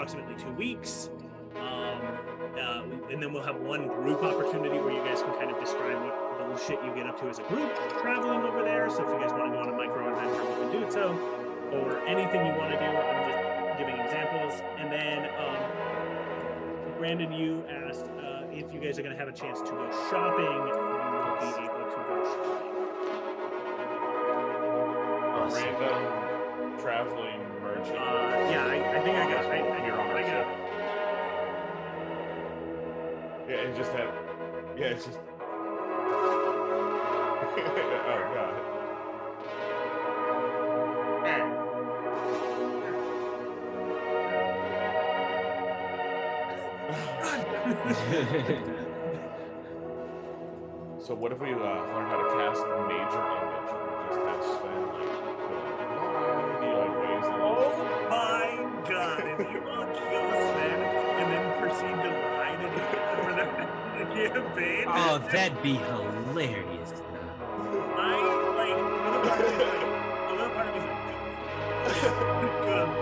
approximately 2 weeks. And then we'll have one group opportunity where you guys can kind of describe what bullshit you get up to as a group traveling over there. So if you guys want to go on a micro adventure, we can do it so. Or anything you want to do, I'm just giving examples. And then Brandon, you asked if you guys are going to have a chance to go shopping. You will be able to go shopping. Random traveling merchant. Yeah, I think I got it. You're on our ship. Yeah, it just had. Yeah, it's just. Oh god. So what if we learn how to cast major image? We just have Sven be like waves. Oh my god! If you all kill Sven and then proceed to lie to the for the campaign. Oh, that'd be hilarious. A little part of me is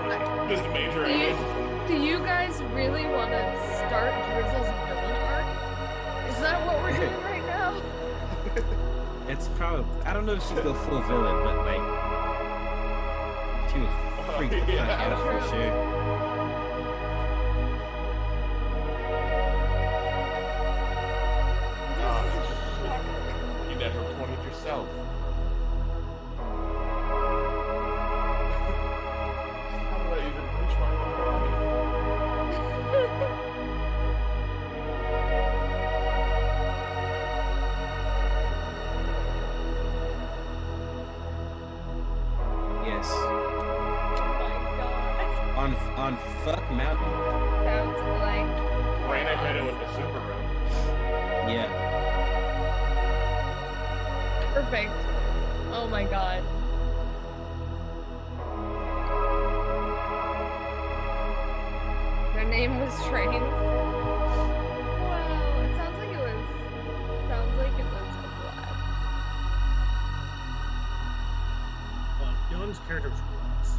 like, Just major image. Do you guys really want to start Drizzle's villain arc? Is that what we're doing right now? It's probably, I don't know if she'd go full villain, but like, she would freak the fuck out for sure. You never pointed yourself. How do I even reach my body? Yes. Oh my god. On Fuck Mountain. Sounds like. Ran ahead with the super room. Yeah. Perfect. Oh my god. Their name was Train. Wow, it sounds like it was. Sounds like it was a blast. well, Dylan's character was gross.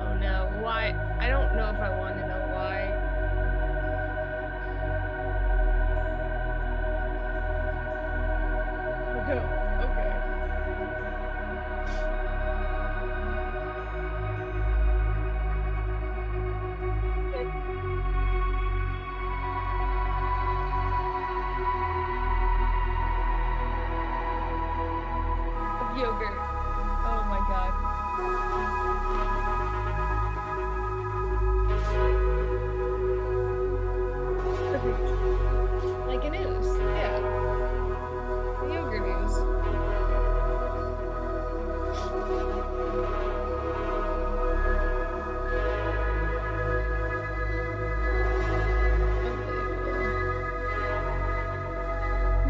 Oh no, why? I don't know if I want to know why. Okay. Yogurt. Oh my god. Perfect. Like an ooze. Yeah. Yogurt ooze.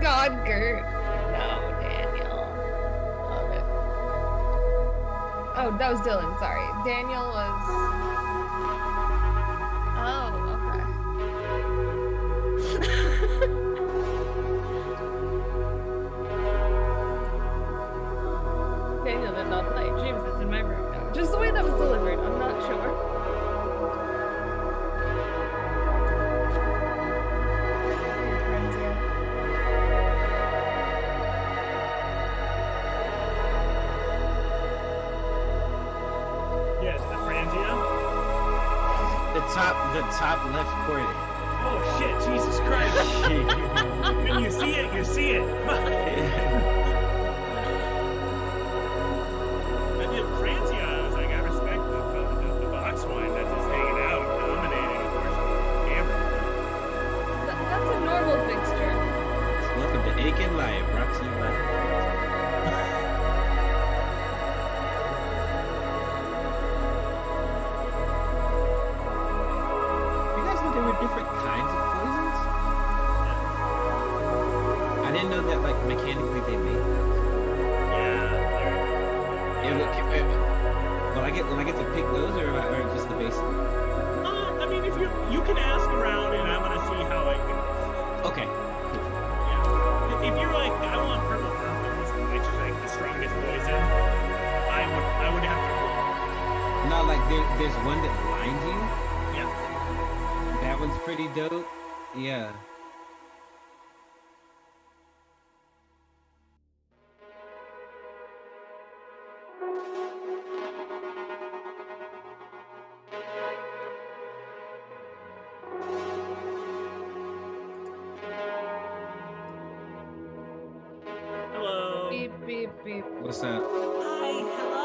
God, Gert. No, Daniel. Love it. Oh, that was Dylan. Sorry. Daniel was. Oh, okay. Daniel did not play. James is in my room now. Just the way that was delivered. I'm not sure. Yes, the Franzia. The top left corner. Oh shit! Jesus Christ! When you see it, you see it. Fuck. I did Franzia. I was like, I respect the box wine that's just hanging out, dominating, of course, camera. That's a normal fixture. Welcome to InkandLyre, brought to you by. You guys know there were different kinds of poisons? I didn't know that, like, mechanically they made that. Yeah. When I get to pick those, or just the basic? I mean, if you can ask around, and I'm gonna see how I can. Okay. Yeah. If you're like, I want purple, which is like the strongest poison. there's one that blinds you. Yeah. That one's pretty dope. Yeah. Hello. Beep, beep, beep. What's up? Hi. Hello.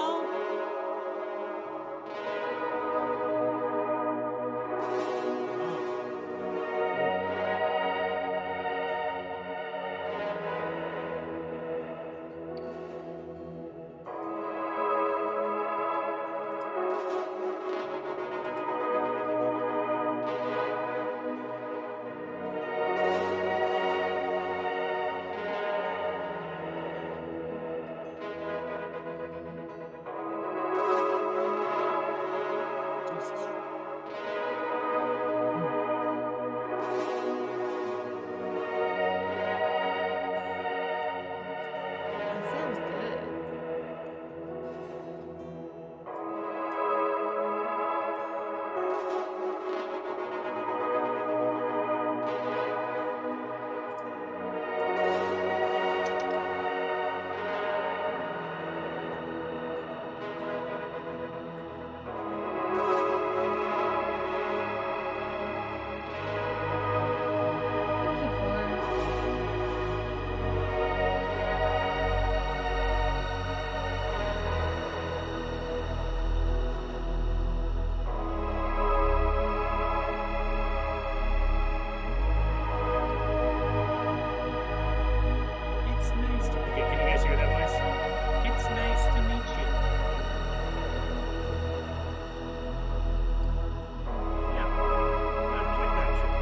That sounds good. Thank you for It's nice to Okay, can you guys hear that voice? It's nice to meet you. Yeah. Not quite that sure.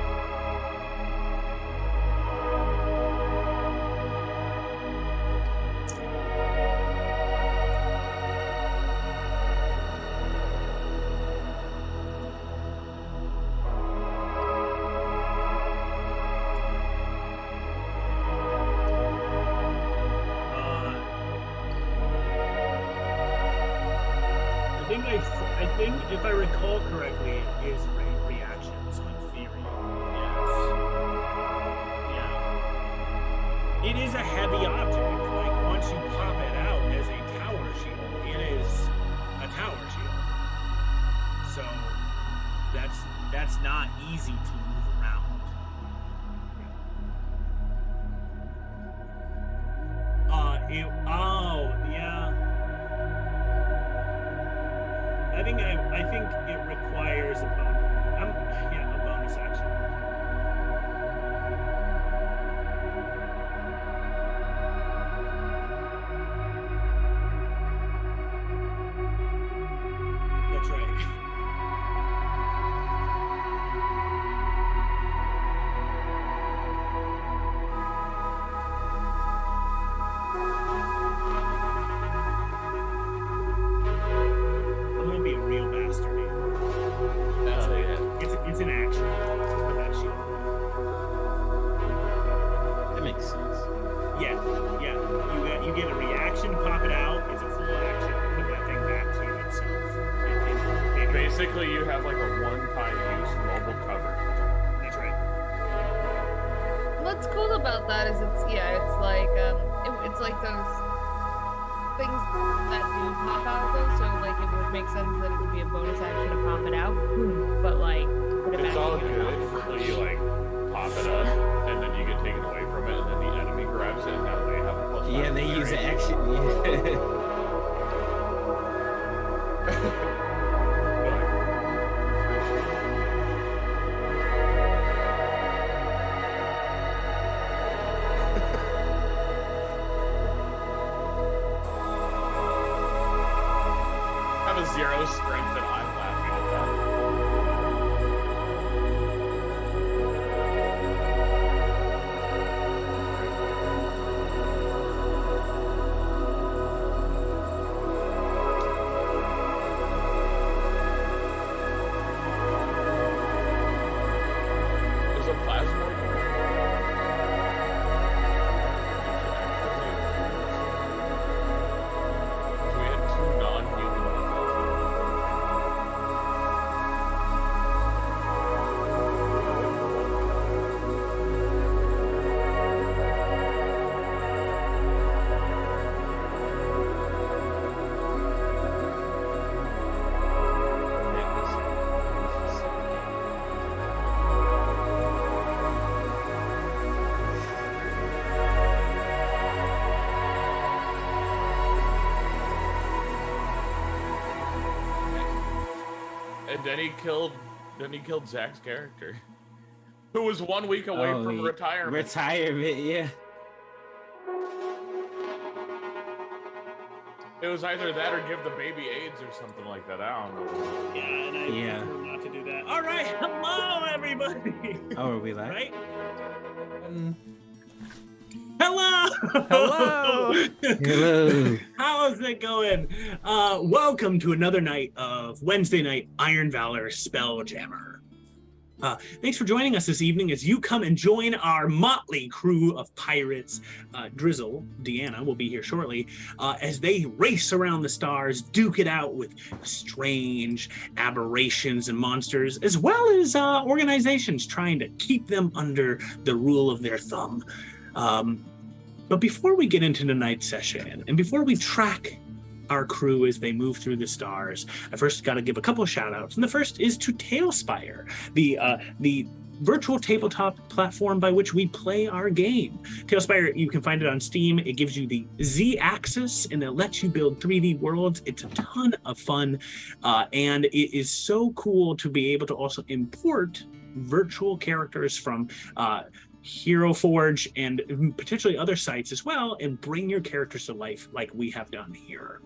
I think if I recall correctly, it is reactions on theory. Yes. Yeah. It is a heavy object. Like once you pop it out as a tower shield, it is a tower shield. So that's not easy to move around. Yeah. I think it requires a bonus action. That's right. I'm gonna be a real bastard here. Oh, yeah. It's an action. Put that shield. That makes sense. Yeah. You get a reaction, pop it out. It's a full action. Put that thing back to itself. Basically, you have like a one-time use mobile cover. That's right. What's cool about that is it's like it's like those things that do pop out though, so like it would make sense that it would be a bonus action to pop it out, but like put it It's back all in. good until you like pop it up, and then you get taken away from it, and then the enemy grabs it, and now they have a plus. Yeah, they use action. Yeah. Have a 0 strength, and I'm laughing at that. There's a plasmoid. So we had 2 non-human plasmoids. then he killed Zach's character, who was 1 week away from retirement. Retirement, yeah. It was either that or give the baby AIDS or something like that. I don't know. Yeah, and I prefer not to do that. All right, hello everybody. Oh, are we live? Right? Hello. Hello. Hello. How's it going? Welcome to another night of Wednesday night Iron Valor Spelljammer. Thanks for joining us this evening as you come and join our motley crew of pirates. Drizzle, Deanna will be here shortly, as they race around the stars, duke it out with strange aberrations and monsters, as well as organizations trying to keep them under the rule of their thumb. But before we get into tonight's session, and before we track our crew as they move through the stars, I first got to give a couple of shout outs. And the first is to Tailspire, the virtual tabletop platform by which we play our game. Tailspire, you can find it on Steam. It gives you the Z-axis and it lets you build 3D worlds. It's a ton of fun. And it is so cool to be able to also import virtual characters from Hero Forge and potentially other sites as well, and bring your characters to life like we have done here.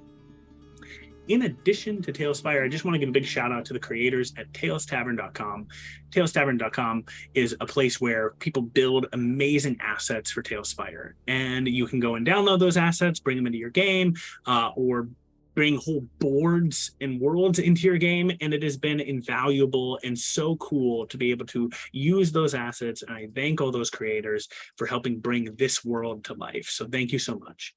In addition to Tailspire, I just want to give a big shout out to the creators at TalesTavern.com. TalesTavern.com is a place where people build amazing assets for Tailspire, and you can go and download those assets, bring them into your game, or bring whole boards and worlds into your game, and it has been invaluable and so cool to be able to use those assets. And I thank all those creators for helping bring this world to life. So thank you so much.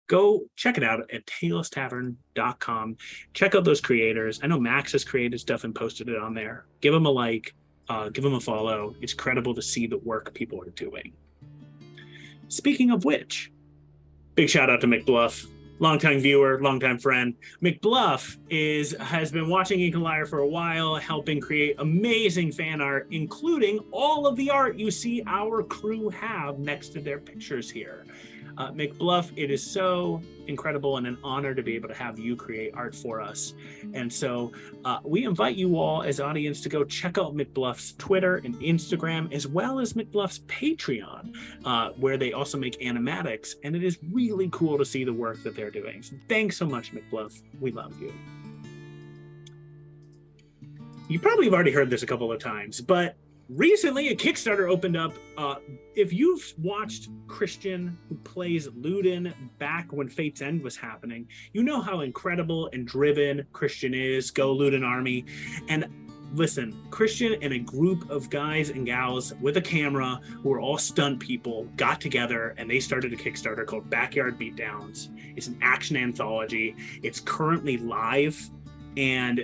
Go check it out at TalesTavern.com. Check out those creators. I know Max has created stuff and posted it on there. Give them a like, give them a follow. It's incredible to see the work people are doing. Speaking of which, big shout out to McBluff. Longtime viewer, longtime friend. McBluff has been watching InkandLyre for a while, helping create amazing fan art, including all of the art you see our crew have next to their pictures here. McBluff, it is so incredible and an honor to be able to have you create art for us. And so we invite you all as audience to go check out McBluff's Twitter and Instagram, as well as McBluff's Patreon, where they also make animatics. And it is really cool to see the work that they're doing. So thanks so much, McBluff. We love you. You probably have already heard this a couple of times, but recently a Kickstarter opened up. If you've watched Christian, who plays Ludin, back when Fate's End was happening, you know how incredible and driven Christian is. Go Ludin Army. And listen, Christian and a group of guys and gals with a camera who are all stunt people got together and they started a Kickstarter called Backyard Beatdowns. It's an action anthology. It's currently live, and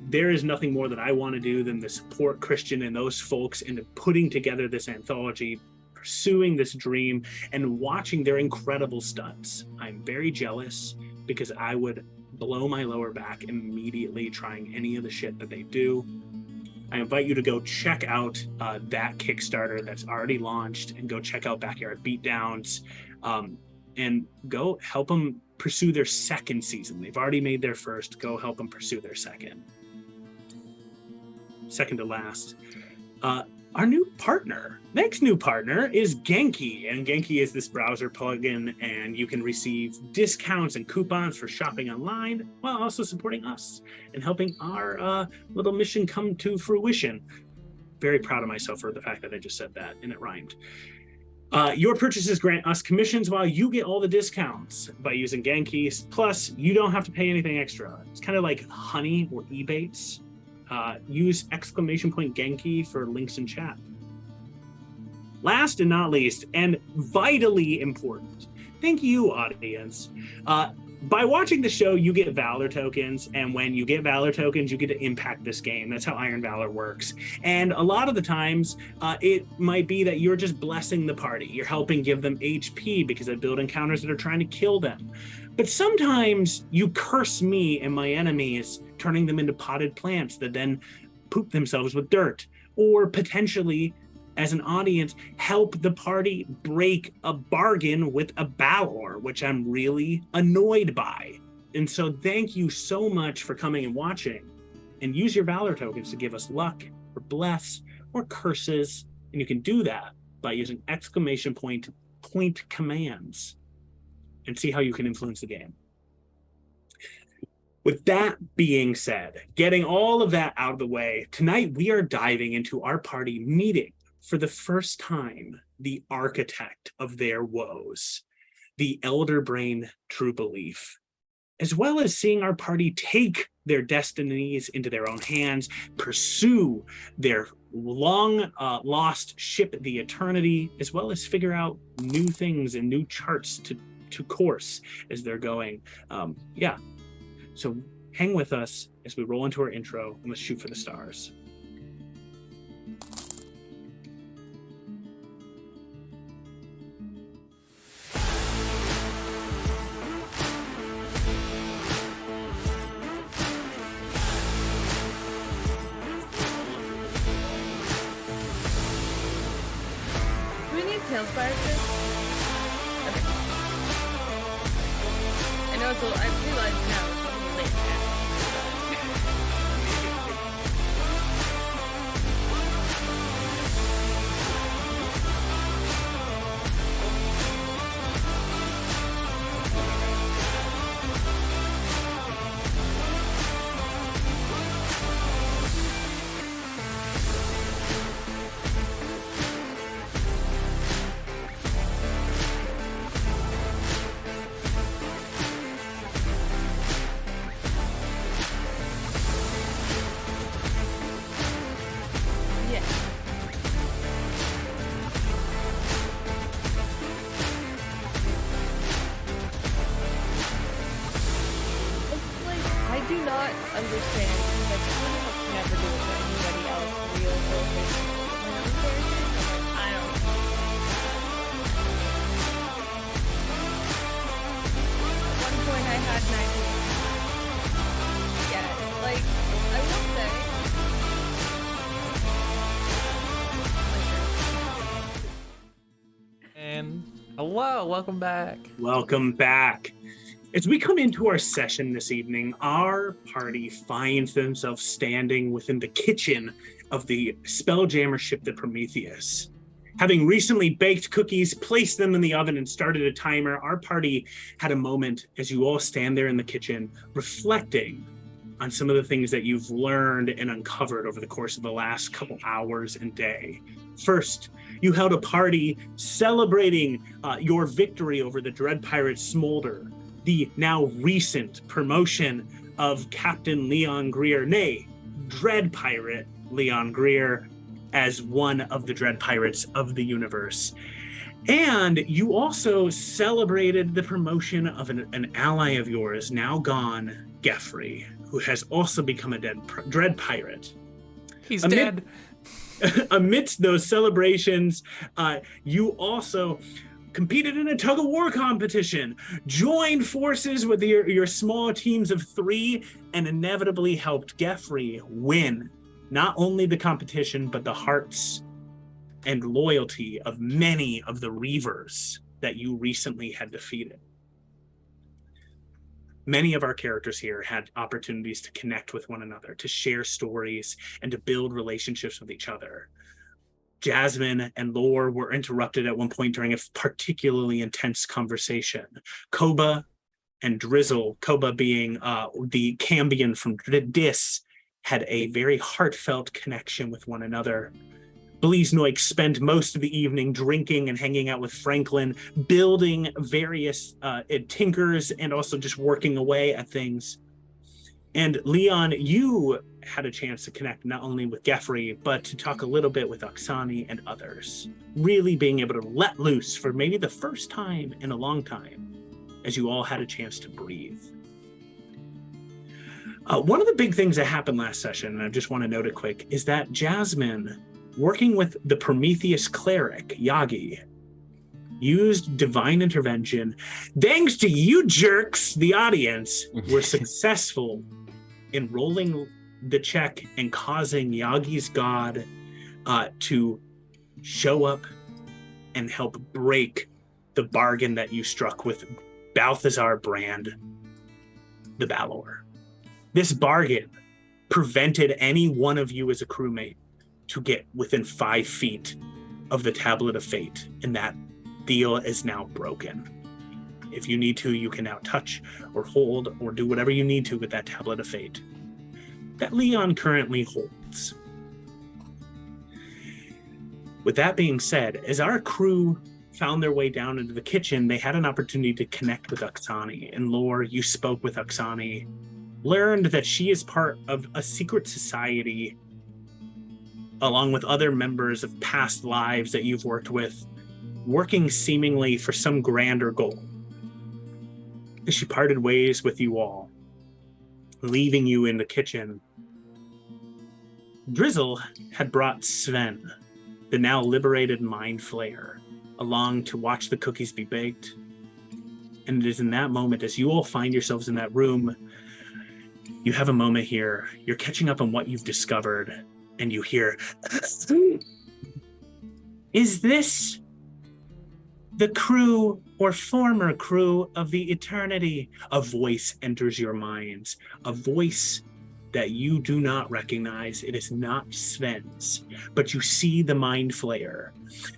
there is nothing more that I want to do than to support Christian and those folks into putting together this anthology, pursuing this dream, and watching their incredible stunts. I'm very jealous because I would blow my lower back immediately trying any of the shit that they do. I invite you to go check out that Kickstarter that's already launched, and go check out Backyard Beatdowns, and go help them pursue their second season. They've already made their first. Go help them pursue their second to last. Our new partner, next new partner is Genki, and Genki is this browser plugin, and you can receive discounts and coupons for shopping online while also supporting us and helping our little mission come to fruition. Very proud of myself for the fact that I just said that and it rhymed. Your purchases grant us commissions while you get all the discounts by using Genki. Plus, you don't have to pay anything extra. It's kind of like Honey or Ebates. Use ! Genki for links in chat. Last and not least, and vitally important, thank you, audience. By watching the show, you get Valor tokens, and when you get Valor tokens, you get to impact this game. That's how Iron Valor works. And a lot of the times, it might be that you're just blessing the party. You're helping give them HP because they build encounters that are trying to kill them. But sometimes you curse me and my enemies, turning them into potted plants that then poop themselves with dirt. Or potentially, as an audience, help the party break a bargain with a Balor, which I'm really annoyed by. And so thank you so much for coming and watching. and use your valor tokens to give us luck or bless or curses. And you can do that by using exclamation point commands and see how you can influence the game. With that being said, getting all of that out of the way, tonight we are diving into our party meeting for the first time the architect of their woes, the Elder Brain True Belief, as well as seeing our party take their destinies into their own hands, pursue their long lost ship, the Eternity, as well as figure out new things and new charts to course as they're going. So hang with us as we roll into our intro and let's shoot for the stars. Do we need Tailspire too? Okay. I know it's a little, I realize now it's a little late. Understand that you would never do it for anybody else real focus. I don't know. At one point I had 90. Yeah, like, I will say. And hello, welcome back. Welcome back. As we come into our session this evening, our party finds themselves standing within the kitchen of the Spelljammer ship, the Prometheus. Having recently baked cookies, placed them in the oven, and started a timer, our party had a moment as you all stand there in the kitchen, reflecting on some of the things that you've learned and uncovered over the course of the last couple hours and day. First, you held a party celebrating your victory over the Dread Pirate Smolder, the now recent promotion of Captain Leon Greer, nay, Dread Pirate Leon Greer, as one of the Dread Pirates of the universe. And you also celebrated the promotion of an ally of yours, now gone, Geoffrey, who has also become a Dread Pirate. He's dead. Amidst those celebrations, you also competed in a tug-of-war competition, joined forces with your small teams of 3, and inevitably helped Geoffrey win not only the competition, but the hearts and loyalty of many of the Reavers that you recently had defeated. Many of our characters here had opportunities to connect with one another, to share stories, and to build relationships with each other. Jasmine and Lore were interrupted at one point during a particularly intense conversation. Koba and Drizzle, Koba being the Cambion from Dis, had a very heartfelt connection with one another. Bleasnoik spent most of the evening drinking and hanging out with Franklin, building various tinkers and also just working away at things. And Leon, you had a chance to connect not only with Geoffrey, but to talk a little bit with Oksani and others, really being able to let loose for maybe the first time in a long time, as you all had a chance to breathe. One of the big things that happened last session, and I just want to note it quick, is that Jasmine, working with the Prometheus cleric, Yagi, used divine intervention. Thanks to you jerks, the audience, were successful in rolling the check and causing Yagi's god to show up and help break the bargain that you struck with Balthazar Brand, the Balor. This bargain prevented any one of you as a crewmate to get within 5 feet of the Tablet of Fate, and that deal is now broken. If you need to, you can now touch or hold or do whatever you need to with that Tablet of Fate that Leon currently holds. With that being said, as our crew found their way down into the kitchen, they had an opportunity to connect with Oksani. And Lore, you spoke with Oksani, learned that she is part of a secret society along with other members of past lives that you've worked with, working seemingly for some grander goal. As she parted ways with you all, leaving you in the kitchen, Drizzle had brought Sven, the now liberated Mind Flayer, along to watch the cookies be baked. And it is in that moment, as you all find yourselves in that room, you have a moment here. You're catching up on what you've discovered, and you hear, "Is this the crew or former crew of the Eternity?" A voice enters your minds, a voice that you do not recognize. It is not Sven's, but you see the Mind Flayer.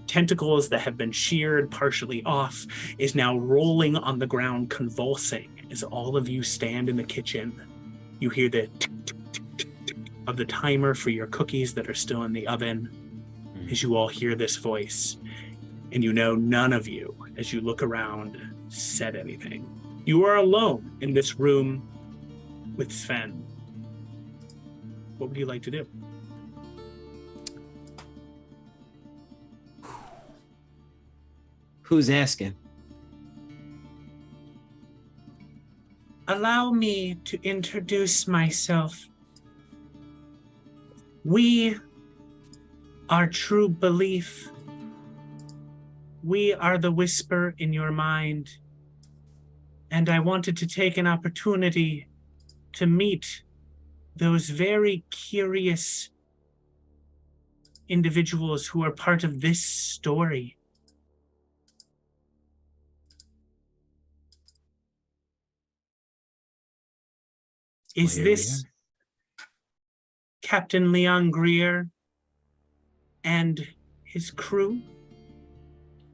Tentacles that have been sheared partially off is now rolling on the ground, convulsing as all of you stand in the kitchen. You hear the tick, tick, tick, tick, tick of the timer for your cookies that are still in the oven as you all hear this voice. And you know none of you, as you look around, said anything. You are alone in this room with Sven. What would you like to do? Who's asking? Allow me to introduce myself. We are True Belief. We are the whisper in your mind. And I wanted to take an opportunity to meet those very curious individuals who are part of this story. Is this Captain Leon Greer and his crew?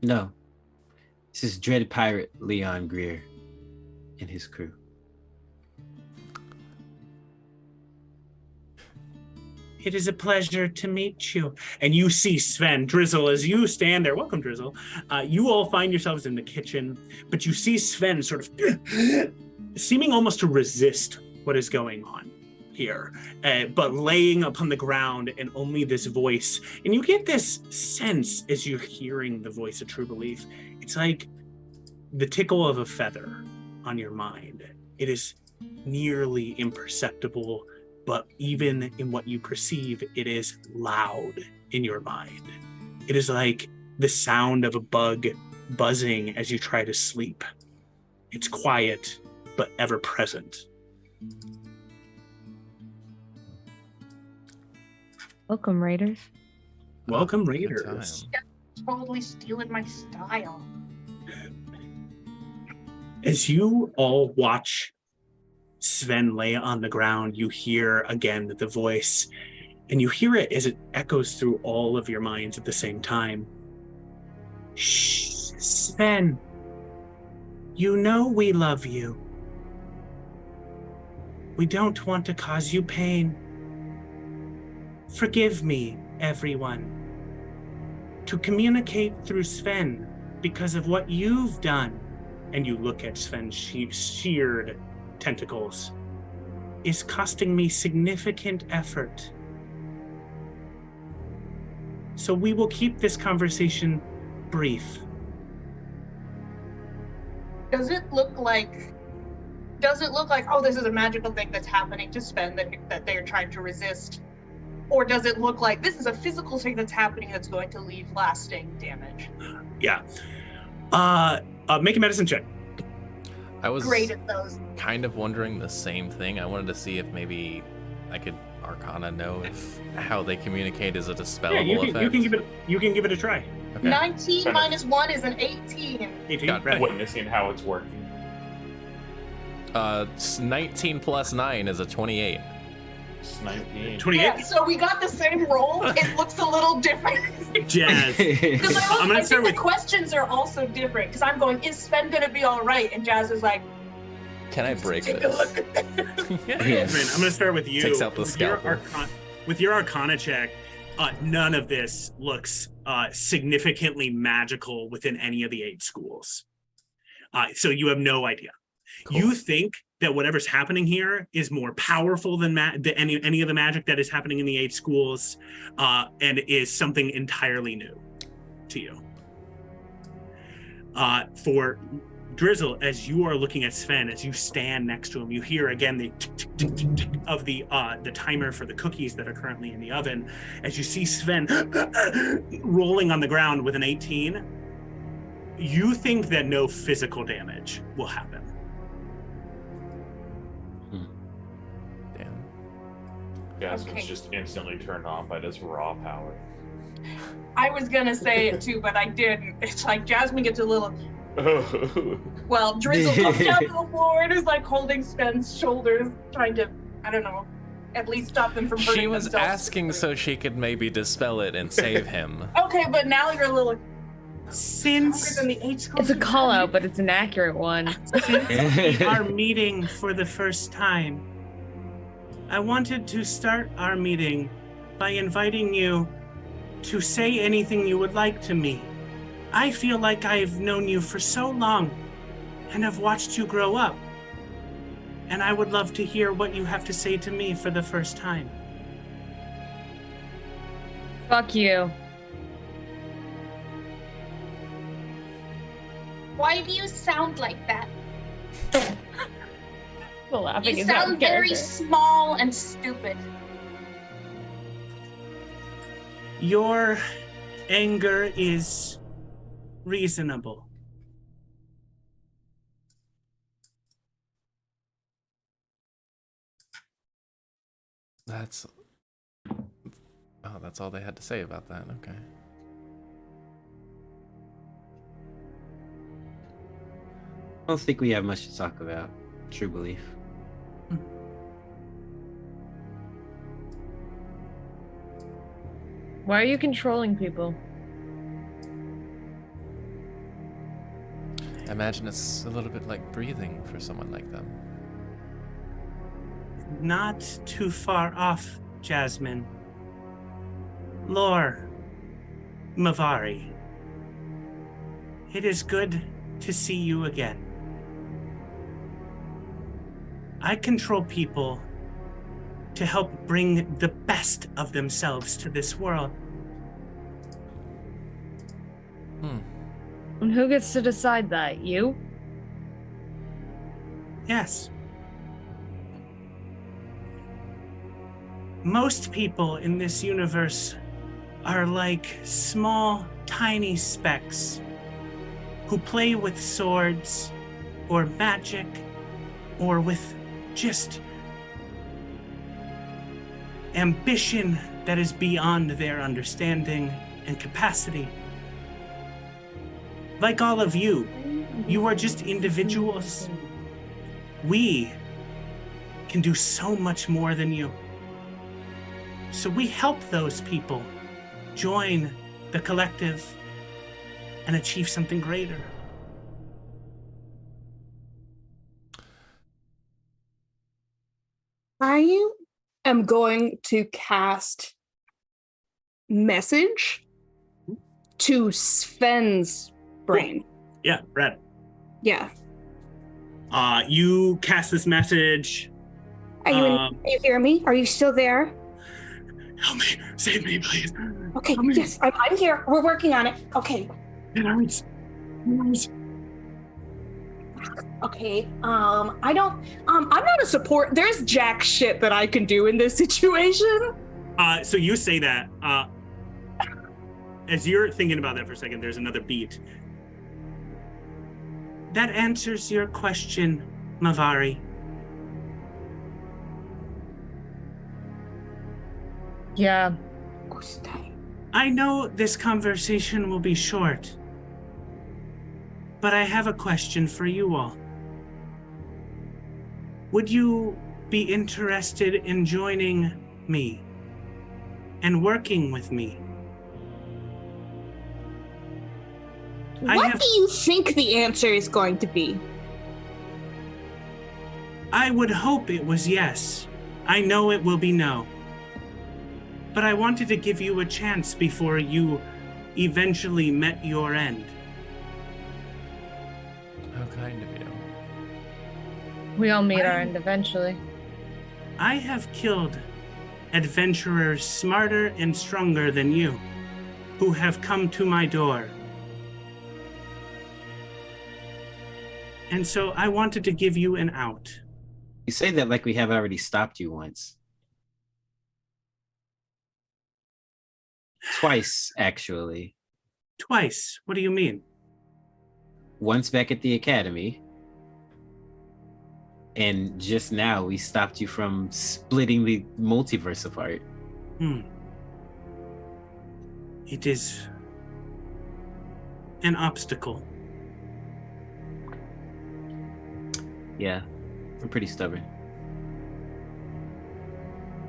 No. This is Dread Pirate Leon Greer and his crew. It is a pleasure to meet you. And you see Sven, Drizzle, as you stand there. Welcome, Drizzle. You all find yourselves in the kitchen, but you see Sven sort of seeming almost to resist what is going on here, but laying upon the ground and only this voice. And you get this sense as you're hearing the voice of True Belief. It's like the tickle of a feather on your mind. It is nearly imperceptible, but even in what you perceive, it is loud in your mind. It is like the sound of a bug buzzing as you try to sleep. It's quiet, but ever present. Welcome, Raiders. Welcome, Good Raiders. time. Totally stealing my style. As you all watch Sven lay on the ground, you hear again the voice, and you hear it as it echoes through all of your minds at the same time. Shh, Sven, you know we love you. We don't want to cause you pain. Forgive me, everyone. To communicate through Sven because of what you've done, and you look at Sven's sheared tentacles, is costing me significant effort. So we will keep this conversation brief. Does it look like, oh, this is a magical thing that's happening to Sven that they're trying to resist? Or does it look like this is a physical thing that's happening that's going to leave lasting damage? Yeah. Make a medicine check. I was Great at those. kind of wondering the same thing. I wanted to see if maybe I could Arcana know if how they communicate. Is it a spellable You effect? can give it a try. Okay. 19 minus 1 is an 18. 18, Got it. right. Witnessing how it's working. 19 plus 9 is a 28. It's 19. 28. Yeah, so we got the same roll. It looks a little different. Jazz. Because I'm gonna I start think with the questions are also different. Because I'm going, is Sven gonna be all right? And Jazz is like, Can I break take a this? look at that. Yes. Man, I'm gonna start with you. Takes out the With your scalpel. with your Arcana check, none of this looks significantly magical within any of the 8 schools. So you have no idea. Cool. You think that whatever's happening here is more powerful than any of the magic that is happening in the 8 schools, and is something entirely new to you. For Drizzle, as you are looking at Sven, as you stand next to him, you hear again the tick, tick, tick, tick, tick of the timer for the cookies that are currently in the oven. As you see Sven rolling on the ground with an 18, you think that no physical damage will happen. Damn. Jasmine's Okay. just instantly turned on by this raw power. I was gonna say it too, but I didn't. It's like Jasmine gets a little. Well, Drizzle comes down to the floor and is like holding Sven's shoulders, trying to, I don't know, at least stop them from hurting She was themselves. asking so she could maybe dispel it and save him. Okay, but now you're a little stronger Since than the 8 schools. It's a call out, but it's an accurate one. we are meeting for the first time, I wanted to start our meeting by inviting you to say anything you would like to me. I feel like I've known you for so long and have watched you grow up. And I would love to hear what you have to say to me for the first time. Fuck you. Why do you sound like that? The laughing You is out of sound very character. small and stupid. Your anger is reasonable. That's all they had to say about that. Okay. I don't think we have much to talk about. True belief. Why are you controlling people? I imagine it's a little bit like breathing for someone like them. Not too far off, Jasmine. Lore, Mavari. It is good to see you again. I control people to help bring the best of themselves to this world. And who gets to decide that? You? Yes. Most people in this universe are like small, tiny specks who play with swords or magic or with just ambition that is beyond their understanding and capacity. Like all of you, you are just individuals. We can do so much more than you. So we help those people join the collective and achieve something greater. I am going to cast message to Sven's brain. Yeah, Brad. Yeah. You cast this message. Are you hear me? Are you still there? Help me. Save me, please. Okay, Come in. yes, I'm here. We're working on it. Okay. It hurts. It hurts. Okay. I'm not a support. There's jack shit that I can do in this situation. So you say that. As you're thinking about that for a second, there's another beat. That answers your question, Mavari. Yeah. I know this conversation will be short, but I have a question for you all. Would you be interested in joining me and working with me? What do you think the answer is going to be? I would hope it was yes. I know it will be no. But I wanted to give you a chance before you eventually met your end. How kind of you. We all meet our end eventually. I have killed adventurers smarter and stronger than you, who have come to my door. And so I wanted to give you an out. You say that like we have already stopped you once. Twice, actually. Twice? What do you mean? Once back at the academy. And just now we stopped you from splitting the multiverse apart. It is an obstacle. Yeah, I'm pretty stubborn.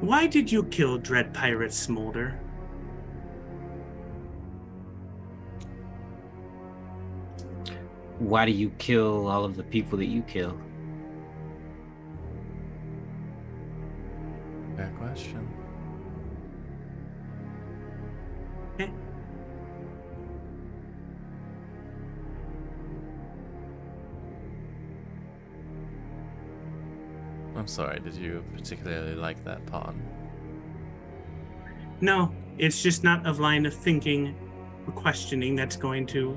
Why did you kill Dread Pirate Smolder? Why do you kill all of the people that you kill? Fair question. Okay. I'm sorry, did you particularly like that pawn? No, it's just not a line of thinking or questioning that's going to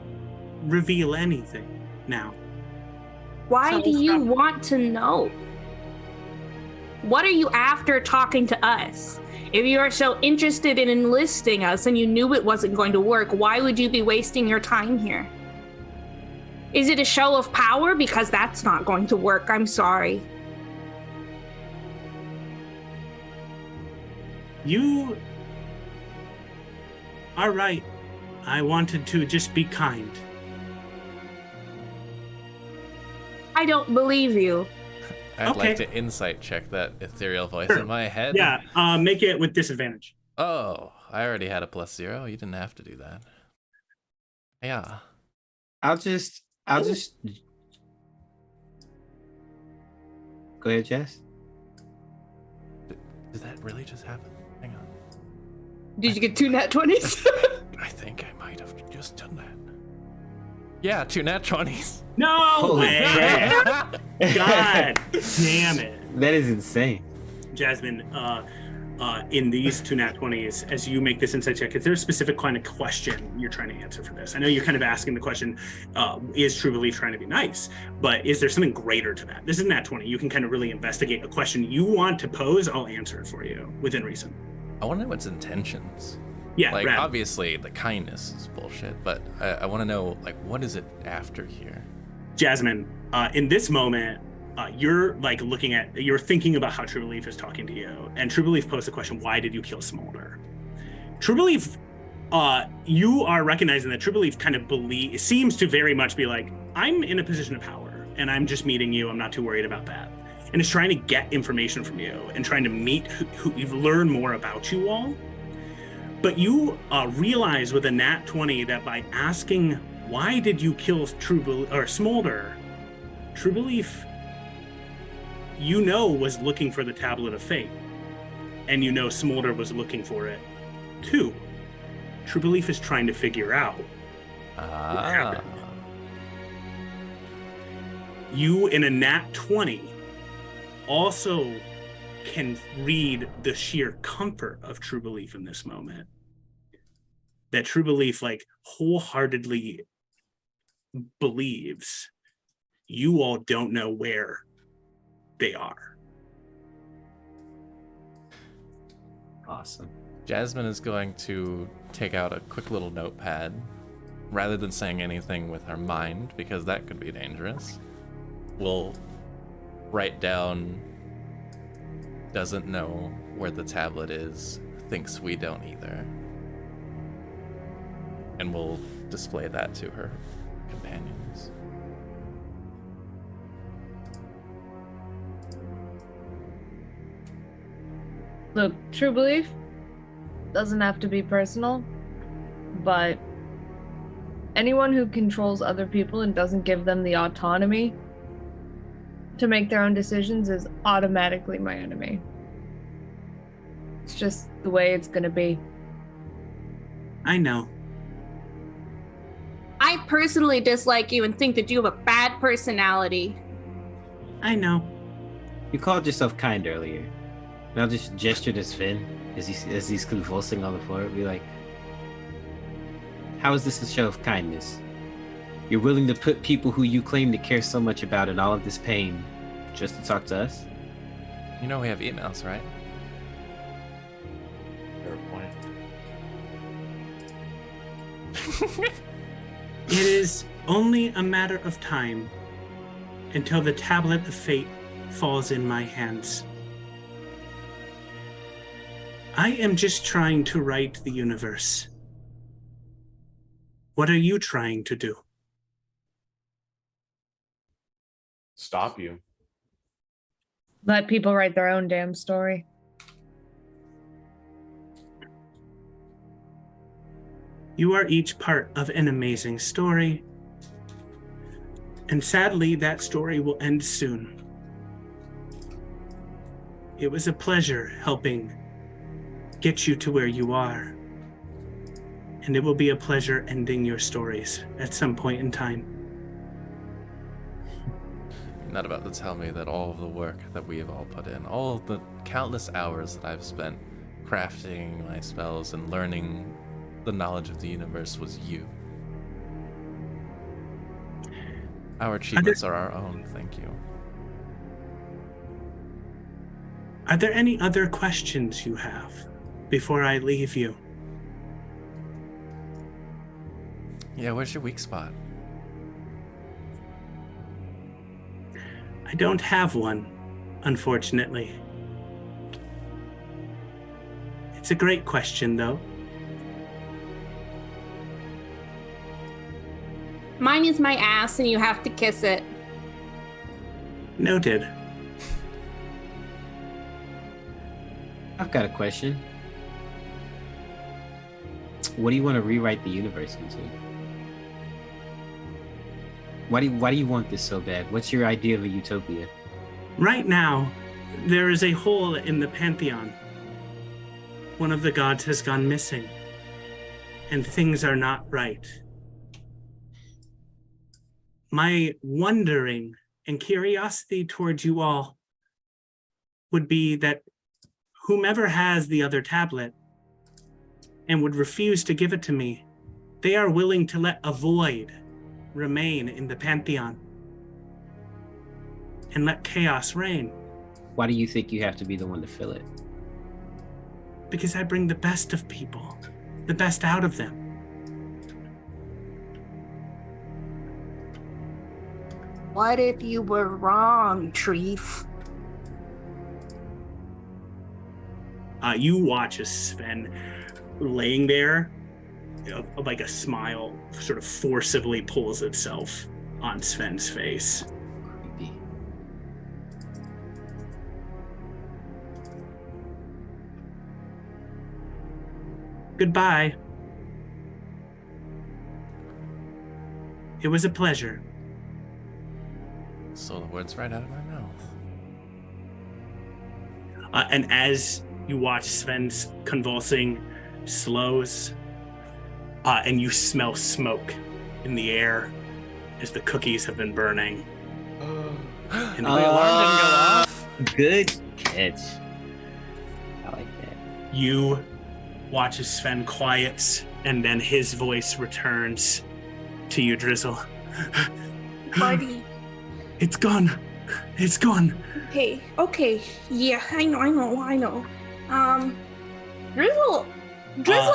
reveal anything now. Why So do you from- want to know? What are you after talking to us? If you are so interested in enlisting us and you knew it wasn't going to work, why would you be wasting your time here? Is it a show of power? Because that's not going to work. I'm sorry. You are right. I wanted to just be kind. I don't believe you. I'd Okay. like to insight check that ethereal voice in my head. Yeah, make it with disadvantage. Oh, I already had a +0. You didn't have to do that. Yeah. I'll just go ahead, Jess. Did that really just happen? Hang on. Did you get 2 nat 20s? I think I might have just done that. Yeah, 2 nat 20s. No Holy way! crap. God damn it. That is insane. Jasmine, in these 2 nat 20s, as you make this insight check, is there a specific kind of question you're trying to answer for this? I know you're kind of asking the question, is True Belief trying to be nice? But is there something greater to that? This is nat 20. You can kind of really investigate a question you want to pose. I'll answer it for you within reason. I want to know its intentions. Yeah, Like, rad. obviously, the kindness is bullshit, but I want to know, like, what is it after here? Jasmine, in this moment, you're like you're thinking about how True Belief is talking to you, and True Belief posed the question, why did you kill Smolder? True Belief, you are recognizing that True Belief kind of seems to very much be like, I'm in a position of power, and I'm just meeting you, I'm not too worried about that. And is trying to get information from you, and trying to meet learn more about you all. But you realize with a nat 20 that by asking, why did you kill Smolder? True Belief, you know, was looking for the Tablet of Fate. And you know Smolder was looking for it too. True Belief is trying to figure out what happened. You, in a nat 20, also can read the sheer comfort of True Belief in this moment. That True Belief, like, wholeheartedly believes you all don't know where they are. Awesome. Jasmine is going to take out a quick little notepad rather than saying anything with her mind, because that could be dangerous. We'll write down, doesn't know where the tablet is, thinks we don't either. And we'll display that to her companions. Look, true belief doesn't have to be personal, but anyone who controls other people and doesn't give them the autonomy to make their own decisions is automatically my enemy. It's just the way it's gonna be. I know. I personally dislike you and think that you have a bad personality. I know. You called yourself kind earlier. And I'll just gesture to Sven as he's convulsing on the floor. Be like, how is this a show of kindness? You're willing to put people who you claim to care so much about in all of this pain just to talk to us? You know we have emails, right? Fair point. It is only a matter of time until the tablet of fate falls in my hands. I am just trying to right the universe. What are you trying to do? Stop you. Let people write their own damn story. You are each part of an amazing story. And sadly, that story will end soon. It was a pleasure helping get you to where you are. And it will be a pleasure ending your stories at some point in time. You're not about to tell me that all of the work that we have all put in, all of the countless hours that I've spent crafting my spells and learning the knowledge of the universe was you. Our achievements are our own, thank you. Are there any other questions you have before I leave you? Yeah, where's your weak spot? I don't have one, unfortunately. It's a great question, though. Mine is my ass, and you have to kiss it. Noted. I've got a question. What do you want to rewrite the universe into? Why do you want this so bad? What's your idea of a utopia? Right now, there is a hole in the pantheon. One of the gods has gone missing, and things are not right. My wondering and curiosity towards you all would be that whomever has the other tablet and would refuse to give it to me, they are willing to let a void remain in the pantheon and let chaos reign. Why do you think you have to be the one to fill it? Because I bring the best of people, the best out of them. What if you were wrong, Treef? You watch as Sven, laying there, like a smile sort of forcibly pulls itself on Sven's face. Creepy. Goodbye. It was a pleasure. So the words right out of my mouth. And as you watch Sven's convulsing slows, and you smell smoke in the air as the cookies have been burning. And The alarm didn't go off. Good catch. I like that. you watch as Sven quiets, and then his voice returns to you, Drizzle. Buddy. It's gone. It's gone. Okay. Yeah, I know. Drizzle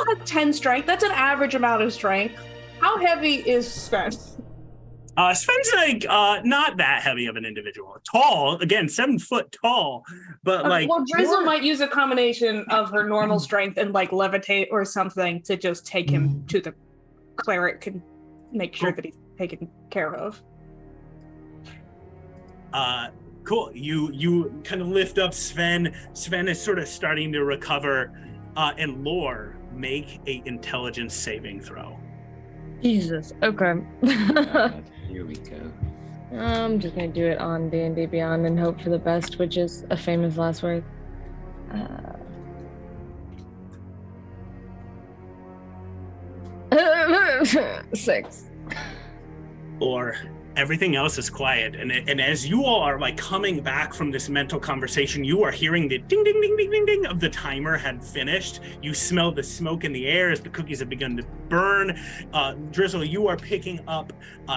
has 10 strength. That's an average amount of strength. How heavy is Sven? Sven's like not that heavy of an individual. Tall, again, 7 foot tall, but like. Well, Drizzle might use a combination of her normal strength and like levitate or something to just take him to the cleric and make sure that he's taken care of. Cool. You kind of lift up Sven. Sven is sort of starting to recover. And Lore, make a intelligence saving throw. Jesus. Okay. God, here we go. I'm just gonna do it on D&D Beyond and hope for the best, which is a famous last word. 6. Or everything else is quiet, and as you all are like coming back from this mental conversation, you are hearing the ding ding ding ding ding ding of the timer had finished. You smell the smoke in the air as the cookies have begun to burn. Drizzle, you are picking up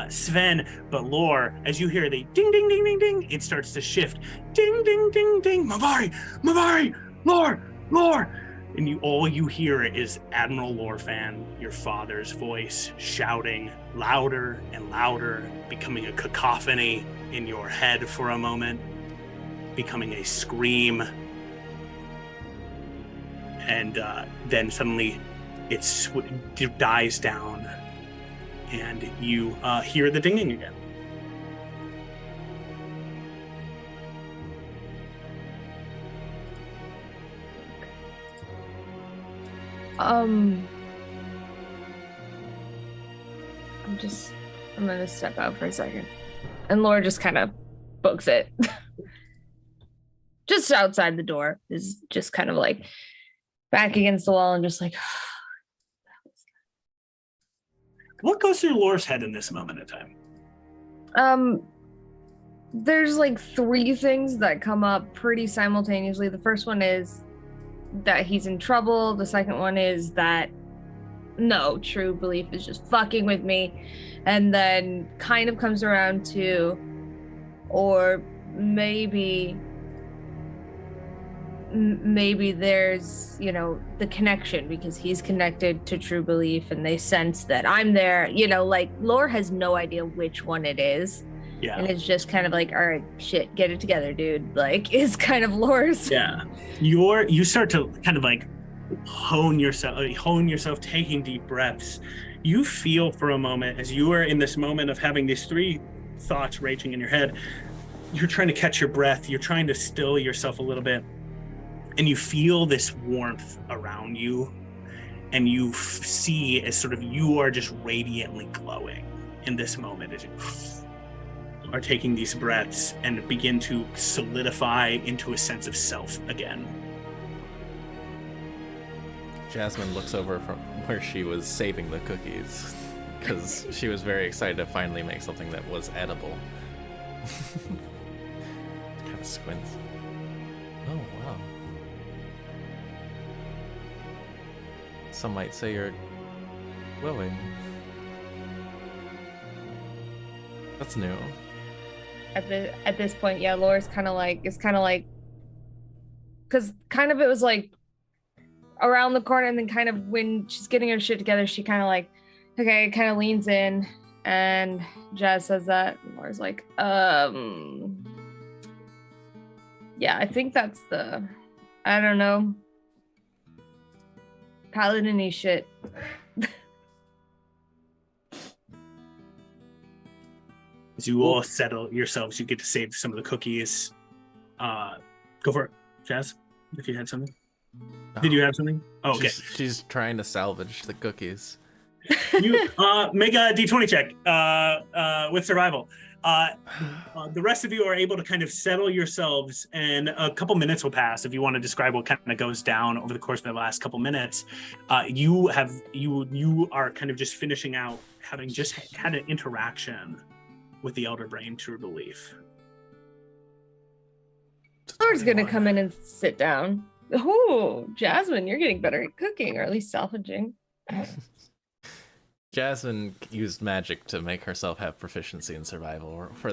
Sven, but Lore, as you hear the ding ding ding ding ding, it starts to shift. Ding ding ding ding. Mavari, Lore. And all you hear is Admiral Lorfan, your father's voice, shouting louder and louder, becoming a cacophony in your head for a moment, becoming a scream. And then suddenly it dies down, and you hear the dinging again. I'm gonna step out for a second. And Laura just kind of books it. Just outside the door is just kind of like back against the wall and just like. What goes through Lore's head in this moment in time? There's like 3 things that come up pretty simultaneously. The first one is that he's in trouble. The second one is that no, true belief is just fucking with me. And then kind of comes around to, or maybe there's, the connection because he's connected to true belief and they sense that I'm there, like Lore has no idea which one it is. Yeah. And it's just kind of like, all right, shit, get it together, dude. Like, is kind of Lore's. Yeah. You start to kind of like hone yourself, taking deep breaths. You feel for a moment, as you are in this moment of having these 3 thoughts raging in your head, you're trying to catch your breath. You're trying to still yourself a little bit. And you feel this warmth around you. And you see as sort of you are just radiantly glowing in this moment as you are taking these breaths and begin to solidify into a sense of self again. Jasmine looks over from where she was saving the cookies because she was very excited to finally make something that was edible. Kind of squints. Oh, wow. Some might say you're glowing. That's new. At this point, yeah, Laura's kind of like, because kind of it was like around the corner, and then kind of when she's getting her shit together, she kind of like, okay, kind of leans in, and Jazz says that, and Laura's like, yeah, I think that's I don't know, paladin-y shit. As you all settle yourselves, you get to save some of the cookies. Go for it, Jazz, if you had something. Did you have something? Oh, okay. She's trying to salvage the cookies. You make a D20 check with survival. The rest of you are able to kind of settle yourselves, and a couple minutes will pass. If you want to describe what kind of goes down over the course of the last couple minutes, you are kind of just finishing out having just had an interaction with the Elder Brain True Belief. Laura's gonna come in and sit down. Oh, Jasmine, you're getting better at cooking, or at least salvaging. Jasmine used magic to make herself have proficiency in survival for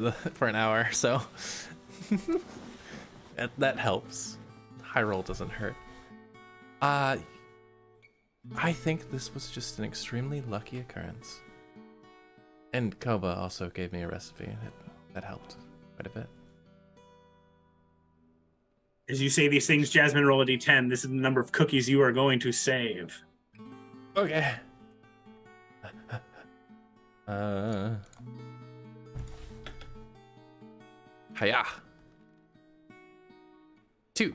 an hour, so that helps. High roll doesn't hurt. I think this was just an extremely lucky occurrence. And Koba also gave me a recipe, and that helped quite a bit. As you say these things, Jasmine, roll a d10. This is the number of cookies you are going to save. Okay. Hiya. 2.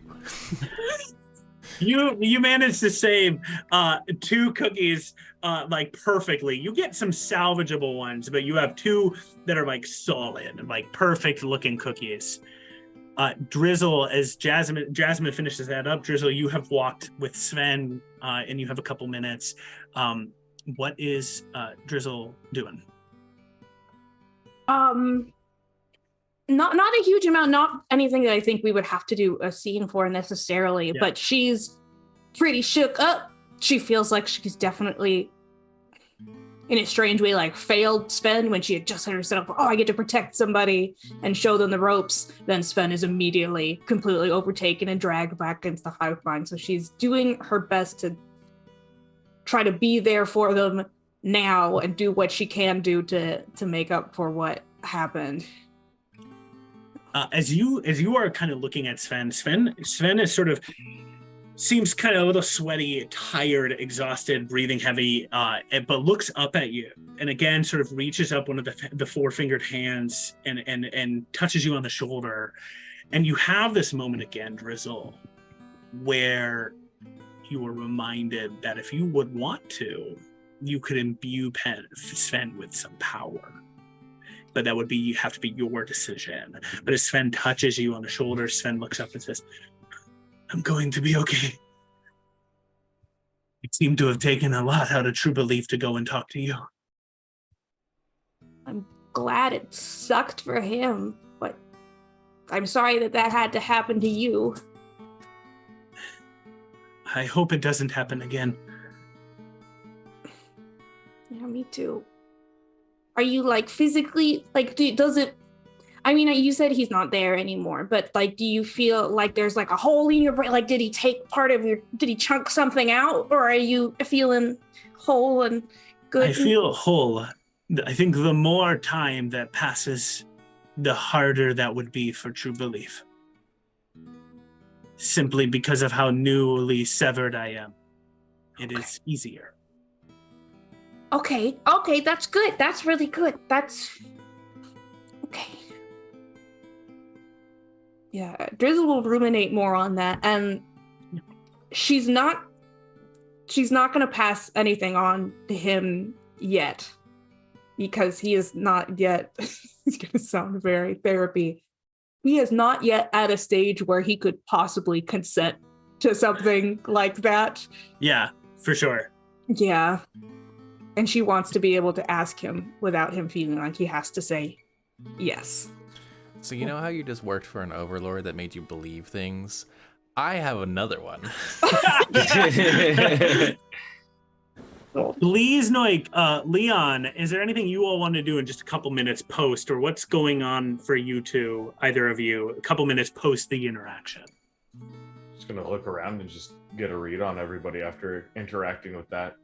You managed to save 2 cookies like perfectly. You get some salvageable ones, but you have 2 that are like solid, like perfect looking cookies. Drizzle, as Jasmine finishes that up, Drizzle, you have walked with Sven and you have a couple minutes. What is Drizzle doing? Not a huge amount, not anything that I think we would have to do a scene for necessarily, but she's pretty shook up. She feels like she's definitely, in a strange way, like failed Sven when she had just had herself, oh, I get to protect somebody and show them the ropes. Then Sven is immediately completely overtaken and dragged back into the hive mind. So she's doing her best to try to be there for them now and do what she can do to make up for what happened. As you are kind of looking at Sven is sort of seems kind of a little sweaty, tired, exhausted, breathing heavy, but looks up at you and again sort of reaches up one of the 4-fingered hands and touches you on the shoulder. And you have this moment again, Drizzle, where you are reminded that if you would want to, you could imbue Sven with some power. But that would have to be your decision. But as Sven touches you on the shoulder, Sven looks up and says, I'm going to be okay. It seemed to have taken a lot out of True Belief to go and talk to you. I'm glad it sucked for him, but I'm sorry that had to happen to you. I hope it doesn't happen again. Yeah, me too. Are you like physically, like, does it, I mean, you said he's not there anymore, but like, do you feel like there's like a hole in your brain? Like, did he take part of did he chunk something out? Or are you feeling whole and good? I feel whole. I think the more time that passes, the harder that would be for True Belief. Simply because of how newly severed I am. It is easier. Okay, that's good. That's really good. That's okay. Yeah, Drizzle will ruminate more on that, and she's not gonna pass anything on to him yet, because he is not yet. He's gonna sound very therapy. He is not yet at a stage where he could possibly consent to something like that. Yeah, for sure. Yeah. And she wants to be able to ask him without him feeling like he has to say yes. So you know how you just worked for an overlord that made you believe things? I have another one. Please, Leon, is there anything you all want to do in just a couple minutes post, or what's going on for you two, either of you, a couple minutes post the interaction? Just gonna look around and just get a read on everybody after interacting with that.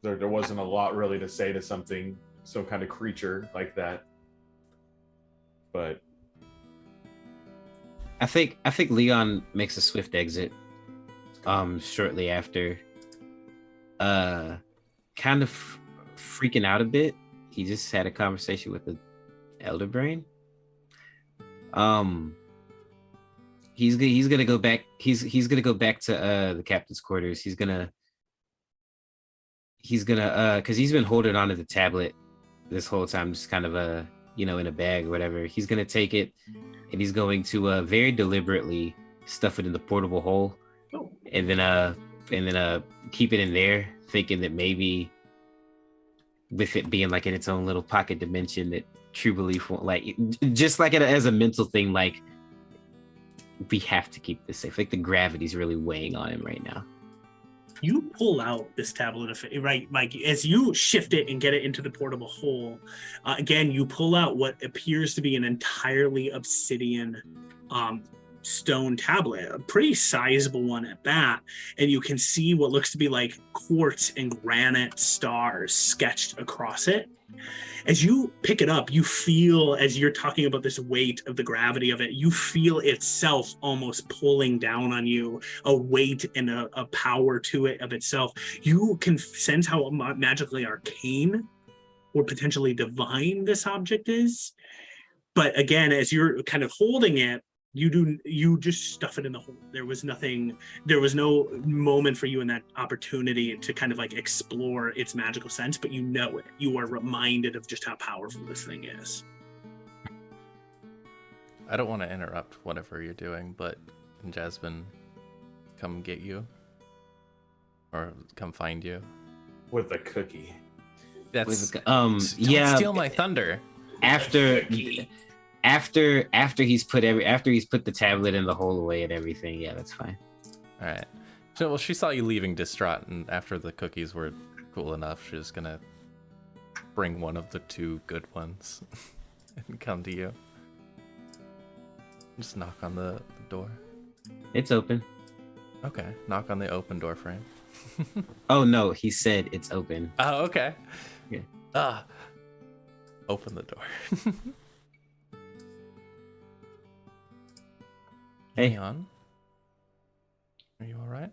There wasn't a lot really to say to some kind of creature like that. But I think Leon makes a swift exit shortly after. Kind of freaking out a bit. He just had a conversation with the Elder Brain. He's gonna go back. He's gonna go back to the captain's quarters. He's gonna because he's been holding onto the tablet this whole time, just kind of in a bag or whatever. He's gonna take it and he's going to very deliberately stuff it in the portable hole, and then keep it in there, thinking that maybe with it being like in its own little pocket dimension, that True Belief won't, like, just like as a mental thing, like, we have to keep this safe. Like, the gravity's really weighing on him right now. You pull out this tablet of right, Mike, as you shift it and get it into the portable hole. Again, you pull out what appears to be an entirely obsidian stone tablet, a pretty sizable one at that, and you can see what looks to be like quartz and granite stars sketched across it. As you pick it up, you feel, as you're talking about this weight of the gravity of it, you feel itself almost pulling down on you, a weight and a power to it of itself. You can sense how magically arcane or potentially divine this object is. But again, as you're kind of holding it, You just stuff it in the hole. There was no moment for you in that opportunity to kind of like explore its magical sense, but you know it. You are reminded of just how powerful this thing is. I don't want to interrupt whatever you're doing, but can Jasmine come get you? Or come find you? With a cookie. That's Don't steal my thunder. After he's put the tablet in the hole away and everything, yeah, that's fine. All right. So, well, she saw you leaving distraught, and after the cookies were cool enough, she's gonna bring one of the 2 good ones and come to you. Just knock on the door. It's open. Okay. Knock on the open door frame. Oh no, he said it's open. Oh, okay. Yeah. Open the door. Hey. Leon, are you all right?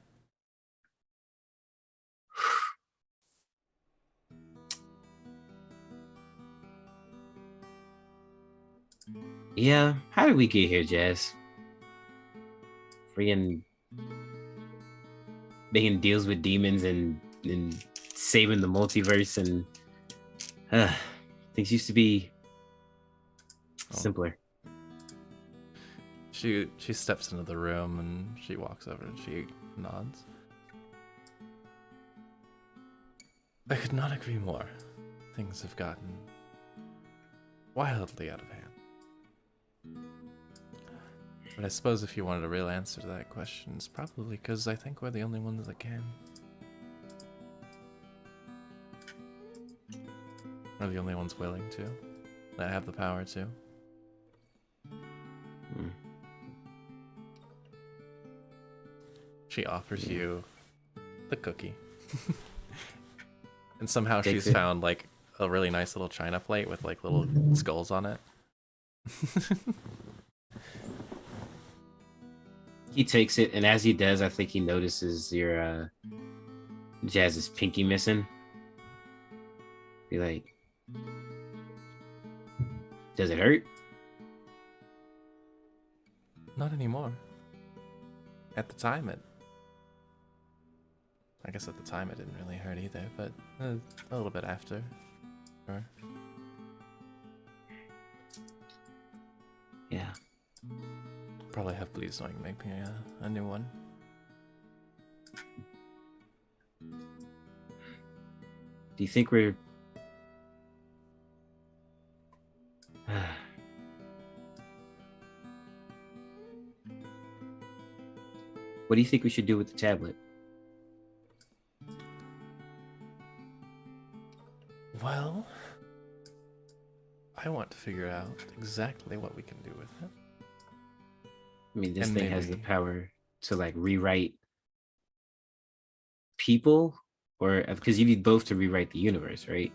Yeah, how did we get here, Jazz? Freaking making deals with demons and saving the multiverse, and things used to be simpler. She steps into the room and she walks over and she nods. I could not agree more. Things have gotten wildly out of hand. But I suppose if you wanted a real answer to that question, it's probably because I think we're the only ones that can. We're the only ones willing to, that have the power to. She offers you the cookie. And somehow she's found like a really nice little china plate with like little skulls on it. He takes it, and as he does, I think he notices your Jazz's pinky missing. Be like, does it hurt? Not anymore. At the time, I guess at the time it didn't really hurt either, but a little bit after. Sure. Yeah. Probably have Bleed so I can make me a new one. Do you think we're... What do you think we should do with the tablet? Well, I want to figure out exactly what we can do with it. I mean, this And thing has the maybe- power to like rewrite people, or because you need both to rewrite the universe, right?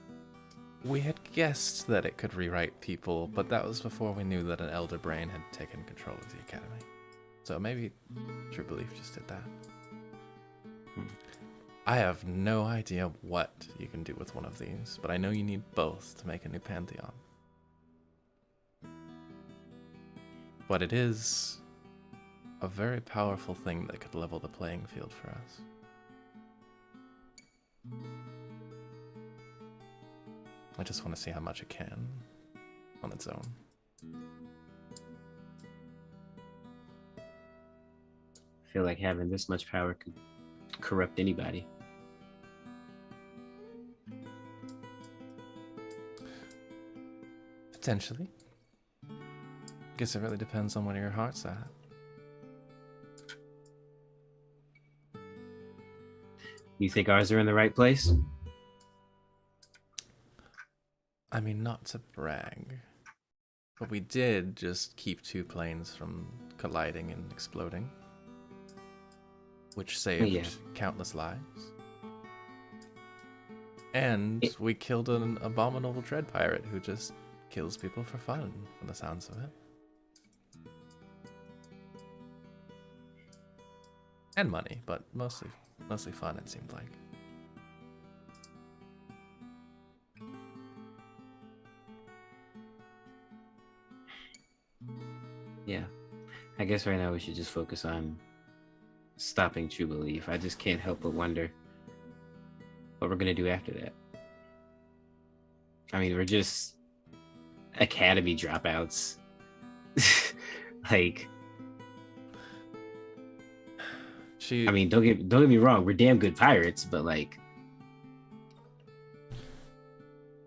We had guessed that it could rewrite people, but that was before we knew that an elder brain had taken control of the academy. So maybe True Belief just did that. I have no idea what you can do with one of these, but I know you need both to make a new pantheon. But it is a very powerful thing that could level the playing field for us. I just want to see how much it can on its own. I feel like having this much power could corrupt anybody. Potentially. Guess it really depends on where your heart's at. You think ours are in the right place? I mean, not to brag, but we did just keep 2 planes from colliding and exploding, which saved countless lives. And we killed an abominable dread pirate who just kills people for fun, from the sounds of it. And money, but mostly fun, it seemed like. Yeah. I guess right now we should just focus on stopping True Belief. I just can't help but wonder what we're gonna do after that. I mean, we're just academy dropouts. Like, I mean, don't get me wrong, we're damn good pirates, but like,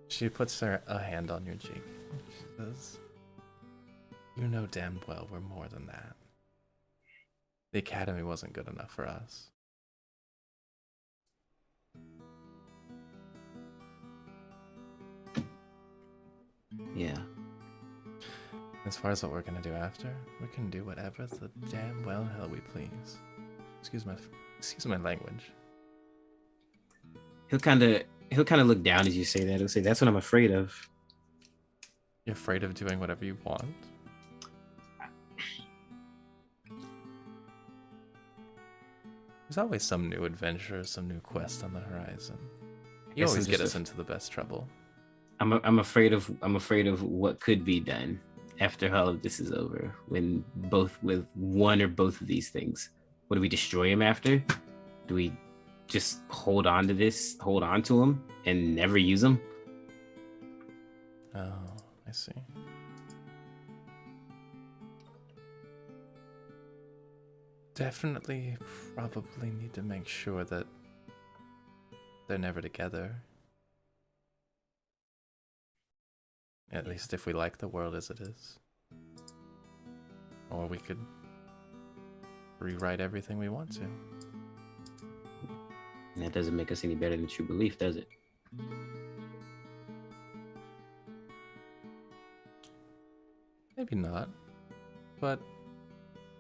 she puts a hand on your cheek. She says, "You know damn well we're more than that. The academy wasn't good enough for us." yeah. As far as what we're gonna do after, we can do whatever the damn well hell we please. Excuse my language. He'll kind of look down as you say that. He'll say, "That's what I'm afraid of." You're afraid of doing whatever you want? There's always some new adventure, some new quest on the horizon. You always get us into the best trouble. I'm afraid of what could be done after all of this is over. With one or both of these things, what do we destroy him after? Do we just hold on to him and never use him? Oh, I see. Definitely, probably need to make sure that they're never together. At least if we like the world as it is. Or we could rewrite everything we want to. And that doesn't make us any better than True Belief, does it? Maybe not. But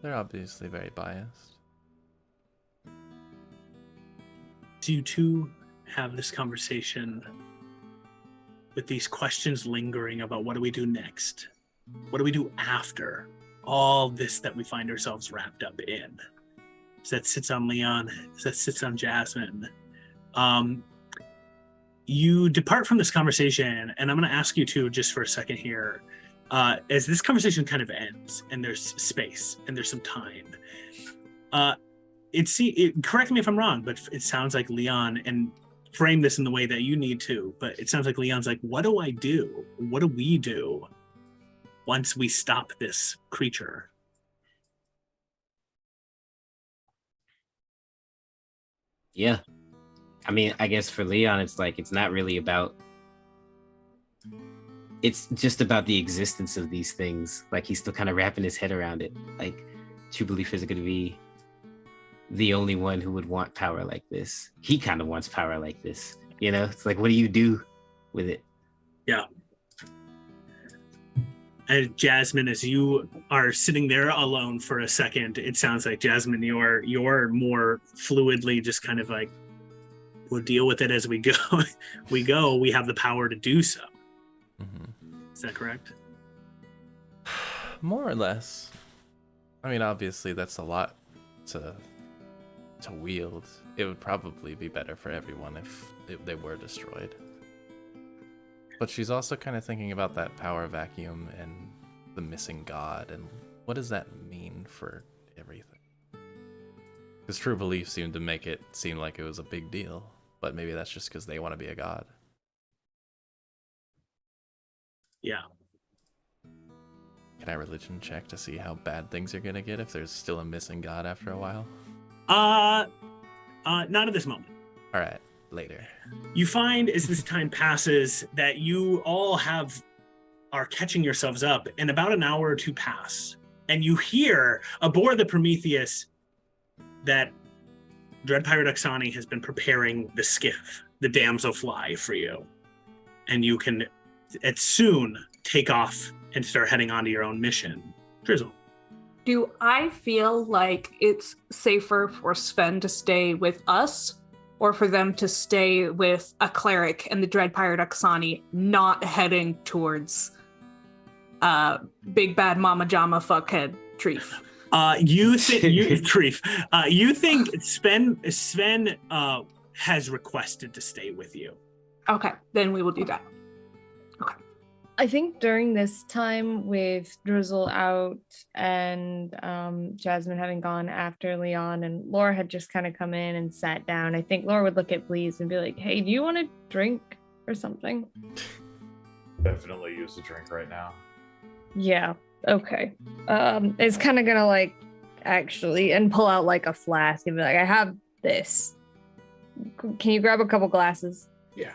they're obviously very biased. Do you two have this conversation with these questions lingering about what do we do next? What do we do after all this that we find ourselves wrapped up in? Does that sits on Leon? Does that sits on Jasmine? You depart from this conversation, and I'm going to ask you two just for a second here. As this conversation kind of ends, and there's space, and there's some time. Correct me if I'm wrong, but it sounds like Leon, and frame this in the way that you need to, but it sounds like Leon's like, what do I do? What do we do once we stop this creature? Yeah. I mean, I guess for Leon, it's like, it's not really about, it's just about the existence of these things. Like, he's still kind of wrapping his head around it. Like, True Belief isn't going to be the only one who would want power like this. He kind of wants power like this. You know, it's like, what do you do with it? Yeah. And Jasmine, as you are sitting there alone for a second, it sounds like, Jasmine, you're more fluidly just kind of like, we'll deal with it as we go. We have the power to do so. Mm-hmm. Is that correct? More or less. I mean, obviously that's a lot to wield. It would probably be better for everyone if they were destroyed. But she's also kind of thinking about that power vacuum and the missing god, and what does that mean for everything? Because True Belief seemed to make it seem like it was a big deal, but maybe that's just because they want to be a god. Yeah. Can I religion check to see how bad things are gonna get if there's still a missing god after a while? Not at this moment. All right, later. You find as this time passes that you all are catching yourselves up, and about an hour or two pass, and you hear aboard the Prometheus that Dread Pirate Oksani has been preparing the skiff, the Damselfly, for you, and you can soon take off and start heading onto your own mission. Drizzle. Do I feel like it's safer for Sven to stay with us, or for them to stay with a cleric and the Dread Pirate Oksani, not heading towards Big Bad Mama Jama Fuckhead Treef? You think Sven has requested to stay with you? Okay, then we will do that. Okay. I think during this time with Drizzle out and Jasmine having gone after Leon and Laura had just kind of come in and sat down, I think Laura would look at Bleeze and be like, hey, do you want a drink or something? Definitely use a drink right now. Yeah, okay. It's kind of gonna like actually and pull out like a flask and be like, I have this. Can you grab a couple glasses? Yeah.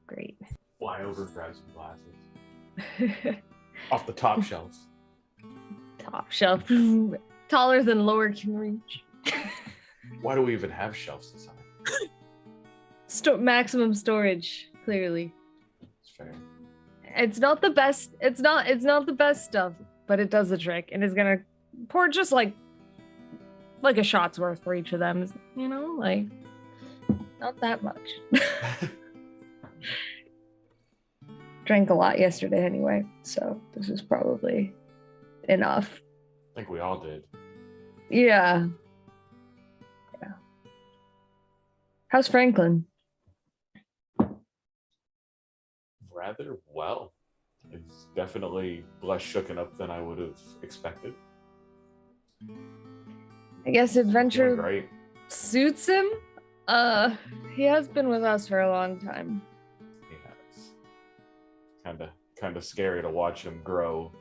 Great. Fly over and grab some glasses. Off the top shelf. Top shelf. Taller than Laura can reach. Why do we even have shelves this time? Maximum storage, clearly. It's fair. It's not the best. It's not the best stuff, but it does the trick, and it's gonna pour just like a shot's worth for each of them. You know, like not that much. Drank a lot yesterday anyway, so this is probably enough. I think we all did. Yeah. How's Franklin? Rather well. It's definitely less shooken up than I would have expected. I guess Doing adventure great. suits him. He has been with us for a long time. Yeah, it's kind of scary to watch him grow.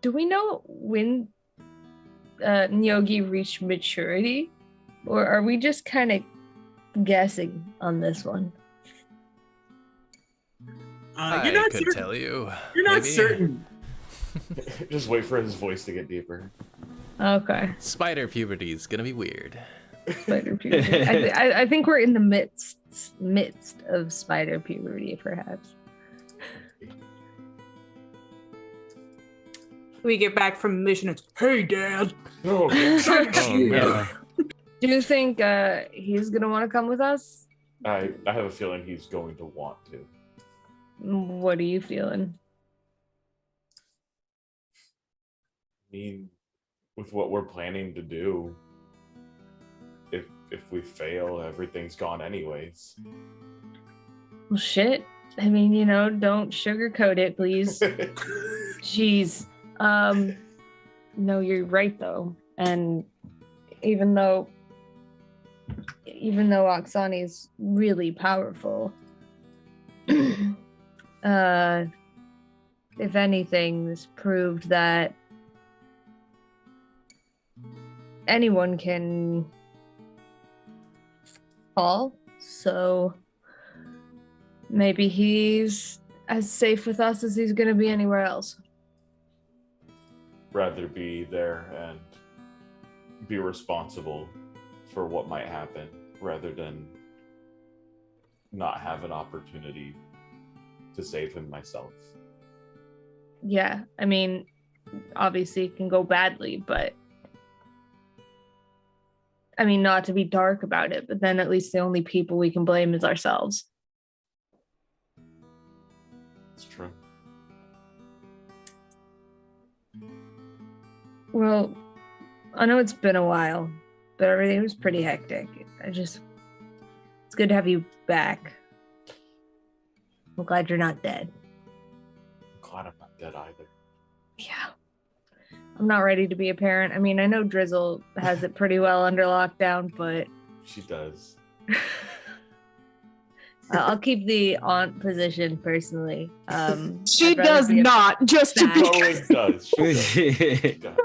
Do we know when Nyogi reached maturity? Or are we just kind of guessing on this one? I You're not could certain. tell you. You're not Maybe. certain. Just wait for his voice to get deeper. Okay. Spider puberty is gonna be weird. Spider puberty. I think we're in the midst of spider puberty, perhaps. We get back from the mission. It's, hey, Dad. Oh, Oh, no. Do you think he's gonna want to come with us? I have a feeling he's going to want to. What are you feeling? I mean, with what we're planning to do, if we fail, everything's gone anyways. Well, shit. I mean, don't sugarcoat it, please. Jeez. No, you're right though. And even though Oksani's really powerful, if anything, this proved that anyone can fall. So maybe he's as safe with us as he's gonna be anywhere else. Rather be there and be responsible for what might happen rather than not have an opportunity to save him myself. Yeah, I mean, obviously it can go badly, but I mean, not to be dark about it, but then at least the only people we can blame is ourselves. It's true. Well, I know it's been a while, but everything was pretty hectic. It's good to have you back. I'm glad you're not dead. I'm glad I'm not dead either. Yeah. I'm not ready to be a parent. I mean, I know Drizzle has it pretty well under lockdown, but She does. I'll keep the aunt position personally. She I'd rather does be a not, just to bad- be Oh, it does. She does.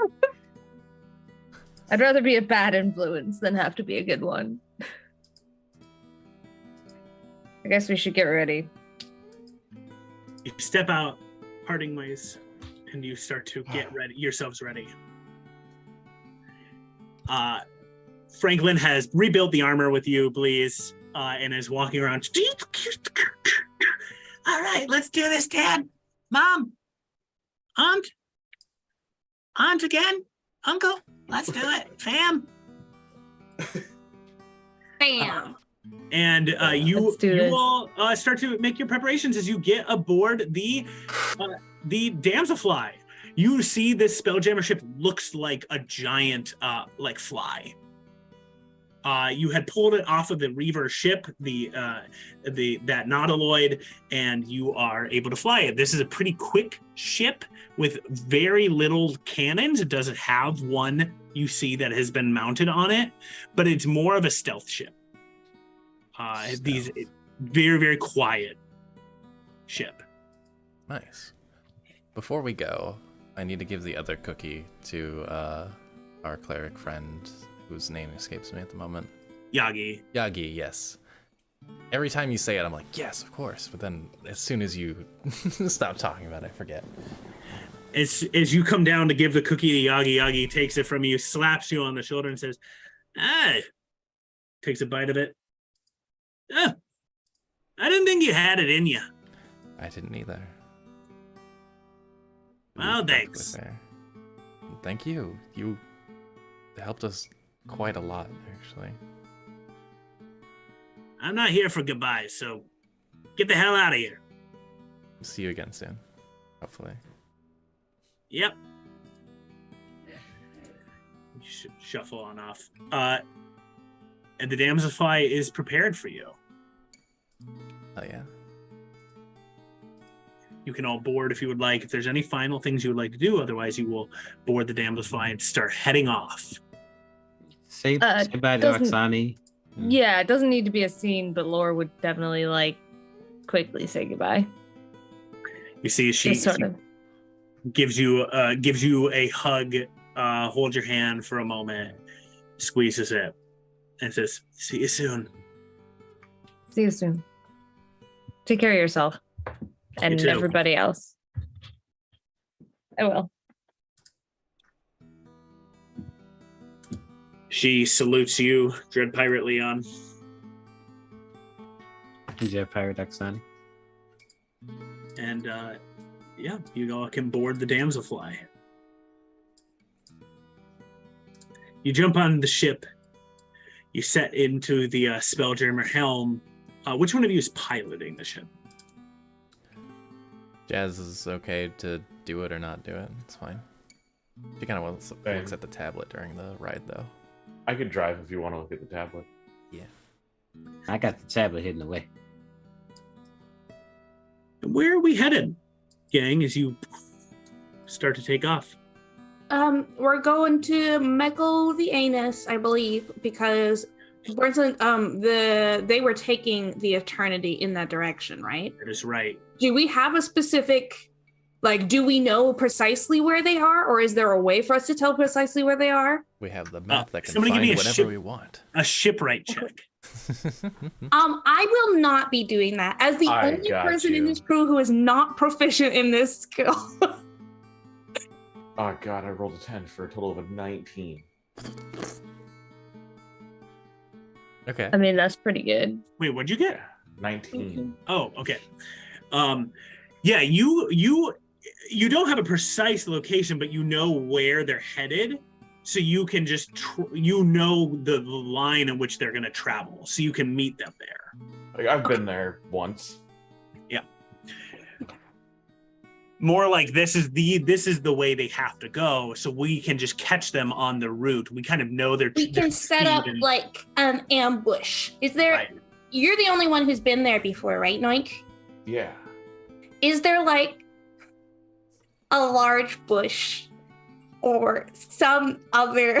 I'd rather be a bad influence than have to be a good one. I guess we should get ready. You step out, parting ways, and you start to get ready, yourselves ready. Franklin has rebuilt the armor with you, Bleeze, and is walking around. All right, let's do this, Dad. Mom. Aunt again. Uncle. Let's do it. Fam. bam. And you Let's do this. all start to make your preparations as you get aboard the Damselfly. You see this Spelljammer ship looks like a giant like fly. You had pulled it off of the Reaver ship, that nautiloid, and you are able to fly it. This is a pretty quick ship with very little cannons. It doesn't have one you see that has been mounted on it, but it's more of a stealth ship. These very, very quiet ship. Nice. Before we go, I need to give the other cookie to our cleric friend, whose name escapes me at the moment. Yagi. Yagi, yes. Every time you say it, I'm like, yes, of course. But then as soon as you stop talking about it, I forget. As you come down to give the cookie to Yagi, Yagi takes it from you, slaps you on the shoulder, and says, takes a bite of it. I didn't think you had it in you. I didn't either. Well, thanks. Thank you. You helped us quite a lot, actually. I'm not here for goodbyes, so get the hell out of here. See you again soon, hopefully. Yep. You should shuffle on off. And the damselfly is prepared for you. Oh, yeah. You can all board if you would like. If there's any final things you would like to do, otherwise you will board the damselfly and start heading off. Say bye to Oksani. Yeah, it doesn't need to be a scene, but Laura would definitely quickly say goodbye. You see, she sort of gives you a hug, holds your hand for a moment, squeezes it, and says, "See you soon." See you soon. Take care of yourself and everybody else. I will. She salutes you, Dread Pirate Leon. Dread Pirate Oksani. And you all can board the damselfly. You jump on the ship. You set into the Spelljammer helm. Which one of you is piloting the ship? Jazz is okay to do it or not do it. It's fine. She kind of looks at the tablet during the ride, though. I could drive if you want to look at the tablet. Yeah. I got the tablet hidden away. Where are we headed, gang, as you start to take off? We're going to Meckle the Anus, I believe, because they were taking the Eternity in that direction, right? That is right. Do we have a specific, do we know precisely where they are, or is there a way for us to tell precisely where they are? We have the map that can somebody find give me whatever we want. A shipwright check. I will not be doing that as the only person in this crew who is not proficient in this skill. Oh god, I rolled a 10 for a total of a 19. Okay. I mean, that's pretty good. Wait, what'd you get? 19. Oh, okay. Yeah, you don't have a precise location, but you know where they're headed, so you can just the line in which they're going to travel, so you can meet them there. I've been there once. Yeah. More like this is the way they have to go, so we can just catch them on the route. We kind of know we can set up an ambush. Is there? Right. You're the only one who's been there before, right, Noink? Yeah. Is there a large bush or some other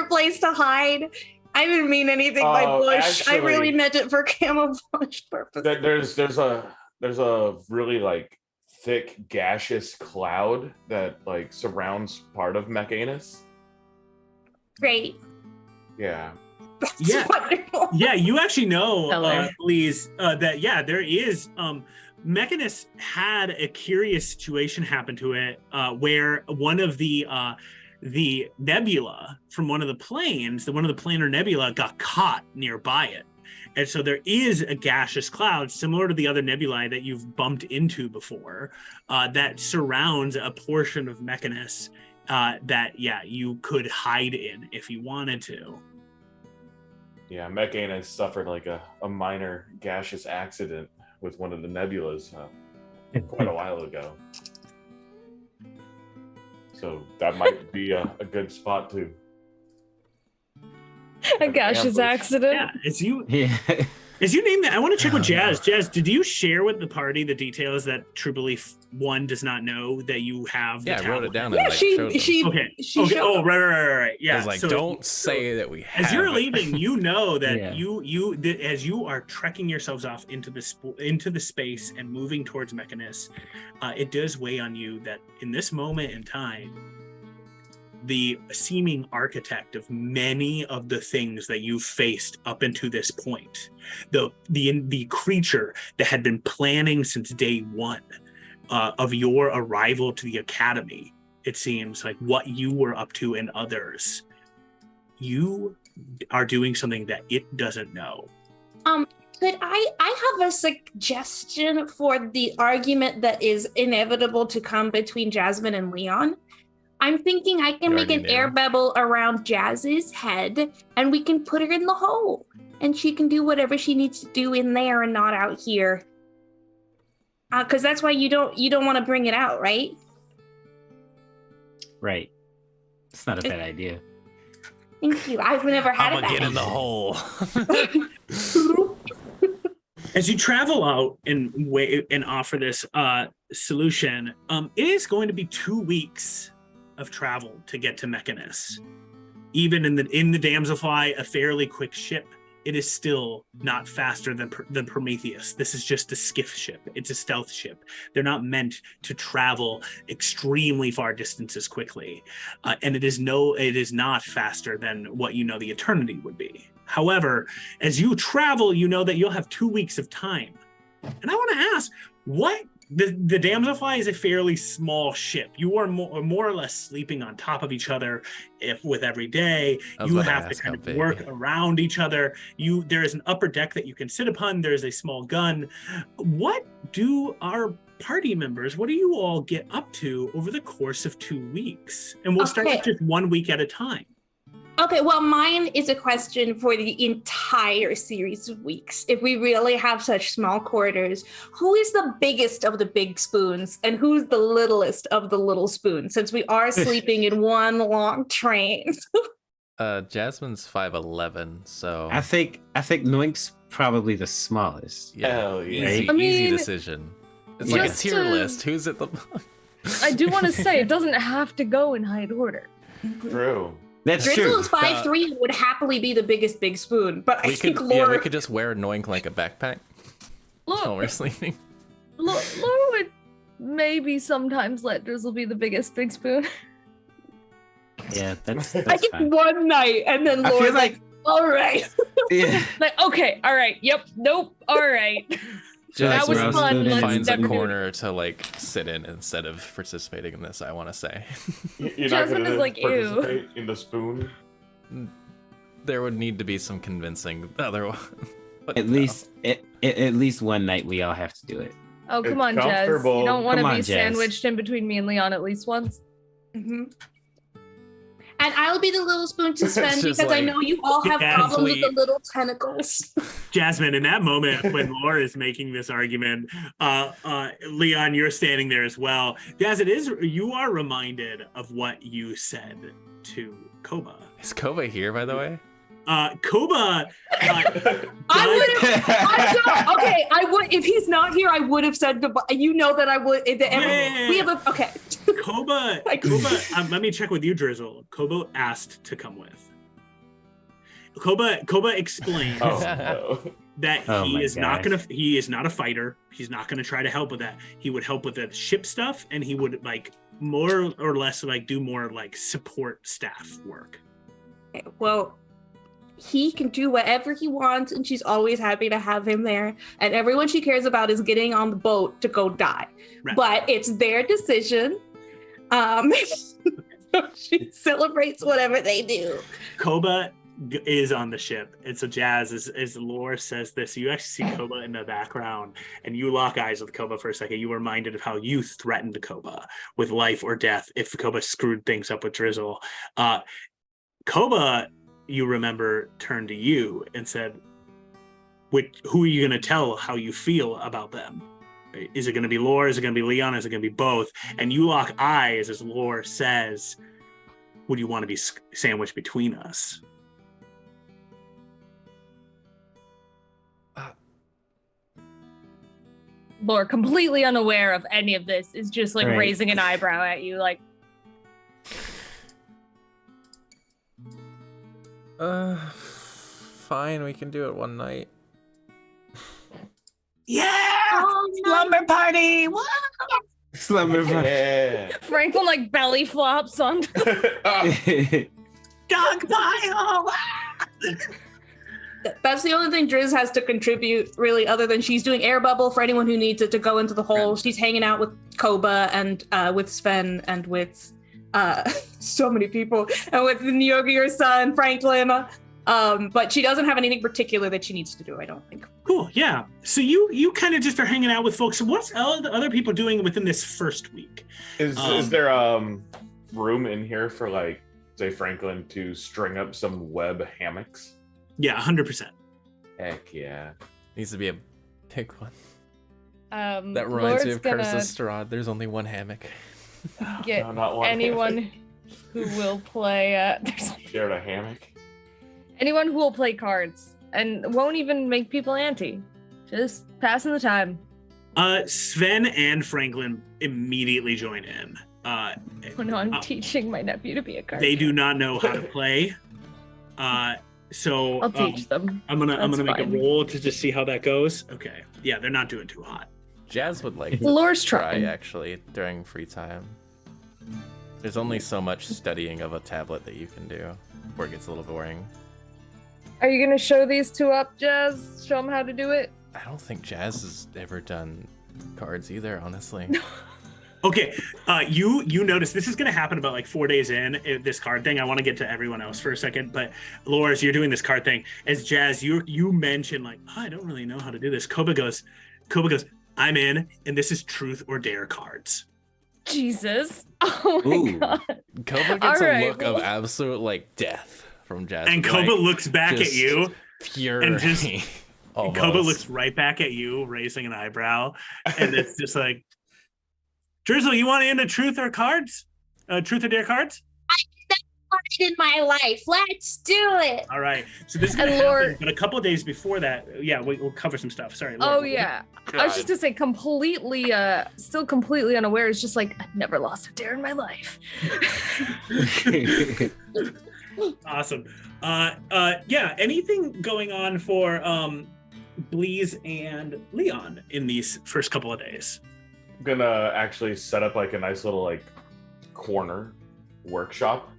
place to hide? I didn't mean anything by bush. Actually, I really meant it for camouflage purposes. There's a really thick gaseous cloud that surrounds part of Mechanus. Great. Yeah. Yeah. Wonderful. Yeah, you actually know, please, that there is Mechanus had a curious situation happen to it, where one of the nebula from one of the planar nebula got caught nearby it. And so there is a gaseous cloud similar to the other nebulae that you've bumped into before, that surrounds a portion of Mechanus that you could hide in if you wanted to. Yeah, Mechanus suffered a minor gaseous accident with one of the nebulas quite a while ago. So that might be a good spot to A gaseous ambush. accident. Yeah, Yeah. as you name that, I want to check with Jazz. Jazz, did you share with the party the details that True Belief 1 does not know that you have? The Yeah, I wrote tablet? it down. Yeah, and, like, showed them. she Okay. she Okay. showed Oh, them. right. Yeah. I was like, so- don't say that we have As you're it. leaving, you know that Yeah. as you are trekking yourselves off into the space and moving towards Mechanus, it does weigh on you that in this moment in time, the seeming architect of many of the things that you've faced up into this point, the creature that had been planning since day one of your arrival to the academy, it seems like what you were up to and others, you are doing something that it doesn't know. Could I have a suggestion for the argument that is inevitable to come between Jasmine and Leon? I'm thinking I can You make an already air knew. bubble around Jazz's head and we can put her in the hole and she can do whatever she needs to do in there and not out here. Because that's why you don't want to bring it out, right? Right. It's not a bad idea. Thank you. I've never had I'm it gonna get that in the hole. As you travel out and offer this solution, it is going to be 2 weeks of travel to get to Mechanus. Even in the Damselfly, a fairly quick ship, it is still not faster than Prometheus. This is just a skiff ship. It's a stealth ship. They're not meant to travel extremely far distances quickly, and it is not faster than what you know the Eternity would be. However, as you travel, you know that you'll have 2 weeks of time. And I want to ask, what the Damselfly is a fairly small ship. You are more or less sleeping on top of each other with every day. I was You about to have to ask kind how of big. work around each other. There is an upper deck that you can sit upon. There's a small gun. What do our party members, what do you all get up to over the course of 2 weeks? And we'll start with just 1 week at a time. Okay, well, mine is a question for the entire series of weeks. If we really have such small quarters, who is the biggest of the big spoons and who's the littlest of the little spoons, since we are sleeping in one long train? Jasmine's 5'11", so I think Noink's probably the smallest. yeah, Hell yeah. easy, I easy mean, decision. It's like a just tier to- list. Who's at the I do want to say it doesn't have to go in height order. True. That's Drizzle true. is 5'3" and would happily be the biggest big spoon, but I we think could Laura... we could just wear Noink like a backpack while we're Look, sleeping. Laura would maybe sometimes let Drizzle be the biggest big spoon. Yeah, that's I get fine. one night and then I Laura's feel like, all right. Yeah. Like, okay, all right, yep, nope, all right. That was fun, let's Finds a never do it. corner to like sit in instead of participating in this. I want to say You're not Jasmine gonna is like, ew. participate in the spoon. there would need to be some convincing. Otherwise, but At no. least at least one night we all have to do it. Oh, come It's on, Jazz. comfortable. You don't want to Come be on, Jazz. sandwiched in between me and Leon at least once. Mm-hmm. And I'll be the little spoon to Sven It's because just I like- know you all have problems with the Definitely. little tentacles. Jasmine, in that moment when Laura is making this argument, Leon, you're standing there as well. Jazz, you are reminded of what you said to Koba. Is Koba here, by the way? Koba. I would have. I would. If he's not here, I would have said goodbye. You know that I would. We have a. Okay. Koba. Let me check with you, Drizzle. Koba asked to come with. Koba explained Oh no. that Oh he my is not gosh. gonna. He is not a fighter. He's not gonna try to help with that. He would help with the ship stuff, and he would like more or less like do more like support staff work. Well, he can do whatever he wants, and she's always happy to have him there. And everyone she cares about is getting on the boat to go die. Right. But it's their decision. So she celebrates whatever they do. Koba is on the ship. It's a Jazz. As Lore says this, you actually see Koba in the background, and you lock eyes with Koba for a second. You were reminded of how you threatened Koba with life or death if Koba screwed things up with Drizzle. Koba, you remember, turned to you and said, who are you going to tell how you feel about them? Is it going to be Lore? Is it going to be Leon? Is it going to be both? And you lock eyes as Lore says, would you want to be sandwiched between us? Lore, completely unaware of any of this, is just like Right. raising an eyebrow at you, like, Fine, we can do it one night. Yeah! Oh, no. Slumber party! Woo! Slumber party. Yeah. Franklin like belly flops on. Dog pile! That's the only thing Driz has to contribute, really, other than she's doing air bubble for anyone who needs it to go into the hole. She's hanging out with Koba and with Sven and with so many people, and with Nyogi, your son, Franklin. But she doesn't have anything particular that she needs to do, I don't think. Cool, yeah. So you kind of just are hanging out with folks. So what's all the other people doing within this first week? Is there room in here for, like, say, Franklin to string up some web hammocks? Yeah, 100%. Heck yeah. Needs to be a big one. That Lord's reminds me of Curse gonna of Strahd. There's only one hammock. get No, not one. anyone who will play. Shared a hammock. Anyone who will play cards and won't even make people anti. Just passing the time. Sven and Franklin immediately join in. When I'm teaching my nephew to be a card. They do not know how to play. So I'll teach them. I'm gonna That's make a fine. roll to just see how that goes. Okay. Yeah, they're not doing too hot. Jazz would like to Lore's try trying. actually during free time. There's only so much studying of a tablet that you can do before it gets a little boring. Are you gonna show these two up, Jazz? Show them how to do it? I don't think Jazz has ever done cards either, honestly. Okay, you notice this is going to happen about like 4 days in this card thing. I want to get to everyone else for a second, but Loris, you're doing this card thing. As Jazz, you mentioned like, oh, I don't really know how to do this. Koba goes, I'm in, and this is truth or dare cards. Jesus. Oh my Ooh. god. Koba gets All a right, look of absolute like death from Jazz. And like, Koba looks back at just you. Fury. and just- And Koba almost. looks right back at you, raising an eyebrow, and it's just like, Drizzle, you want to end a truth or cards? Truth or dare cards? In my life, let's do it. All right. So this is going to And happen, Lord- but a couple of days before that, yeah, we'll cover some stuff. Sorry. Oh Lord. yeah. I was just gonna say completely still completely unaware. It's just like I've never lost a dare in my life. Awesome. Yeah. Anything going on for Bleeze and Leon in these first couple of days? I'm gonna actually set up like a nice little like corner workshop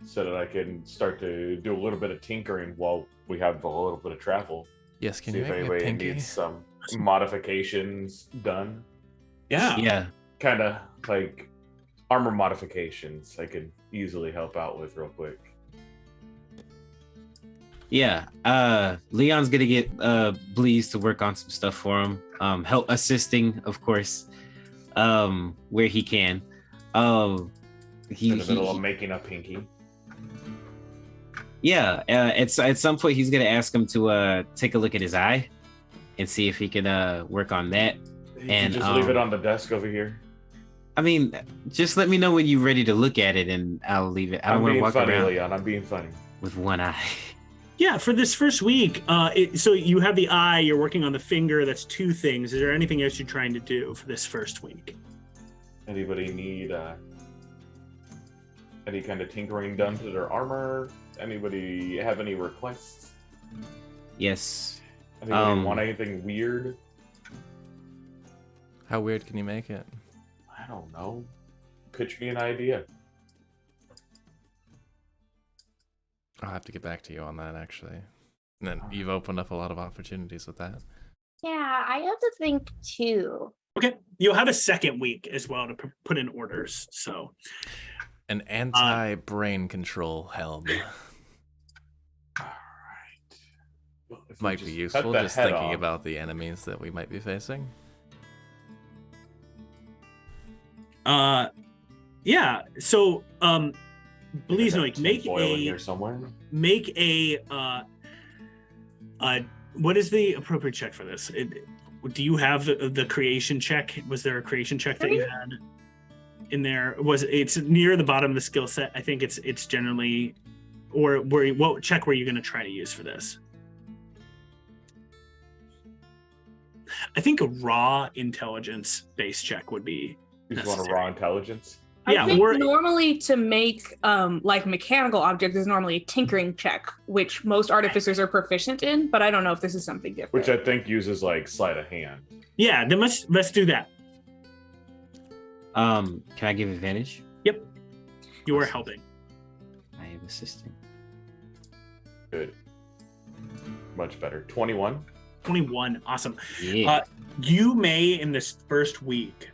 so that I can start to do a little bit of tinkering while we have a little bit of travel. Yes, can See you if make me a anybody pinky? needs some modifications done. Yeah. Yeah. Kind of like armor modifications I could easily help out with real quick. Yeah. Leon's gonna get Bleeze to work on some stuff for him. Help assisting, of course, where he can. In the middle of making a pinky. Yeah, at some point he's gonna ask him to take a look at his eye and see if he can work on that. You And, can just leave it um, on the desk over here. I mean, just let me know when you're ready to look at it, and I'll leave it. I don't I'm want to being walk funny, around Leon. I'm being funny. with one eye. Yeah, for this first week, so you have the eye, you're working on the finger. That's two things. Is there anything else you're trying to do for this first week? Anybody need any kind of tinkering done to their armor? Anybody have any requests? Yes. Anybody want anything weird? How weird can you make it? I don't know. Pitch me an idea. I'll have to get back to you on that actually. And then you've opened up a lot of opportunities with that. Yeah, I have to think too. Okay, you'll have a second week as well to put in orders. So An anti-brain control helm All right. Well, if we might be just useful, cut the just head thinking off- about the enemies that we might be facing. yeah. So Bleeze, Got like tin make foil in a here somewhere. what is the appropriate check for this? Do you have the creation check? Was there a creation check that you had in there? It's near the bottom of the skill set? I think it's generally, or what check were you going to try to use for this? I think a raw intelligence base check would be You just want a necessary. raw intelligence? Yeah, I think or normally to make like mechanical objects is normally a tinkering check, which most artificers are proficient in, but I don't know if this is something different. Which I think uses like sleight of hand. yeah, then let's do that. Can I give advantage? You are helping. I am assisting. Good. Much better. 21. 21, awesome. Yeah. You may in this first week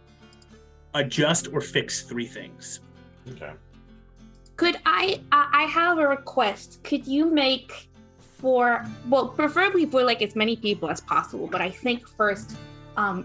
adjust or fix 3 things. Okay. Could I have a request? Could you make preferably for like as many people as possible, but I think first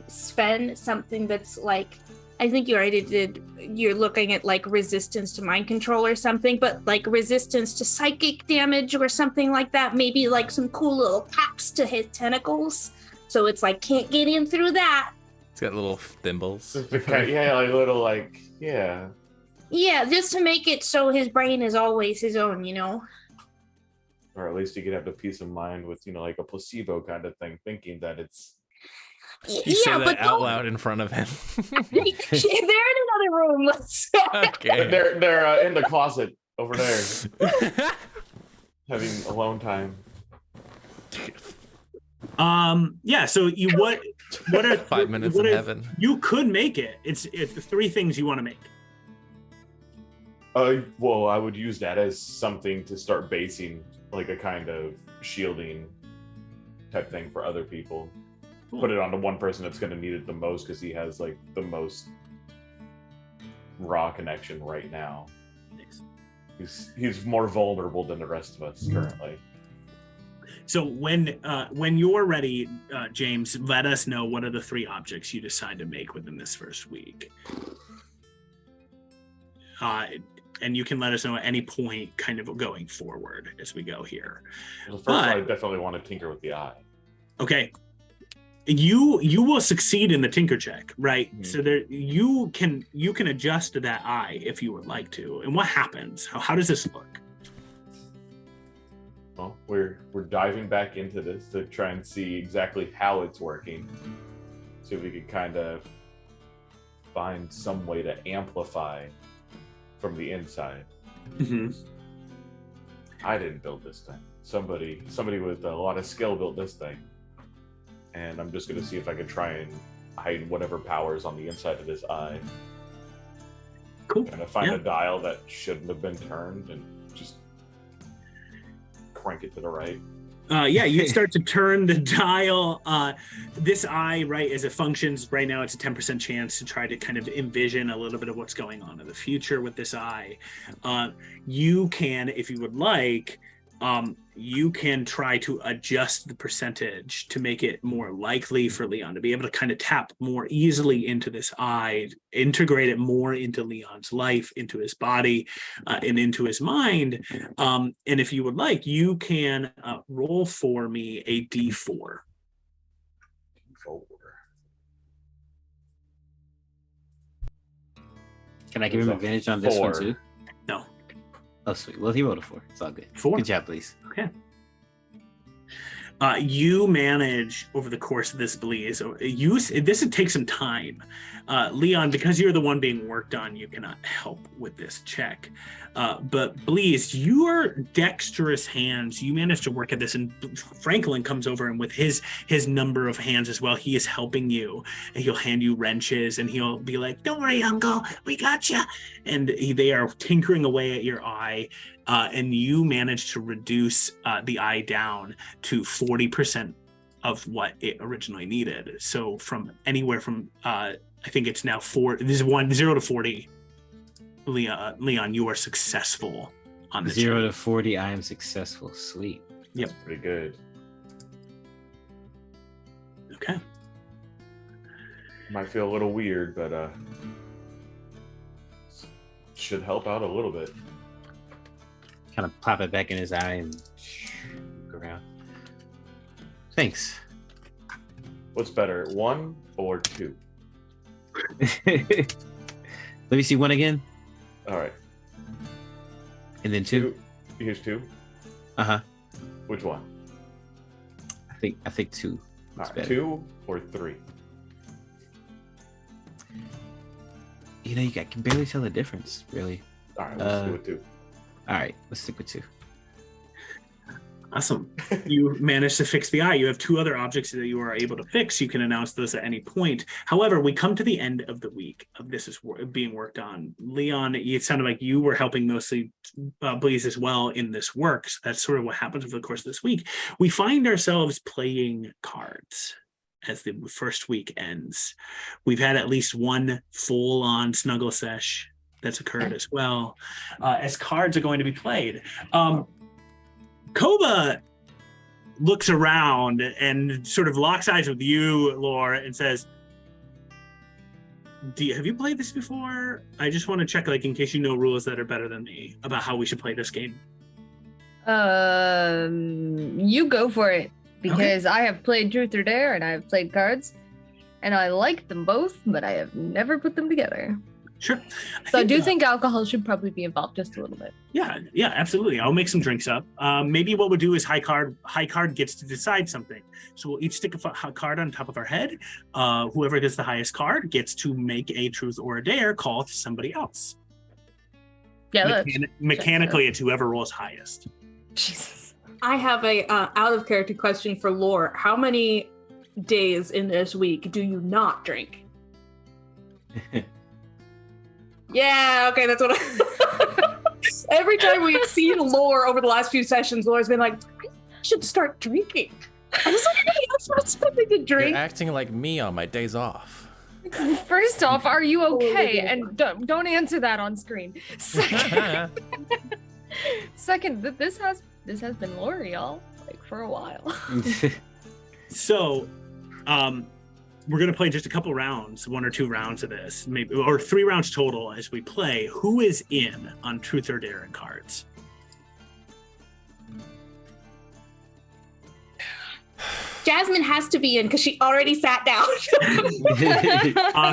Sven something that's like, I think you already did, you're looking at like resistance to mind control or something, but like resistance to psychic damage or something like that, maybe like some cool little caps to his tentacles, so it's like can't get in through that. It's got little thimbles. Yeah, like little like, yeah. Yeah, just to make it so his brain is always his own, you know? Or at least you could have the peace of mind with, like a placebo kind of thing, thinking that it's... You say that out loud in front of him. They're in another room. Let's Okay. They're in the closet over there, having alone time. Yeah, so you what are 5 minutes what in are- heaven. You could make it. It's 3 things you want to make. Well, I would use that as something to start basing like a kind of shielding type thing for other people. Cool. Put it on to one person that's going to need it the most because he has like the most raw connection right now. Nice. He's more vulnerable than the rest of us currently. So when you're ready, James, let us know what are the 3 objects you decide to make within this first week. And you can let us know at any point kind of going forward as we go here. The first one, I definitely want to tinker with the eye. Okay. You will succeed in the tinker check, right? Mhm. So there you can adjust to that eye if you would like to. And what happens? How does this look? Well, we're diving back into this to try and see exactly how it's working. See if we could kind of find some way to amplify from the inside. Mm-hmm. I didn't build this thing. Somebody with a lot of skill built this thing. And I'm just going to see if I can try and hide whatever powers on the inside of this eye. Cool. Trying to find Yeah. a dial that shouldn't have been turned and just crank it to the right. Yeah, you start to turn the dial. This eye, right, as it functions right now, it's a 10% chance to try to kind of envision a little bit of what's going on in the future with this eye. You can, if you would like, you can try to adjust the percentage to make it more likely for Leon to be able to kind of tap more easily into this eye, integrate it more into Leon's life, into his body, and into his mind. And if you would like, you can roll for me a D4. Can I give him It's a advantage on this one 4. too? No. Oh, sweet. Well, he rolled a 4. It's all good. 4. Good job, please. You manage over the course of this Bleeze. This would take some time. Leon, because you're the one being worked on, you cannot help with this check. But Bleeze, your dexterous hands, you manage to work at this, and Franklin comes over, and with his number of hands as well, he is helping you. And he'll hand you wrenches, and he'll be like, "Don't worry, Uncle, we got you." And they are tinkering away at your eye. And you manage to reduce the eye down to 40% of what it originally needed. So from anywhere from, I think it's now 0 to 40. Leon, you are successful on the 0 check. to 40, I am successful. Sweet. Yep. That's pretty good. Okay. Might feel a little weird, but should help out a little bit. Kind of pop it back in his eye and look around. Thanks. What's better, 1 or 2? Let me see 1 again, All right. and then 2. Here's 2. Uh huh. Which one? I think 2 All right, better. 2 or 3? You know, I can barely tell the difference, really. All right, let's do it 2. All right, let's stick with 2. Awesome. You managed to fix the eye. You have 2 other objects that you are able to fix. You can announce those at any point. However, we come to the end of the week of this is being worked on. Leon, it sounded like you were helping mostly Blaze as well in this work. So that's sort of what happens over the course of this week. We find ourselves playing cards as the first week ends. We've had at least one full-on snuggle sesh that's occurred as well, as cards are going to be played. Koba looks around and sort of locks eyes with you, Lore, and says, have you played this before? I just want to check, like, in case you know rules that are better than me about how we should play this game. You go for it, because I have played Truth or Dare and I have played cards, and I like them both, but I have never put them together. Sure. I do think alcohol should probably be involved just a little bit. Yeah, absolutely. I'll make some drinks up. Maybe what we'll do is high card gets to decide something. So we'll each stick a card on top of our head. Whoever gets the highest card gets to make a truth or a dare call to somebody else. Yeah, mechanically, it's whoever rolls highest. Jesus. I have a out of character question for Lore. How many days in this week do you not drink? Yeah, okay, that's what I... Every time we've seen Lore over the last few sessions, Lore's been like, I should start drinking. I was like, hey, that's not something to drink. You're acting like me on my days off. First off, are you okay? And don't answer that on screen. Second, this has been Lore, y'all, like, for a while. So, we're going to play just a couple rounds, 1 or 2 rounds of this, maybe, or 3 rounds total as we play. Who is in on Truth or Dare and cards? Jasmine has to be in because she already sat down.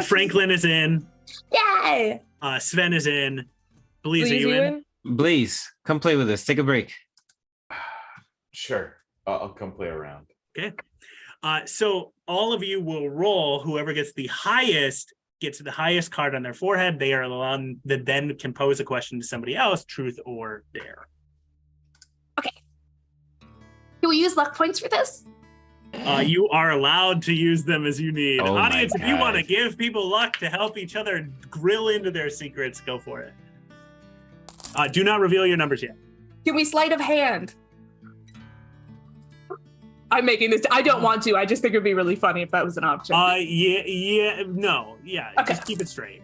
Franklin is in. Yay! Sven is in. Blaze, are you in? Blaze, come play with us. Take a break. Sure. I'll come play around. Okay. So all of you will roll. Whoever gets the highest card on their forehead. They are the one that then can pose a question to somebody else, truth or dare. Okay. Can we use luck points for this? You are allowed to use them as you need. Oh Audience, my if you God. want to give people luck to help each other grill into their secrets, go for it. Do not reveal your numbers yet. Can we sleight of hand? I'm making this. I don't want to. I just think it'd be really funny if that was an option. No. Okay. Just keep it straight.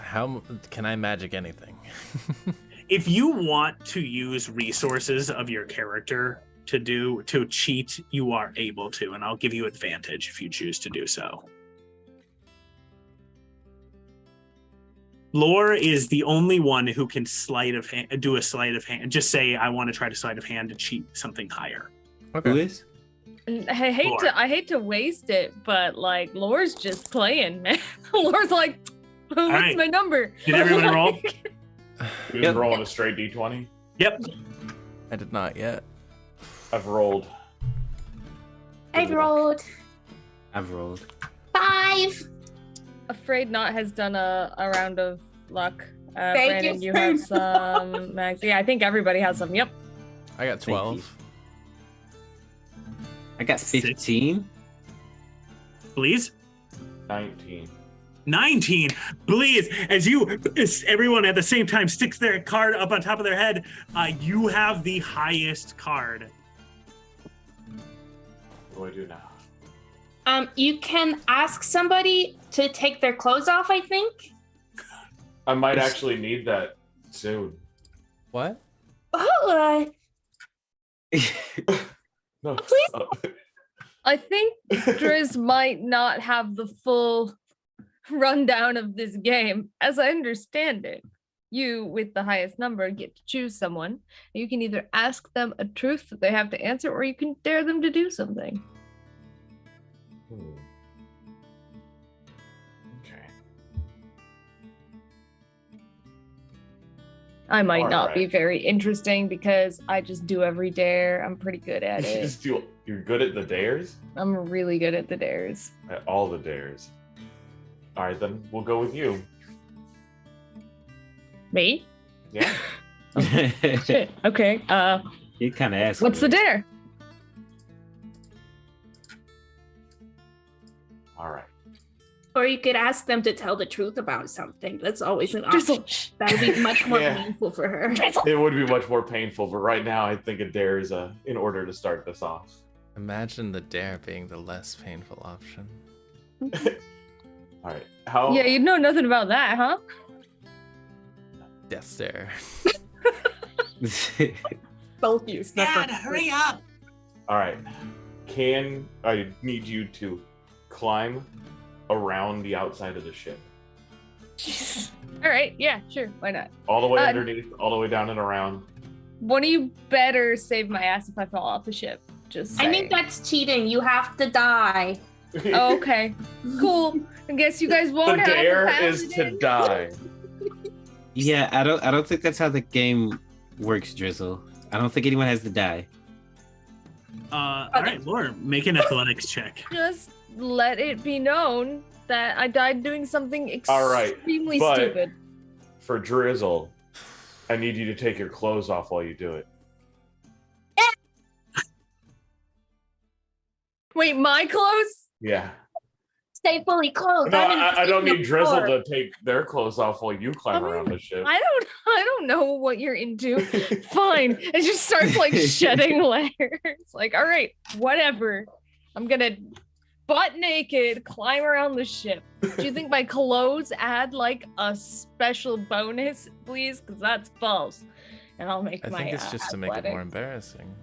How can I magic anything? If you want to use resources of your character to cheat, you are able to, and I'll give you advantage if you choose to do so. Lore is the only one who can do a sleight of hand. Just say, I want to try to sleight of hand to cheat something higher. Okay. Who is? I hate to waste it, but like Lore's just playing, man. Lore's like, what's right. my number? Did everybody roll? You just rolling a straight D20? Yep. I did not yet. I've rolled. I've rolled I've rolled. 5. Afraid Not has done a round of luck. Thank Brandon, you. you have some. Max, yeah, I think everybody has some. Yep. I got 12. I got 15. Please. 19. 19. Please, as everyone at the same time sticks their card up on top of their head, you have the highest card. What do I do now? You can ask somebody to take their clothes off, I think. I might actually need that soon. What? Oh, No. Please? I think Driz might not have the full rundown of this game. As I understand it, you, with the highest number, get to choose someone. You can either ask them a truth that they have to answer, or you can dare them to do something. Okay. I might All not be right. very interesting because I just do every dare. I'm pretty good at it. You You're good at the dares? I'm really good at the dares. At all the dares. All right, then we'll go with you. Me? Yeah. Shit. Okay. You kind of asked. What's the dare? All right. Or you could ask them to tell the truth about something. That's always an Drizzle. option. That would be much more Yeah. painful for her. It would be much more painful, but right now I think a dare is in order to start this off. Imagine the dare being the less painful option. All right. How? Yeah, you know nothing about that, huh? Death stare. Both you. Dad, hurry up! All right. Can I need you to climb around the outside of the ship, All right. Yeah, sure. Why not? all the way underneath, all the way down and around? One of you better save my ass if I fall off the ship. Just I think saying. that's cheating. You have to die. Oh, okay. Cool. I guess you guys The won't have a dare is to paladin. die. Yeah, I don't think that's how the game works, Drizzle. I don't think anyone has to die. All right, Laura, make an athletics check. Just let it be known that I died doing something All right, extremely but- stupid. For Drizzle, I need you to take your clothes off while you do it. Wait, my clothes? Yeah. Stay fully clothed. No, I'm in I don't the need Drizzle floor. to take their clothes off while you climb around the ship. I don't know what you're into. Fine. It just starts like shedding layers. Like, all right, whatever. I'm gonna butt naked climb around the ship. Do you think my clothes add like a special bonus, please? Because that's false. And I'll make I my think it's just to make it more athletics. embarrassing.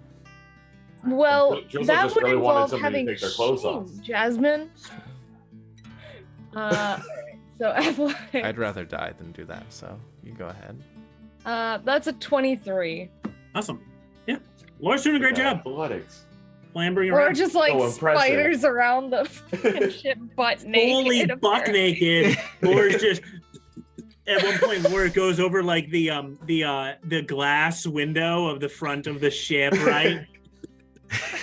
Well, Drizzle that just would really wanted involve somebody to having take their clothes off. shame, Jasmine. So athletics. I'd rather die than do that, so you go ahead. That's a 23. Awesome. Yeah, Laura's doing a great job. Athletics. Clambering Or around. just like So impressive. spiders around the fucking ship, butt naked. Fully buck apparently. naked. Laura's just. At one point, Laura goes over like the glass window of the front of the ship, right?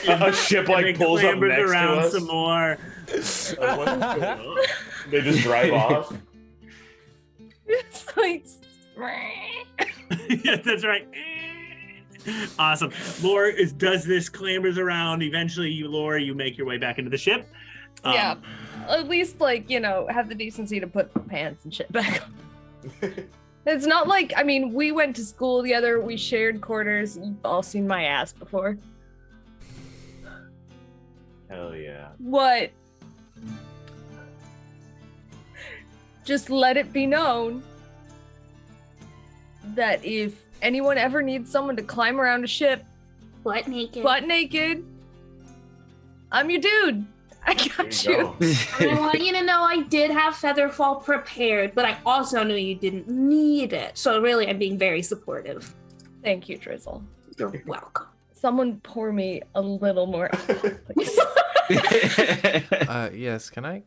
A ship like And then pulls up clambers next to around us. some more. What's going on? They just drive off. It's like, Yeah, that's right. Awesome. Laura does this, clambers around. Eventually, Laura, you make your way back into the ship. yeah. At least like, have the decency to put pants and shit back on. It's not like, I mean, we went to school together, we shared quarters, you've all seen my ass before. Hell yeah. What? Just let it be known that if anyone ever needs someone to climb around a ship Butt naked. butt naked, I'm your dude. I got There you. you go. I want you to know I did have Featherfall prepared, but I also knew you didn't need it. So really, I'm being very supportive. Thank you, Drizzle. You're welcome. Someone pour me a little more. please. Yes, can I?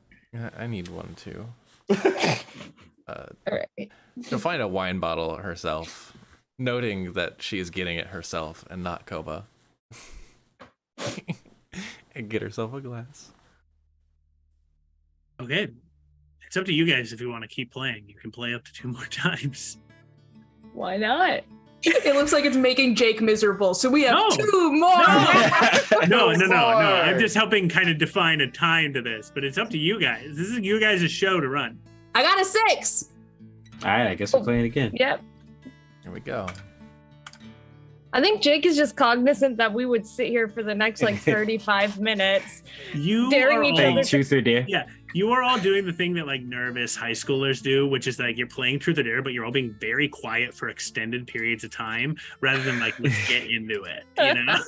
I need one too. All right. She'll find a wine bottle herself, noting that she is getting it herself and not Koba. And get herself a glass. Okay. It's up to you guys if you want to keep playing. You can play up to 2 more times. Why not? It looks like it's making Jake miserable, so we have No. 2 more. No. I'm just helping kind of define a time to this, but it's up to you guys. This is you guys' show to run. I got a 6. All right, I guess we're playing again. Yep. Here we go. I think Jake is just cognizant that we would sit here for the next like 35 minutes. You Daring are each all- Playing other. truth or dare. Yeah, you are all doing the thing that like nervous high schoolers do, which is like you're playing truth or dare, but you're all being very quiet for extended periods of time, rather than like let's get into it. You know,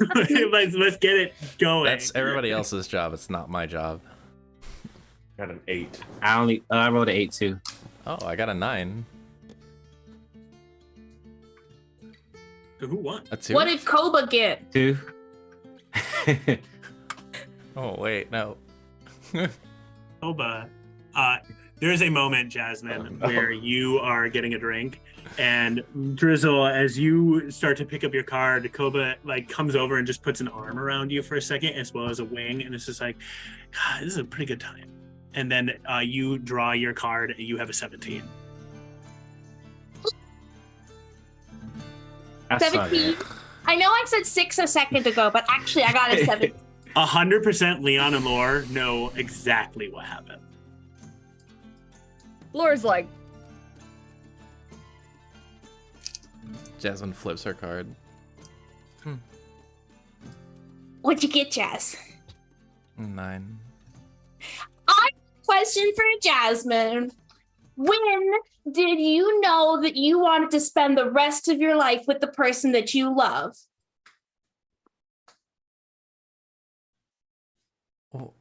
let's get it going. That's everybody else's job. It's not my job. Got an 8. I rolled an 8 too. Oh, I got a 9. So who won? A 2. What did Koba get? 2. Oh wait, no. Koba, There is a moment, Jasmine, where you are getting a drink, and Drizzle, as you start to pick up your card, Koba like comes over and just puts an arm around you for a second, as well as a wing, and it's just like, God, this is a pretty good time. And then you draw your card, and you have a 17. That's not 17. it. I know I said 6 a second ago, but actually I got a 7. 100% Leon and Lore know exactly what happened. Lore's like, Jasmine flips her card. What'd you get, Jazz? 9. Question for Jasmine. When did you know that you wanted to spend the rest of your life with the person that you love? Oh.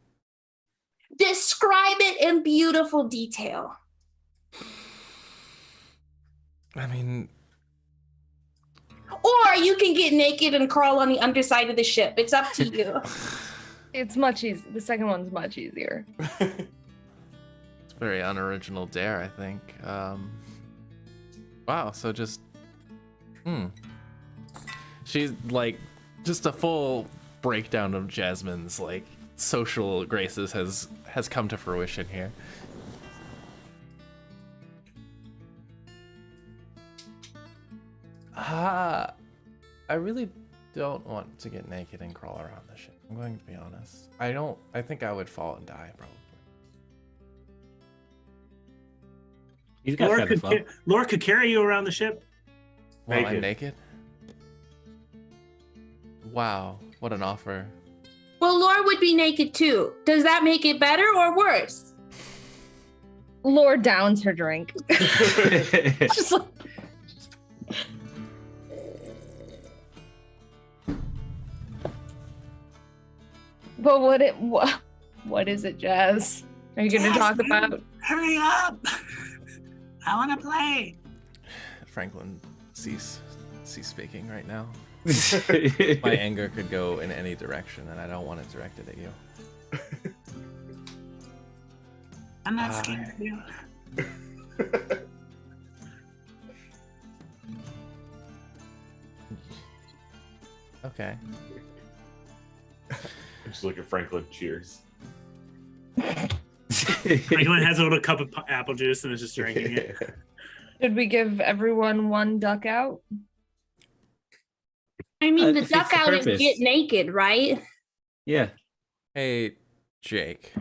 Describe it in beautiful detail. I mean, Or you can get naked and crawl on the underside of the ship. It's up to you. it's much easier. The second one's much easier. it's a very unoriginal dare, I think. Wow, so just... She's, like, just a full breakdown of Jasmine's, like, social graces has come to fruition here. I really don't want to get naked and crawl around the ship. I'm going to be honest. I think I would fall and die, probably. He's got feathers, well. Lore could carry you around the ship. While I'm Naked. naked? Wow, what an offer. Well, Laura would be naked too. Does that make it better or worse? Lore downs her drink. Just like, but what is it, Jazz? Are you going to talk about? Hurry up! I want to play. Franklin, cease speaking right now. My anger could go in any direction, and I don't want it directed at you. I'm not scared of you. Okay. Just look at Franklin. Cheers. Franklin has a little cup of apple juice and is just drinking it. Should we give everyone one duck out? I mean, the defeats duck the out is purpose. get naked, right? Yeah. Hey, Jake.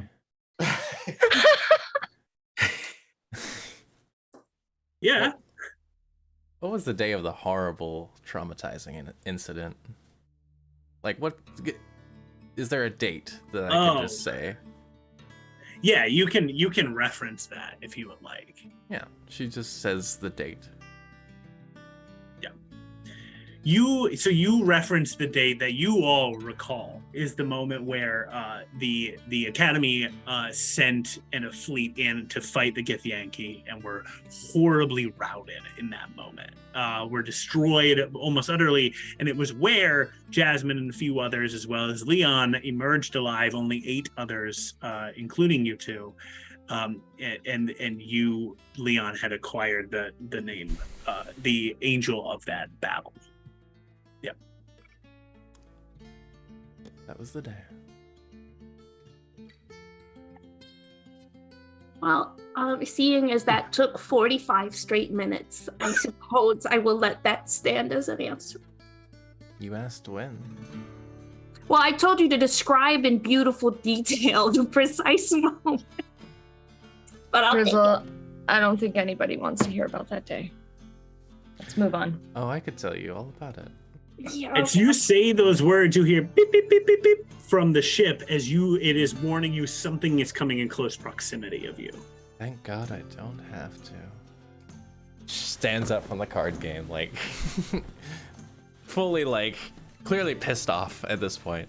Yeah. What was the day of the horrible, traumatizing incident? Like, what... Is there a date that I can just say? Yeah, you can reference that if you would like. Yeah, she just says the date. You reference the date that you all recall is the moment where the Academy sent a fleet in to fight the Githyanki and were horribly routed in that moment. Were destroyed almost utterly, and it was where Jasmine and a few others, as well as Leon, emerged alive. Only 8 others, including you two. And you, Leon, had acquired the name, the Angel of that battle. Yep. That was the day. Well, seeing as that took 45 straight minutes, I suppose I will let that stand as an answer. You asked when. Well, I told you to describe in beautiful detail the precise moment. But I'll take Drizzle, I don't think anybody wants to hear about that day. Let's move on. Oh, I could tell you all about it. it. Yeah, As you say those words, you hear beep beep beep beep beep from the ship as it is warning you something is coming in close proximity of you. Thank God I don't have to. Stands up from the card game, like fully, like clearly pissed off at this point.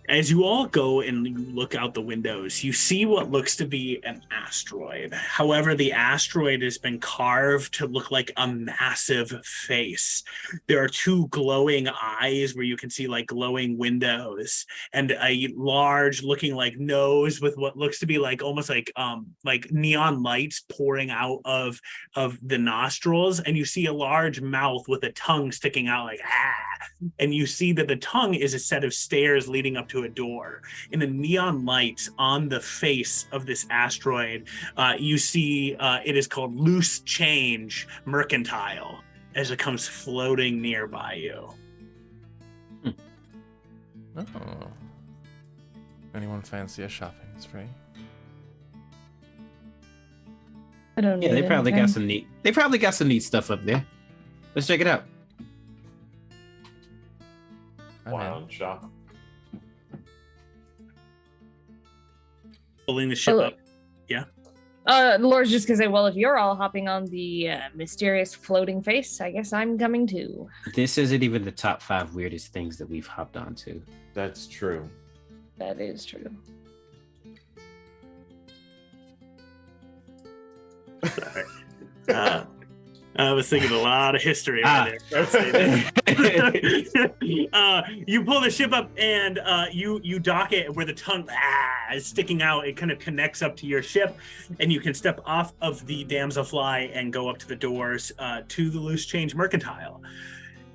As you all go and you look out the windows, you see what looks to be an asteroid. However, the asteroid has been carved to look like a massive face. There are two glowing eyes where you can see like glowing windows and a large looking like nose with what looks to be like almost like neon lights pouring out of the nostrils. And you see a large mouth with a tongue sticking out like, ah. And you see that the tongue is a set of stairs leading up to a door. In the neon lights on the face of this asteroid, you see it is called Loose Change Mercantile as it comes floating nearby you. Oh. Anyone fancy a shopping spree? I don't know. Yeah, they probably got some neat. They probably got some neat stuff up there. Let's check it out. Wild shop. Pulling the ship up. Yeah. Laura's just gonna say, well, if you're all hopping on the mysterious floating face, I guess I'm coming too. This isn't even the top 5 weirdest things that we've hopped onto. That's true. That is true. Sorry. I was thinking a lot of history right there. You pull the ship up and you dock it where the tongue is sticking out. It kind of connects up to your ship, and you can step off of the Damselfly and go up to the doors to the Loose Change Mercantile.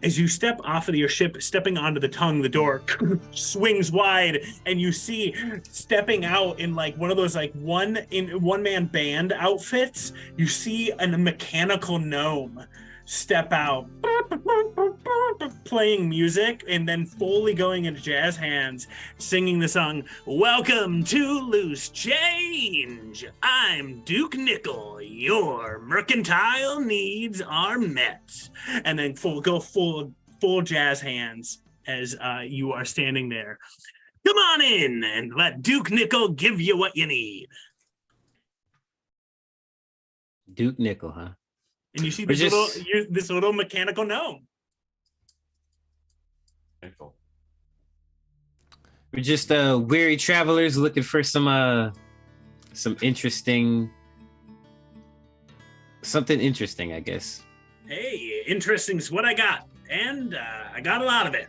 As you step off of your ship, stepping onto the tongue, the door swings wide, and you see stepping out in like one of those like one-man band outfits. You see a mechanical gnome step out, playing music, and then fully going into jazz hands, singing the song, "Welcome to Loose Change. I'm Duke Nickel. Your mercantile needs are met." And then full jazz hands as you are standing there. Come on in and let Duke Nickel give you what you need. Duke Nickel, huh? And you see this little mechanical gnome. Nickel. We're just weary travelers looking for some interesting, something interesting, I guess. Hey, interesting's what I got, and I got a lot of it.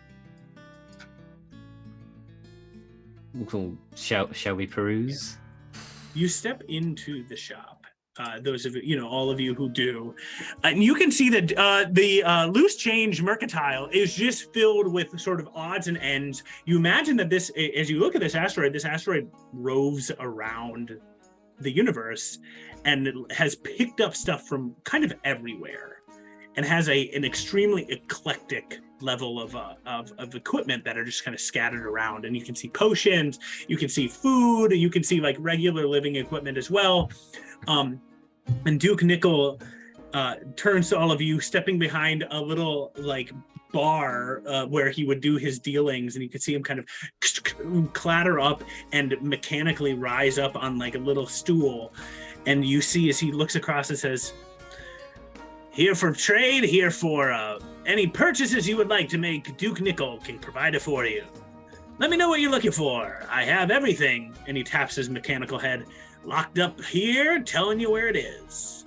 Shall we peruse? You step into the shop. Those of you, all of you who do, and you can see that the Loose Change Mercantile is just filled with sort of odds and ends. You imagine that this, as you look at this asteroid roves around the universe, and it has picked up stuff from kind of everywhere, and has an extremely eclectic level of equipment that are just kind of scattered around. And you can see potions, you can see food, you can see like regular living equipment as well. And Duke Nickel turns to all of you, stepping behind a little like bar where he would do his dealings, and you can see him kind of clatter up and mechanically rise up on like a little stool. And you see as he looks across and says, "Here for trade, here for any purchases you would like to make. Duke Nickel can provide it for you. Let me know what you're looking for. I have everything." And he taps his mechanical head. "Locked up here, telling you where it is."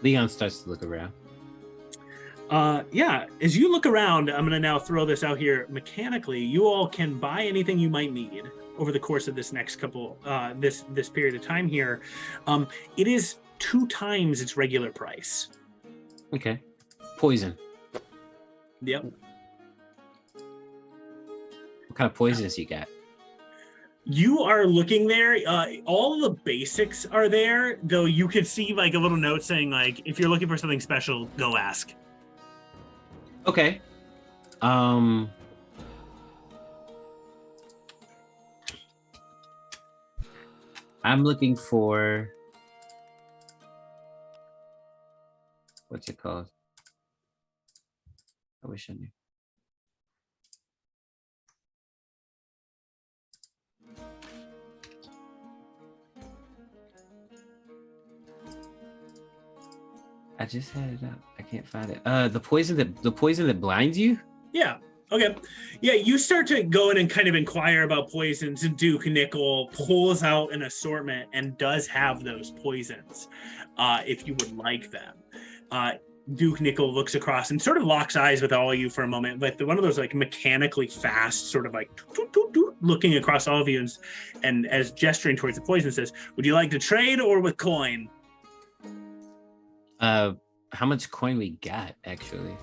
Leon starts to look around. Yeah, as you look around, I'm going to now throw this out here mechanically. You all can buy anything you might need over the course of this next couple, this period of time here. It is 2 times its regular price. Okay. Poison. Yep. What kind of poisons you got? You are looking there. All the basics are there, though you could see like a little note saying like, if you're looking for something special, go ask. Okay. I'm looking for, what's it called? I wish I knew. I just had it up. I can't find it. The poison that blinds you? Yeah. Okay. Yeah, you start to go in and kind of inquire about poisons, and Duke Nickel pulls out an assortment and does have those poisons, if you would like them. Duke Nickel looks across and sort of locks eyes with all of you for a moment, but one of those like mechanically fast, sort of like looking across all of you, and as gesturing towards the poison says, "Would you like to trade or with coin?" How much coin we got, actually?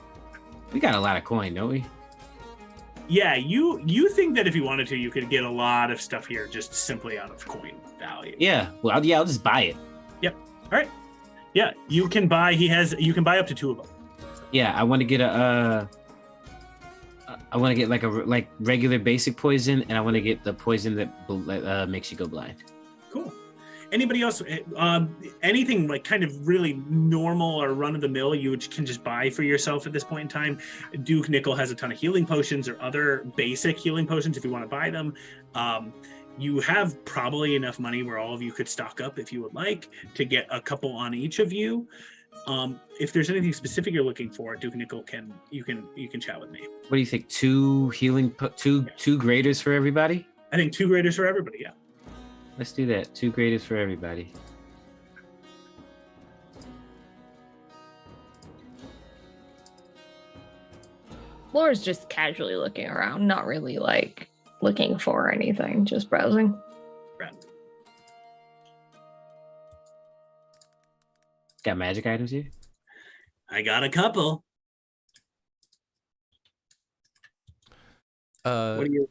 We got a lot of coin, don't we? Yeah, you think that if you wanted to, you could get a lot of stuff here just simply out of coin value. Yeah. Well, I'll just buy it. Yep. All right. Yeah, you can buy. You can buy up to 2 of them. Yeah, I want to get I want to get like regular basic poison, and I want to get the poison that makes you go blind. Cool. Anybody else? Anything like kind of really normal or run of the mill you can just buy for yourself at this point in time. Duke Nickel has a ton of healing potions or other basic healing potions if you want to buy them. You have probably enough money where all of you could stock up if you would like to get a couple on each of you. If there's anything specific you're looking for, Duke Nickel you can chat with me. What do you think? 2 healing, two graders for everybody? I think 2 graders for everybody. Yeah. Let's do that. 2 graders for everybody. Laura's just casually looking around, not really like looking for anything, just browsing. Right. Got magic items here? I got a couple. What do you?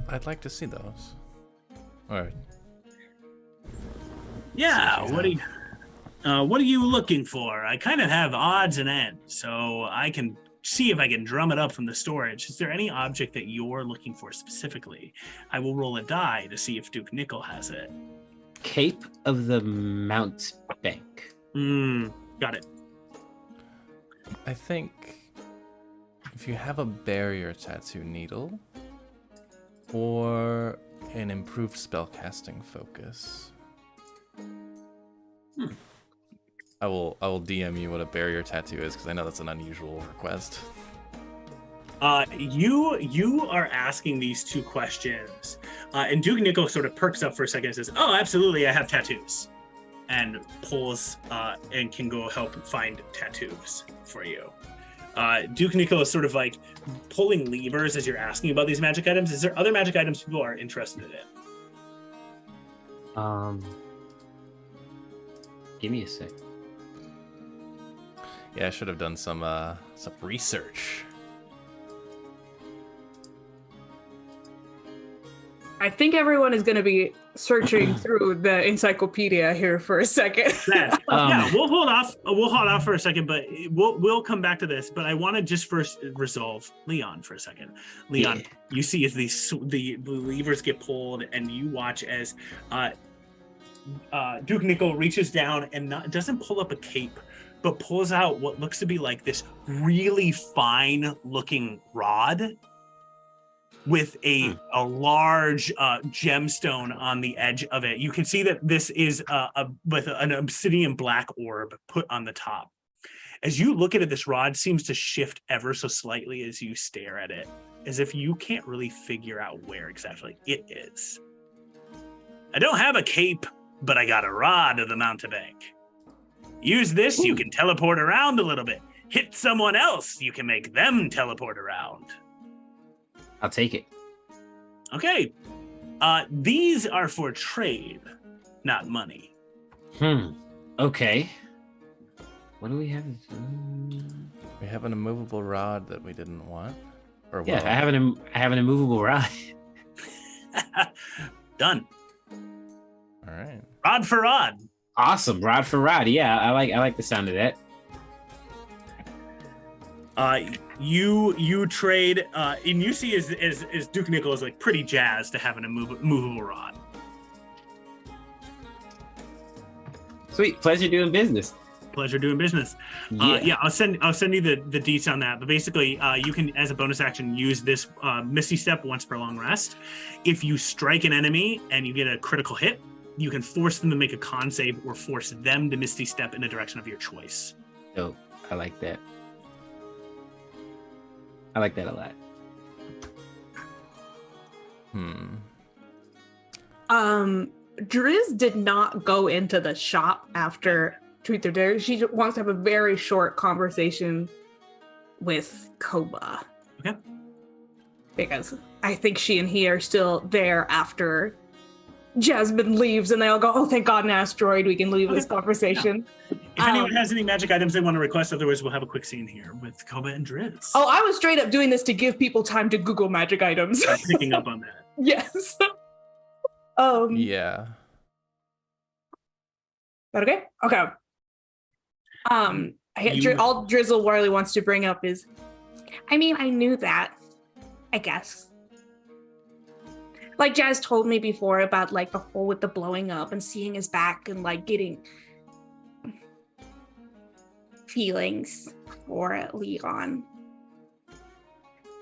I'd like to see those. All right. Yeah. What are you looking for? I kind of have odds and ends, so I can see if I can drum it up from the storage. Is there any object that you're looking for specifically? I will roll a die to see if Duke Nickel has it. Cape of the Mountebank. Got it. I think if you have a barrier tattoo needle or an improved spellcasting focus. I will DM you what a barrier tattoo is because I know that's an unusual request. You are asking these 2 questions, and Duke Nickel sort of perks up for a second and says, "Oh, absolutely, I have tattoos," and pulls and can go help find tattoos for you. Duke Nickel is sort of like pulling levers as you're asking about these magic items. Is there other magic items people are interested in? Give me a sec. Yeah, I should have done some research. I think everyone is going to be searching through the encyclopedia here for a second. Yeah, we'll hold off. We'll hold off for a second, but we'll come back to this. But I want to just first resolve Leon for a second. Leon, you see as the levers get pulled, and you watch as Duke Nickel reaches down and doesn't pull up a cape, but pulls out what looks to be like this really fine looking rod with a large gemstone on the edge of it. You can see that this is with an obsidian black orb put on the top. As you look at it, this rod seems to shift ever so slightly as you stare at it, as if you can't really figure out where exactly it is. I don't have a cape, but I got a rod of the Mountebank. Use this, you can teleport around a little bit. Hit someone else, you can make them teleport around. I'll take it. Okay. These are for trade, not money. Okay. What do we have? We have an immovable rod that we didn't want. Or yeah, I have an immovable rod. Done. All right. Rod for rod. Awesome, rod for rod. Yeah, I like the sound of that. You trade, and you see as Duke Nickel is like pretty jazzed to have an movable rod. Sweet, pleasure doing business. Pleasure doing business. Yeah, I'll send you the deets on that. But basically, you can, as a bonus action, use this Misty Step once per long rest. If you strike an enemy and you get a critical hit, you can force them to make a con save or force them to Misty Step in a direction of your choice. Oh, I like that. I like that a lot. Driz did not go into the shop after Truth or Dare. She wants to have a very short conversation with Koba. Okay. Because I think she and he are still there after Jasmine leaves, and they all go, "Oh, thank God, an asteroid! We can leave this conversation." Yeah. If anyone has any magic items they want to request, otherwise we'll have a quick scene here with Koba and Driz. Oh, I was straight up doing this to give people time to Google magic items. I'm picking up on that. Yes. Yeah. That okay? Okay. All Drizzle Warley wants to bring up is, I mean, I knew that, I guess. Like Jazz told me before about like the whole with the blowing up and seeing his back and like getting feelings for Leon.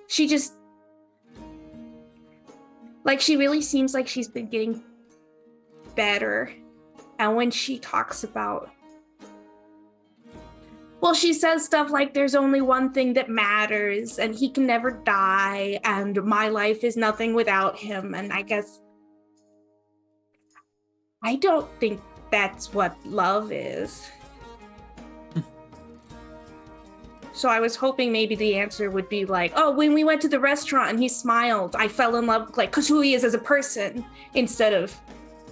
She just, like, she really seems like she's been getting better. And when she talks about, well, she says stuff like there's only one thing that matters and he can never die and my life is nothing without him. And I guess I don't think that's what love is. So I was hoping maybe the answer would be like, oh, when we went to the restaurant and he smiled, I fell in love, like, because who he is as a person, instead of,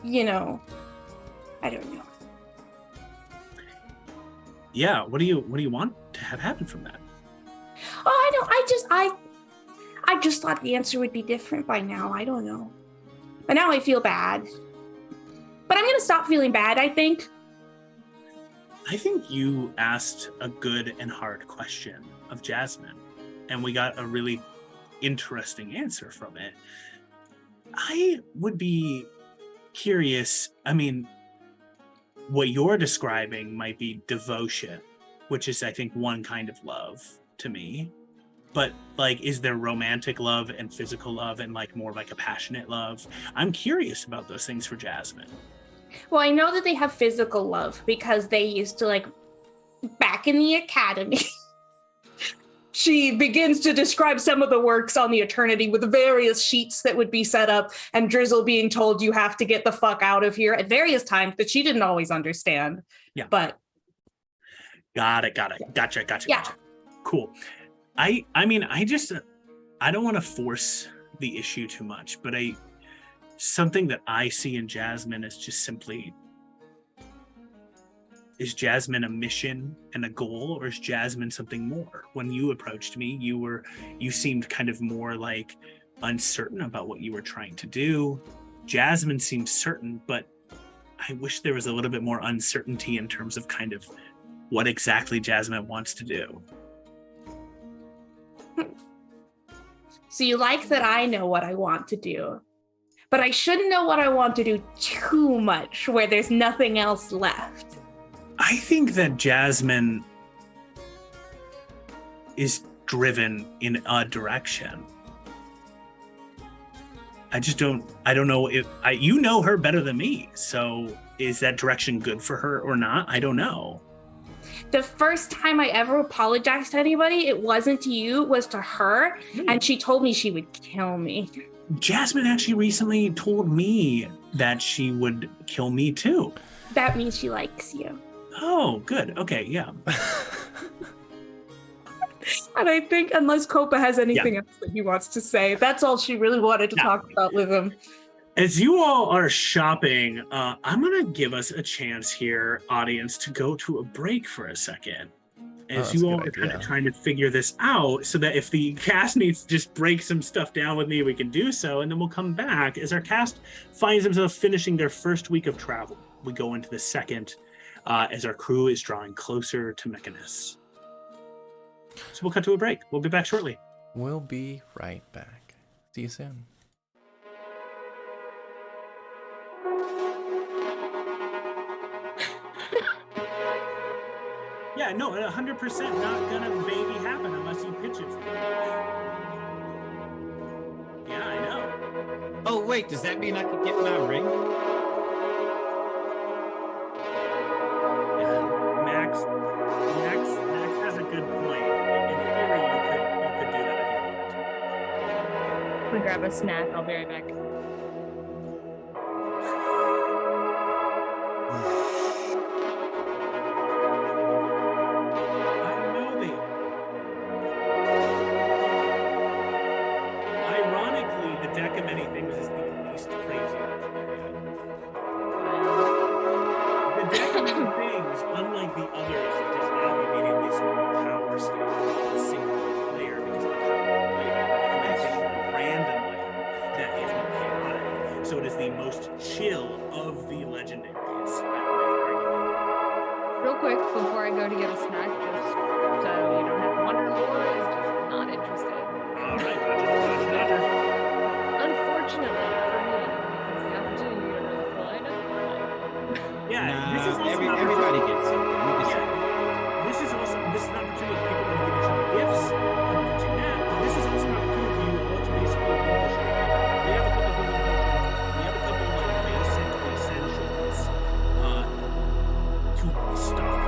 you know, I don't know. Yeah, what do you want to have happen from that? Oh, I just thought the answer would be different by now. I don't know. But now I feel bad. But I'm gonna stop feeling bad, I think. I think you asked a good and hard question of Jasmine, and we got a really interesting answer from it. I would be curious, I mean, what you're describing might be devotion, which is, I think, one kind of love to me. But, like, is there romantic love and physical love and, like, more like a passionate love? I'm curious about those things for Jasmine. Well, I know that they have physical love because they used to, like, back in the academy. She begins to describe some of the works on the Eternity with various sheets that would be set up and Drizzle being told you have to get the fuck out of here at various times that she didn't always understand. Yeah. But Got it. Gotcha. Yeah. Cool. I mean, I don't want to force the issue too much, but something that I see in Jasmine is just simply, is Jasmine a mission and a goal, or is Jasmine something more? When you approached me, you seemed kind of more like uncertain about what you were trying to do. Jasmine seems certain, but I wish there was a little bit more uncertainty in terms of kind of what exactly Jasmine wants to do. so you like that I know what I want to do, but I shouldn't know what I want to do too much where there's nothing else left. I think that Jasmine is driven in a direction. I don't know if you know her better than me. So is that direction good for her or not? I don't know. The first time I ever apologized to anybody, it wasn't to you, it was to her. And she told me she would kill me. Jasmine actually recently told me that she would kill me too. That means she likes you. Oh, good. Okay, yeah. And I think unless Copa has anything else that he wants to say, that's all she really wanted to talk about with him. As you all are shopping, I'm going to give us a chance here, audience, to go to a break for a second. As you all are kind of trying to figure this out, so that if the cast needs to just break some stuff down with me, we can do so, and then we'll come back as our cast finds themselves finishing their first week of travel. We go into the second as our crew is drawing closer to Mechanus. So we'll cut to a break. We'll be back shortly. We'll be right back. See you soon. Yeah, no, 100% not gonna maybe happen unless you pitch it for me. Yeah, I know. Oh, wait, does that mean I could get my ring? Max has a good point. In theory, you could do that if you grab a snack. I'll be right back. I know they are. Ironically, the deck of many things is the least crazy. The deck of many things, unlike the others, does not immediately sort of power scale a single player because of the power of the player. The deck of many things is a random layer that is more chaotic. So it is the most chill of the legendaries. I would argue. Real quick, before I go to get a snack, just so you don't have to wonder, Laura is just not interested. All right, Roger. Unfortunately for me, because the opportunity to really fly now. Yeah, this is Nah, also an everybody opportunity- gets something. You can say. This is an opportunity for people to give each other gifts. I'm pitching that. But this is also an opportunity for you all to basically finish it. We have a couple of healing potions. We have a couple of like basic essentials to stock.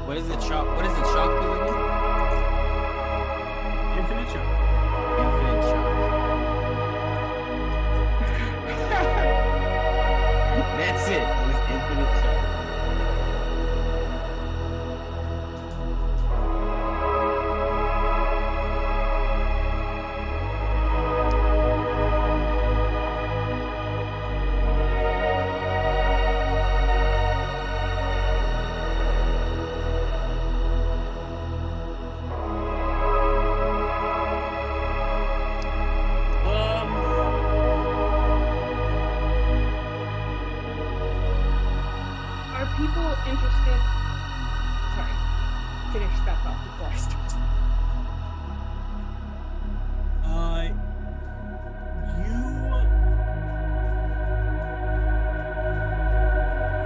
What is the chalk? What is the chalk doing? Infinite shot. Infinite chalk. That's it. With infinite chalk. Are people interested? Sorry, finish that thought before I start.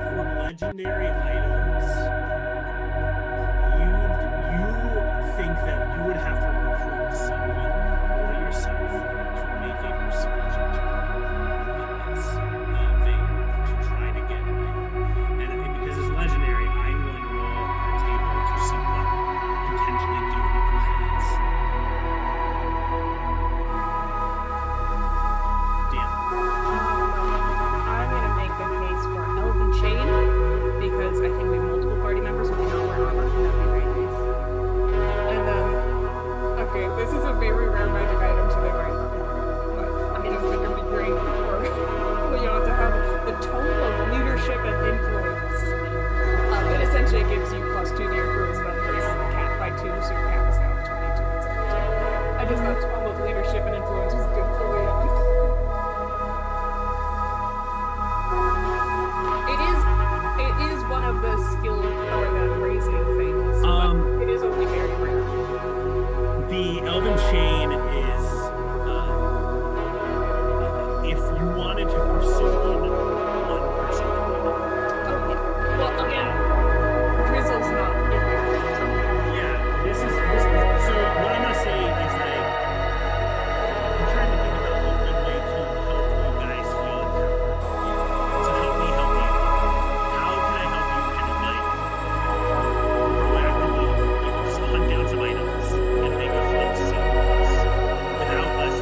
For legendary items, you think that you would have to recruit someone or yourself to make a persuasion check in this vein to try to get it. And I think because it's legendary, I'm going to roll a table to see what potentially do happens. Damn. I'm gonna make the case for Elven Chain because I think we have multiple party members who do not wear armor. That'd be very nice. And okay, this is a very rare magic item to be wearing armor, but I just think it'd be great for Leon to have the tone of leadership and influence. It essentially gives you +2 to your charisma and raises the cap by 2, so your cap is now 22 instead of 2. I just thought tone of leadership and influence was good for Leon. It is one of the skill or the raising things, but it is only very rare. The Elven Chain is, if you wanted to pursue one person. Oh yeah. Well, again, Drizzle's not in there. Yeah, this is so what I'm gonna say is that I'm trying to think about a good way to help you guys feel empowered. So help me help you. How can I help you kind of like proactively just hunt down some items and make a flow seamless without us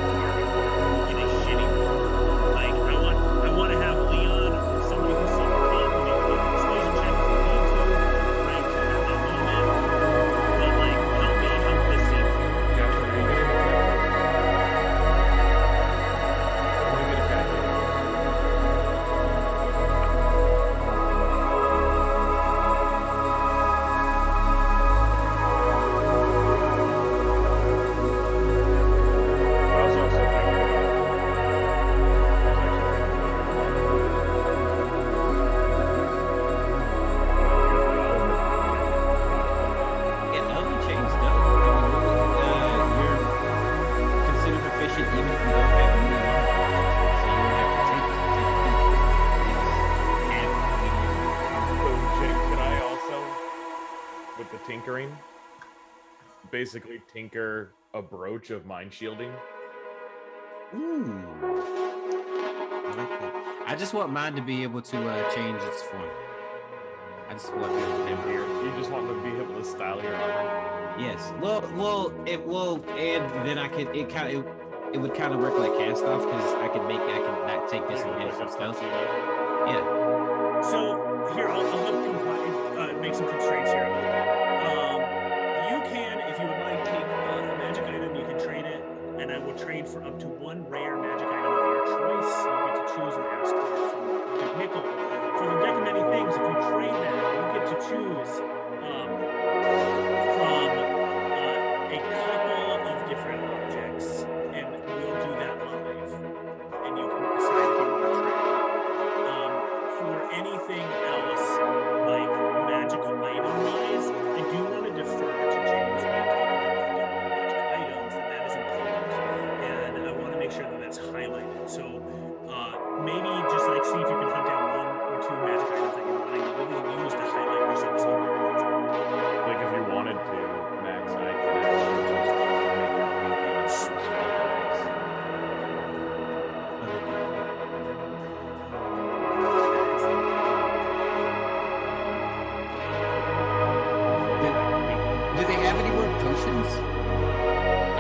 in a shitty way? Like I want to have Leon or somebody who's super calm maybe make a persuasion check if we need to, right? To have that moment. But like help me help this scene. Yeah, Elven Chain's dope. You're considered proficient even if you don't have any armor. So you don't have to take So, Jake, could I also, with the tinkering, basically tinker a brooch of mind shielding Ooh. I like that. I just want mine to be able to change its form. I just want to be able to You just want to be able to style your armor. Yes. Well, and then I could. It would kind of work like cast off because I could not take disadvantage from stealth. Yeah. So here, I'll make some constraints here. You can, if you would like, take a magic item. You can trade it, and I will trade for up to one rare magic item of your choice. You get to choose and ask for it from Nickel. For the deck of many things, if you trade that, you get to choose from a couple of different objects, and we'll do that live. And you can decide if you want to trade. For anything else, like magical item-wise, I do want to defer to James being magic items, that is important, and I want to make sure that that's highlighted. So maybe just like see if you can hunt down one or two magic items that you're wanting to really use to highlight yourself. Like if you wanted to, Max, I could actually just make your Do they have any more potions?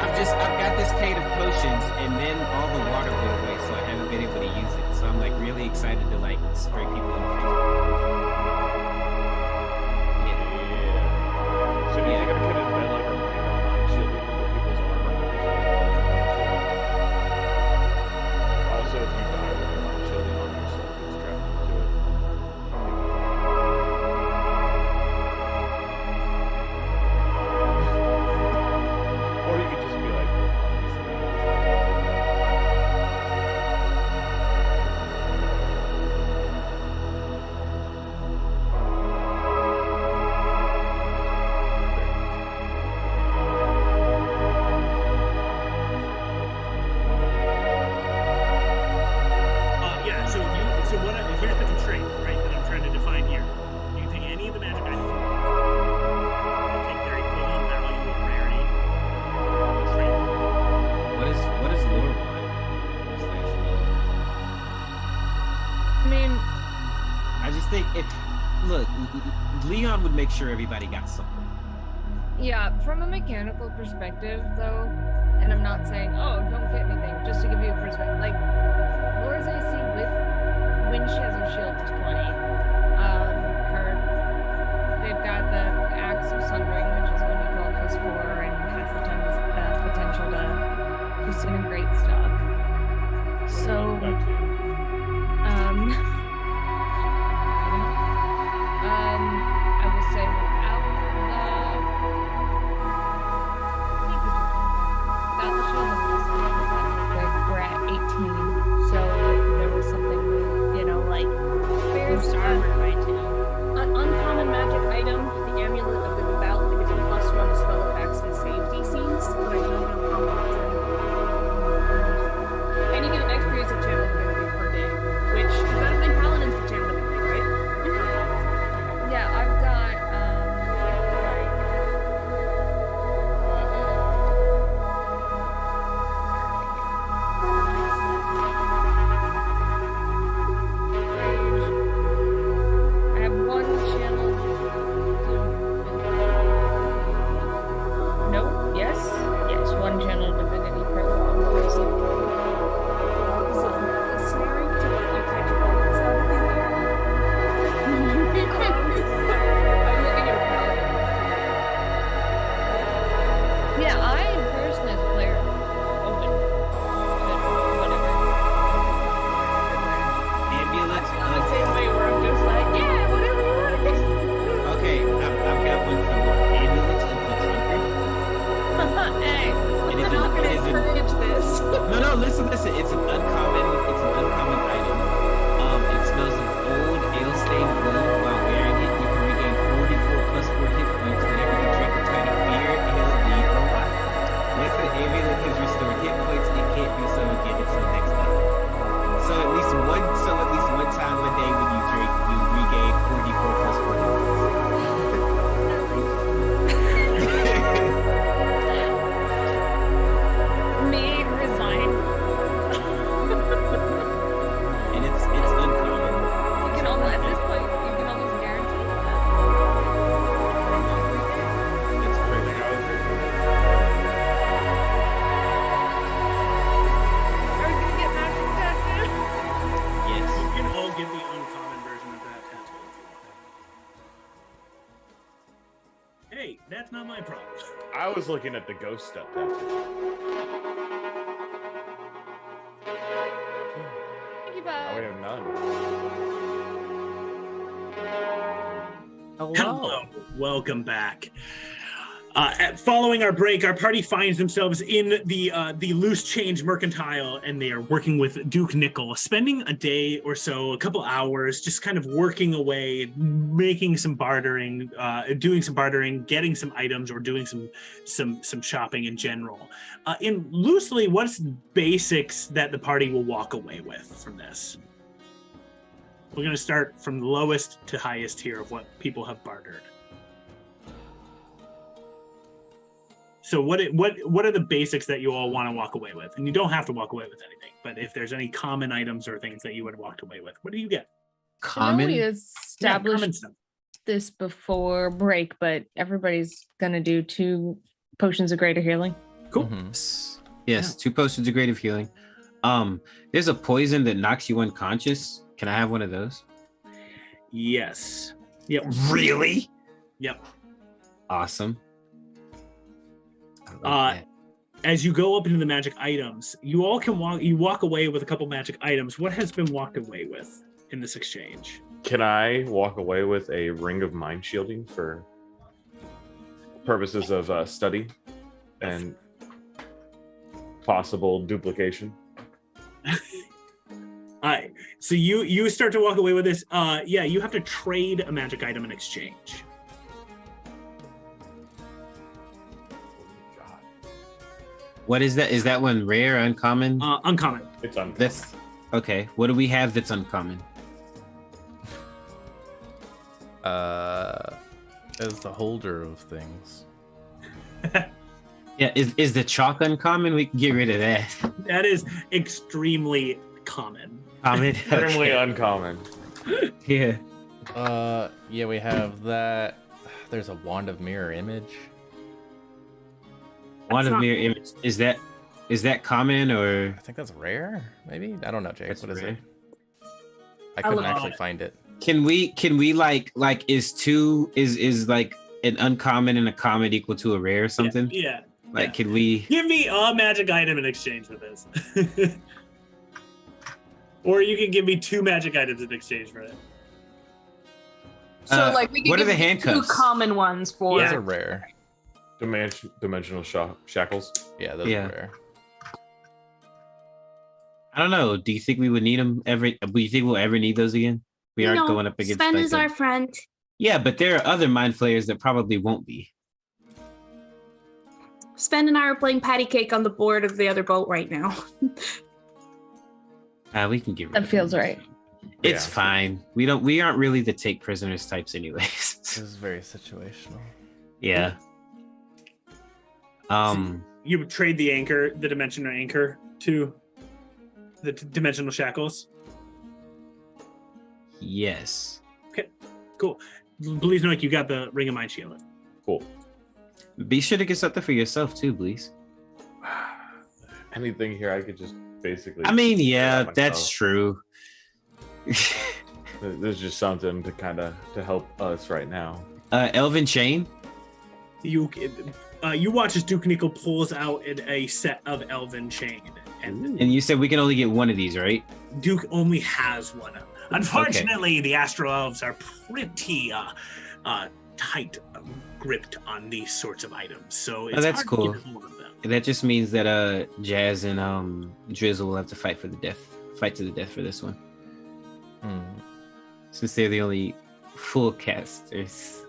I've got this crate of potions, and then all the water went away, so I haven't been able to use it. So I'm like really excited to like spray people in the face. Yeah. So do you think I could embed like a random mind shielding into people's armor? Also, if you die with a mind shielding on yourself, it's trapped into it. Or you could just be like, here's the constraint, right, that I'm trying to define here. You can take any of the magic items and take their equivalent value of rarity and trade them. What is lore one? I mean, I just think look, Leon would make sure everybody got something. yeah, from a mechanical perspective, though, and I'm not saying, oh, don't get anything, just to give you a perspective, like, Laura's AC when she has her shield is 20. They've got the Axe of Sundering, which is when you go +4 and has the potential to disintegrate stuff. So, I will say without the shield of Sundering, we're at 18. So there that's not my problem. I was looking at the ghost stuff. Thank you, Now we bye. have none. Hello, welcome back. Following our break, our party finds themselves in the Loose Change Mercantile, and they are working with Duke Nickel, spending a day or so, a couple hours, just kind of working away, making some bartering, doing some bartering, getting some items, or doing some shopping in general. In loosely, what's basics that the party will walk away with from this? We're going to start from the lowest to highest tier of what people have bartered. So what are the basics that you all want to walk away with? And you don't have to walk away with anything, but if there's any common items or things that you would have walked away with, what do you get? I know we Common? established common stuff. this before break, but everybody's gonna do 2 potions of greater healing. Cool. Mhm. Yes, 2 potions of greater healing. There's a poison that knocks you unconscious. Can I have one of those? Yes. Yep. Really? Yep. Awesome. I love that. As you go up into the magic items, you all can walk away with a couple magic items. What has been walked away with in this exchange? Can I walk away with a ring of mind shielding for purposes of study and possible duplication? So you start to walk away with this. Yeah, you have to trade a magic item in exchange. What is that? Is that one rare, uncommon? Uncommon. It's uncommon. That's okay. What do we have that's uncommon? As the holder of things. Yeah, is the chalk uncommon? We can get rid of that. That is extremely common. Common. Extremely Okay. uncommon. Yeah. Yeah, we have that. There's a wand of mirror image. Wand That's of not- mirror image. Is that common or? I think that's rare. Maybe I don't know, Jake. That's What is rare. it? I couldn't look actually at it. find it. Can we like is 2 is like an uncommon and a common equal to a rare or something? Yeah. Like can we? Give me a magic item in exchange for this. Or you can give me 2 magic items in exchange for it. So like we what can are give the you 2 handcuffs? common ones for Those are rare. Dimensional shackles. Yeah, those Yeah. are rare. I don't know. Do you think we would need them ever? Do you think we'll ever need those again? We You aren't know, going up against. Sven like, is a- our friend. Yeah, but there are other mind flayers that probably won't be. Sven and I are playing patty cake on the board of the other boat right now. We can get rid That of feels them. right. It's Yeah. fine. We aren't really the take prisoners types anyways. This is very situational. Yeah. You would trade the anchor, the dimensional anchor, to the dimensional shackles. Yes. Cool. Please know you got the ring of mind shield. Cool. Be sure to get something for yourself too, please. Anything here I could just basically. I mean, figure yeah, out that's myself. true. There's just something to help us right now. Elven chain. You watch as Duke Nickel pulls out a set of elven chain, and And you said we can only get one of these, right? Duke only has one of them. Unfortunately, the Astro Elves are pretty tight gripped on these sorts of items, so it's that's hard cool. to get hold of them. That just means that Jazz and Drizzle will have to fight to the death for this one, Hmm. since they're the only full casters.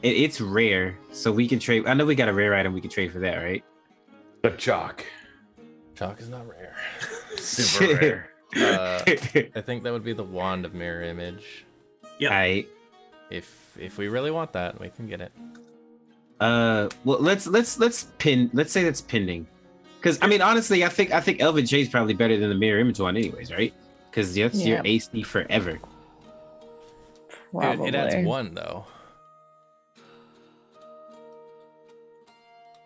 It's rare, so we can trade. I know we got a rare item we can trade for that, right? The chalk. Chalk is not rare. Super rare. I think that would be the wand of mirror image. Yep. Alright. If we really want that, we can get it. Well, let's pin. Let's say that's pending, because I mean, honestly, I think Elven Chain's probably better than the mirror image one, anyways, right? Because that's your Yeah. AC forever. Probably. It adds 1 though.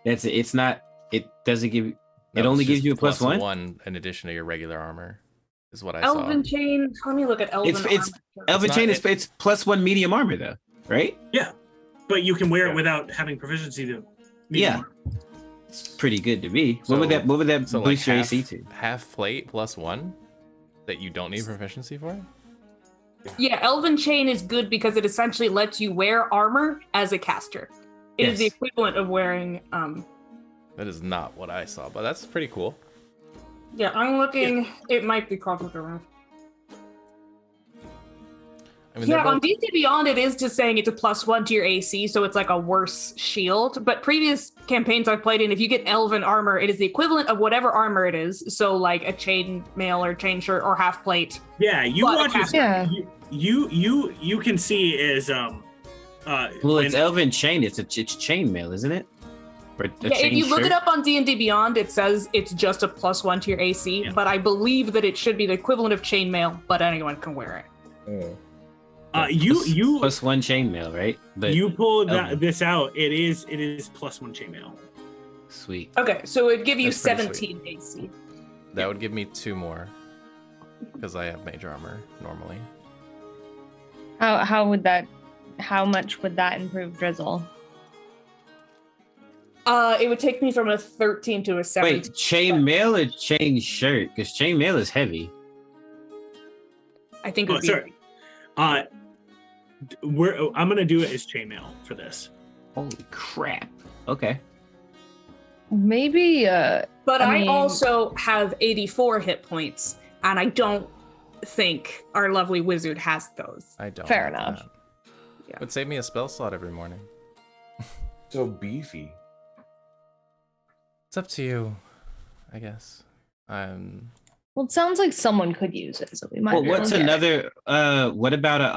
That's it. It's not. It doesn't give. No, It only it's gives just you a plus one. 1 in addition to your regular armor, is what I Elven saw. chain. Let me look at Elven. It's armor. Elven not- Chain is it's plus 1 medium armor though, right? Yeah. But you can wear it Yeah. without having proficiency to. Yeah. It's pretty good to me. So- what would that So boost your half, AC to? half plate plus 1 that you don't need proficiency for? Yeah, Elven Chain is good because it essentially lets you wear armor as a caster. It is the Yes. equivalent of wearing. That is not what I saw, but that's pretty cool. Yeah, I'm looking. It might be covered around. I mean, Yeah, they're on both- D&D Beyond, it is just saying it's a +1 to your AC, so it's like a worse shield. But previous campaigns I've played in, if you get Elven armor, it is the equivalent of whatever armor it is. So like a chain mail or chain shirt or half plate. Yeah, you But a watch caster. Yeah. you can see is Well, when- it's Elven Chain. It's chainmail, isn't it? Or a Yeah, if chain you look shirt? it up on D&D Beyond, it says it's just a +1 to your AC. Yeah. But I believe that it should be the equivalent of chainmail, but anyone can wear it. you plus 1 chainmail, right? But you pull Elven. this out. It is +1 chainmail. sweet. Okay, so it'd give you That's pretty 17 AC. that would give me 2 more because I have mage armor normally. How would that? How much would that improve Drizzle? It would take me from a 13 to a 17. Wait, chainmail or chain shirt? Because chainmail is heavy. I think it Oh, would be. sorry. I'm gonna do it as chainmail for this. Holy crap. Okay. Maybe. But I I mean- also have 84 hit points, and I don't think our lovely wizard has those. I don't. Fair have enough. that. Yeah. Would save me a spell slot every morning. So beefy. It's up to you, I guess. Well, it sounds like someone could use it, so we might. Well, as well what's get it. another? What about a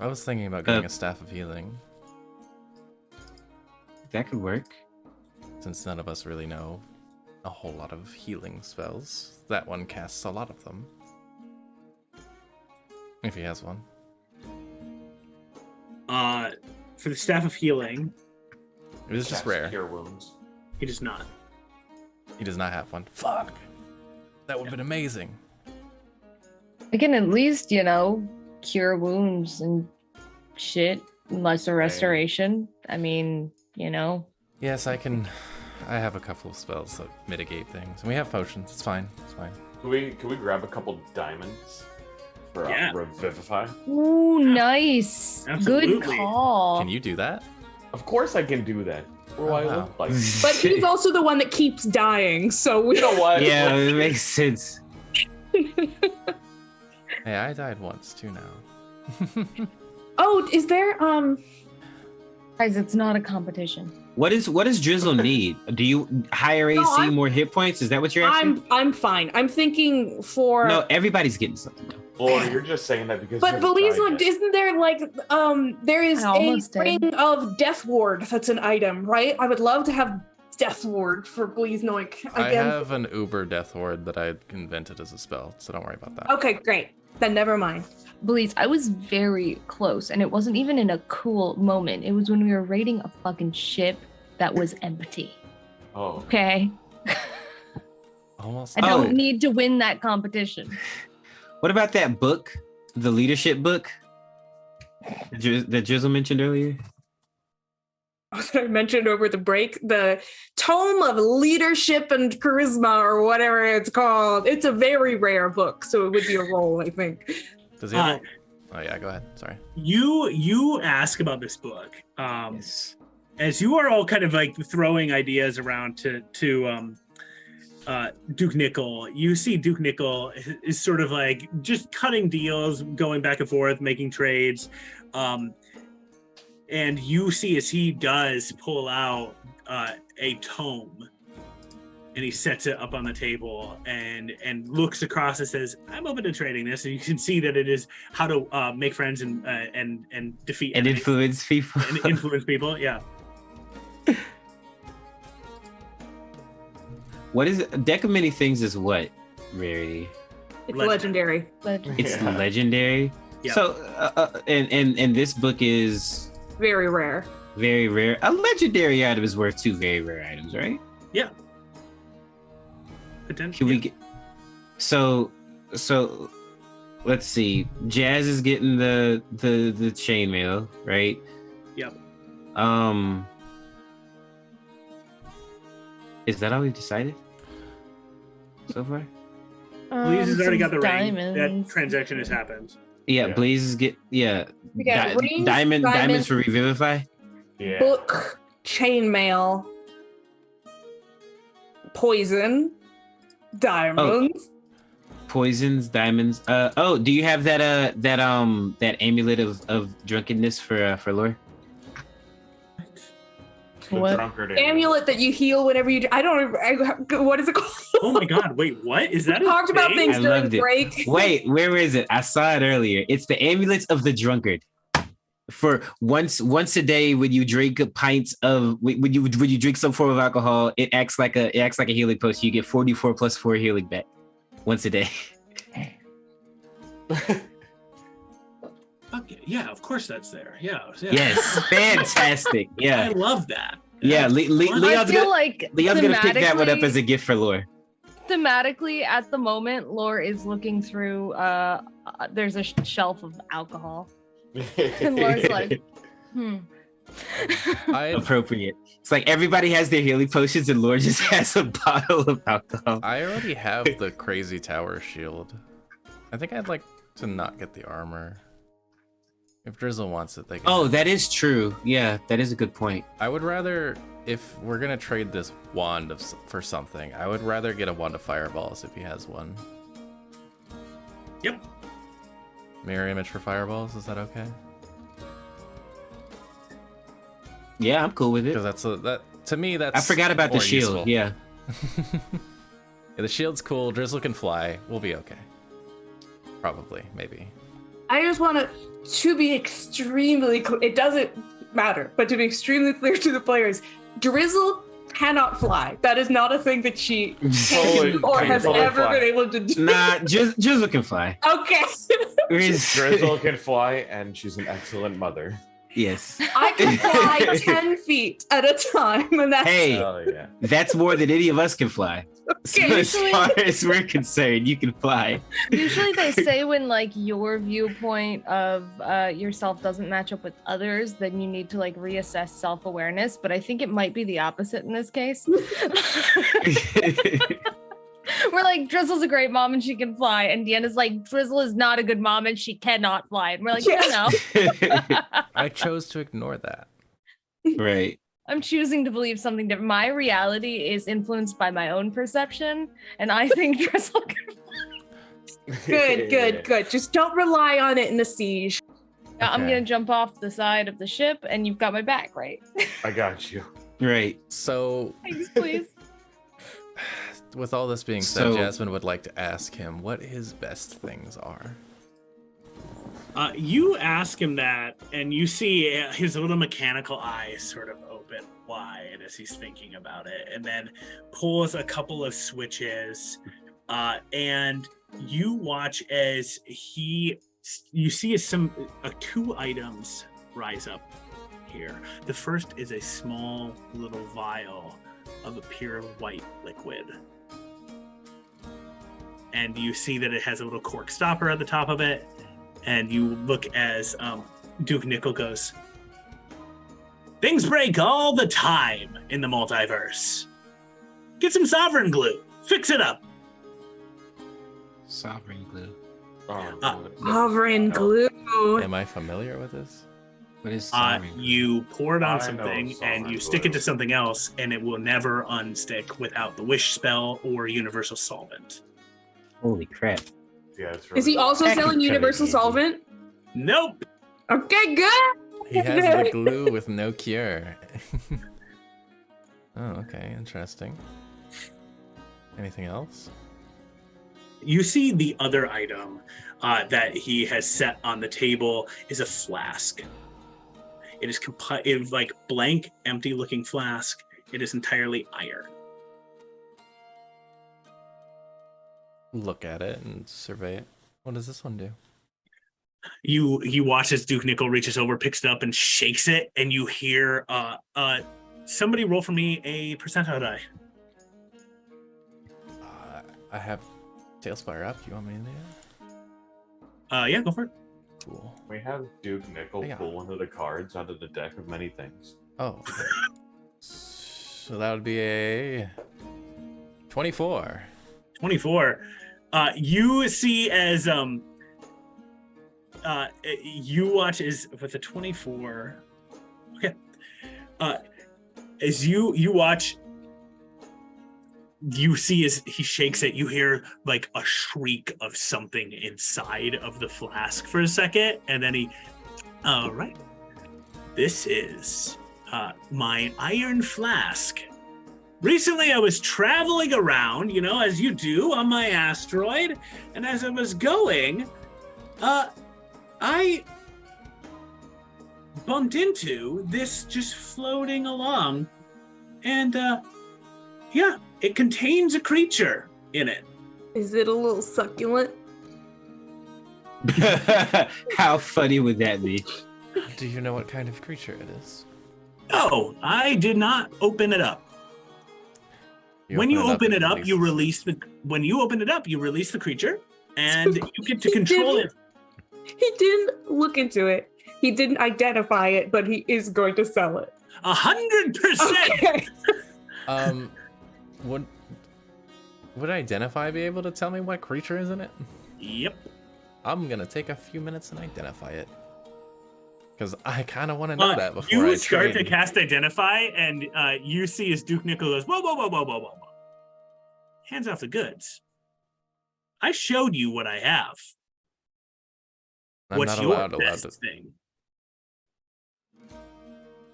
I was thinking about getting a staff of healing, That could work. since none of us really know a whole lot of healing spells. That one casts a lot of them. If he has one. For the staff of healing, It was just Cast rare. Cure wounds. he does not. He does not have one. Fuck! That would have been amazing. I can at least, cure wounds and shit. Lesser restoration. I mean, Yes, I can. I have a couple of spells that mitigate things. And we have potions. It's fine. It's fine. Can we grab a couple diamonds for Yeah. Revivify? Ooh, nice. Absolutely. Good call. Can you do that? Of course I can do that. What do I Oh, look like? But he's also the one that keeps dying, so we You know what? Yeah, it makes sense. Hey, I died once too now. Oh, is there Guys, it's not a competition. What does Drizzle need? Do you higher AC, I'm- more hit points? Is that what you're asking? I'm fine. I'm thinking for No, everybody's getting something. Though. Or you're just saying that because. But you believe haven't like tried yet. isn't there like there is I a almost did. ring of Death Ward that's an item, right? I would love to have Death Ward for Bleeze knowing I again. have an Uber Death Ward that I invented as a spell, so don't worry about that. Okay, great. Then never mind. Bleeds, I was very close, and it wasn't even in a cool moment. It was when we were raiding a fucking ship that was empty. Oh. Okay? Almost. I don't Oh. need to win that competition. What about that book, the leadership book that Drizzle mentioned earlier? I mentioned over the break, the Tome of Leadership and Charisma, or whatever it's called. It's a very rare book, so it would be a roll, I think. Does he have Oh yeah, go ahead. Sorry. You ask about this book. As you are all kind of like throwing ideas around to Duke Nickel, you see Duke Nickel is sort of like just cutting deals, going back and forth, making trades. And you see as he does pull out a tome, and he sets it up on the table and looks across and says, "I'm open to trading this." And you can see that it is how to make friends and defeat And enemies influence people. and influence people. Yeah. What is it? Deck of Many Things is what rarity? It's Legendary. legendary. It's Yeah. legendary. Yeah. So, and this book is Very rare. very rare. A legendary item is worth 2 very rare items, right? Potentially. Can we get? So let's see. Jazz is getting the chainmail, right? Yep. Is that all we've decided so far? Blaze has already got the ring. That diamonds. transaction has happened. Yeah, Yeah. Blaze is We got rings, diamonds for revivify. Yeah. Book, chainmail, poison, diamonds. Poisons, diamonds. Do you have that amulet of drunkenness for Lore? The What? drunkard Amulet that you heal whenever you. What is it called? Oh my god! Wait, what is that? We talked about thing? things I during loved it. break. Wait, where is it? I saw it earlier. It's the amulets of the drunkard. For once a day, when you drink pints of when you drink some form of alcohol, it acts like a healing potion. You get 44 plus 4 healing back once a day. Okay, yeah, of course that's there. Yeah. Yes, fantastic. I Yeah, love that. yeah. I Leon's feel gonna like pick that one up thematically- as a gift for Lore. thematically at the moment, Lore is looking through. There's a shelf of alcohol, and Lore's like, Appropriate. It's like everybody has their healing potions, and Lore just has a bottle of alcohol. I already have the crazy tower shield. I think I'd like to not get the armor. If Drizzle wants it, they can. Oh, that is true. Yeah, that is a good point. I would rather, if we're gonna trade this wand for something, I would rather get a wand of fireballs if he has one. Yep. Mirror image for fireballs, is that okay? Yeah, I'm cool with it. Because that to me that's. I forgot about the more shield. useful. Yeah. Yeah, the shield's cool. Drizzle can fly. We'll be okay. Probably, maybe. I just want to be extremely clear. It doesn't matter, but to be extremely clear to the players, Drizzle cannot fly. That is not a thing that she can or has totally ever fly. been able to do. Nah, Drizzle can fly. Okay. Drizzle can fly, and she's an excellent mother. Yes. I can fly 10 feet at a time, and that's Hey, Oh yeah. that's more than any of us can fly. So Okay, as far as we're concerned, you can fly. Usually they say when like your viewpoint of yourself doesn't match up with others, then you need to like reassess self-awareness. But I think it might be the opposite in this case. We're like, Drizzle's a great mom and she can fly, and Deanna's like, Drizzle is not a good mom and she cannot fly. And we're like, no. I chose to ignore that. Right. I'm choosing to believe something different. My reality is influenced by my own perception, and I think Drizzle can. good. Just don't rely on it in the siege. I'm Okay. gonna jump off the side of the ship, and you've got my back, right? I got you. Right. So, Thanks, please. with all this being said, So- Jasmine would like to ask him what his best things are. You ask him that, and you see his little mechanical eyes sort of open wide as he's thinking about it, and then pulls a couple of switches, and you watch as you see two items rise up here. The first is a small little vial of a pure white liquid, and you see that it has a little cork stopper at the top of it. And you look as Duke Nickel goes, "Things break all the time in the multiverse. Get some sovereign glue. Fix it up." Sovereign glue. Sovereign glue. Am I familiar with this? What is sovereign glue? You pour it on I know something and sovereign you stick it glue. to something else, and it will never unstick without the wish spell or universal solvent. Holy crap. Yeah, it's Is he also That selling could universal be easy. solvent? Nope. Okay, good. He has the glue with no cure. Oh, okay, interesting. Anything else? You see the other item that he has set on the table is a flask. It is like blank, empty-looking flask. It is entirely iron. Look at it and survey it. What does this one do? You watch as Duke Nickel reaches over, picks it up, and shakes it, and you hear somebody roll for me a percentile die. I have Tailspire up. Do you want me in there? Yeah, go for it. Cool. We have Duke Nickel Yeah. pull one of the cards out of the deck of many things. Oh. Okay. So that would be a 24. 24. You see as you watch as with a 24. Okay. As you watch, you see as he shakes it, you hear like a shriek of something inside of the flask for a second, and then he, all right, this is my iron flask. Recently, I was traveling around, you know, as you do on my asteroid, and as I was going, I bumped into this just floating along, and yeah, it contains a creature in it. Is it a little succulent? How funny would that be? Do you know what kind of creature it is? No, I did not open it up. When you open it up, you release the. When you open it up, you release the creature, and you get to control it. He didn't look into it. He didn't identify it, but he is going to sell it. 100%. Okay. Would Identify be able to tell me what creature is in it? Yep. I'm gonna take a few minutes and identify it. Because I kind of want to know that before you I start trade. to cast Identify, and you see as Duke Nickel goes, whoa, whoa, whoa, whoa, whoa, whoa. Hands off the goods. I showed you what I have. I'm What's not your allowed best to. thing?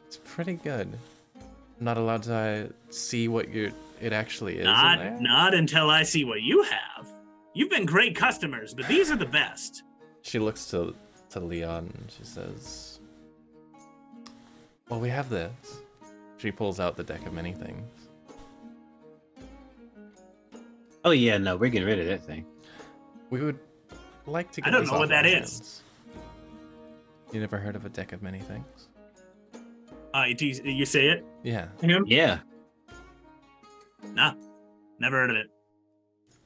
It's pretty good. I'm not allowed to see what it actually is. Not until I see what you have. You've been great customers, but these are the best. She looks to Leon and she says, well, we have this. She pulls out the deck of many things. Oh yeah, no, we're getting rid of that thing. We would like to get I don't this know off what that our is. hands. You never heard of a deck of many things? You say it? Yeah. Him? Yeah. Nah, never heard of it.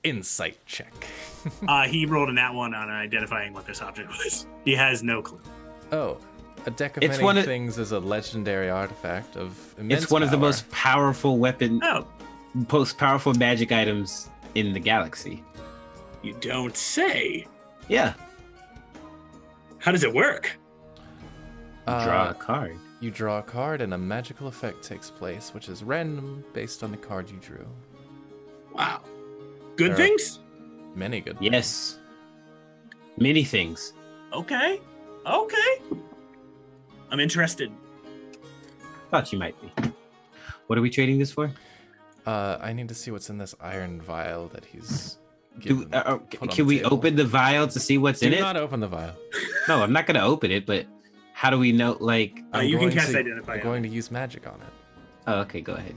Insight check. He rolled a nat one on identifying what this object was. He has no clue. Oh, a deck of It's many one of- things is a legendary artifact of immense It's one of the power. most powerful Oh, most powerful magic items in the galaxy. you don't say. Yeah. How does it work? Draw a card. You draw a card and a magical effect takes place, which is random based on the card you drew. Wow. Good There are- things? Many good Yes. Many things. Okay. I'm interested. Thought you might be. What are we trading this for? I need to see what's in this iron vial that he's given, put on Can the we table. open the vial to see what's Do in it? not open the vial. No, I'm not going to open it, but how do we know, like... I'm You can going cast to- Identify I'm on going to use magic on it. Oh, okay, go ahead.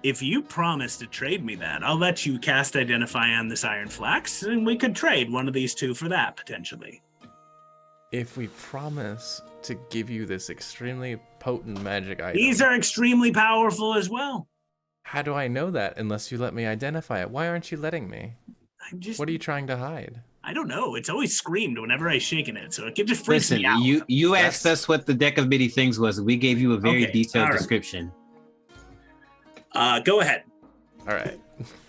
If you promise to trade me that, I'll let you cast Identify on this iron flax, and we could trade one of these two for that, potentially. If we promise to give you this extremely potent magic item, These are extremely powerful as well. how do I know that unless you let me identify it? Why aren't you letting me? What are you trying to hide? I don't know. It's always screamed whenever I shaken it, so it just freaks Listen, me out. you asked us what the deck of many things was. We gave you a very Okay, detailed all right. description. Go ahead. All right.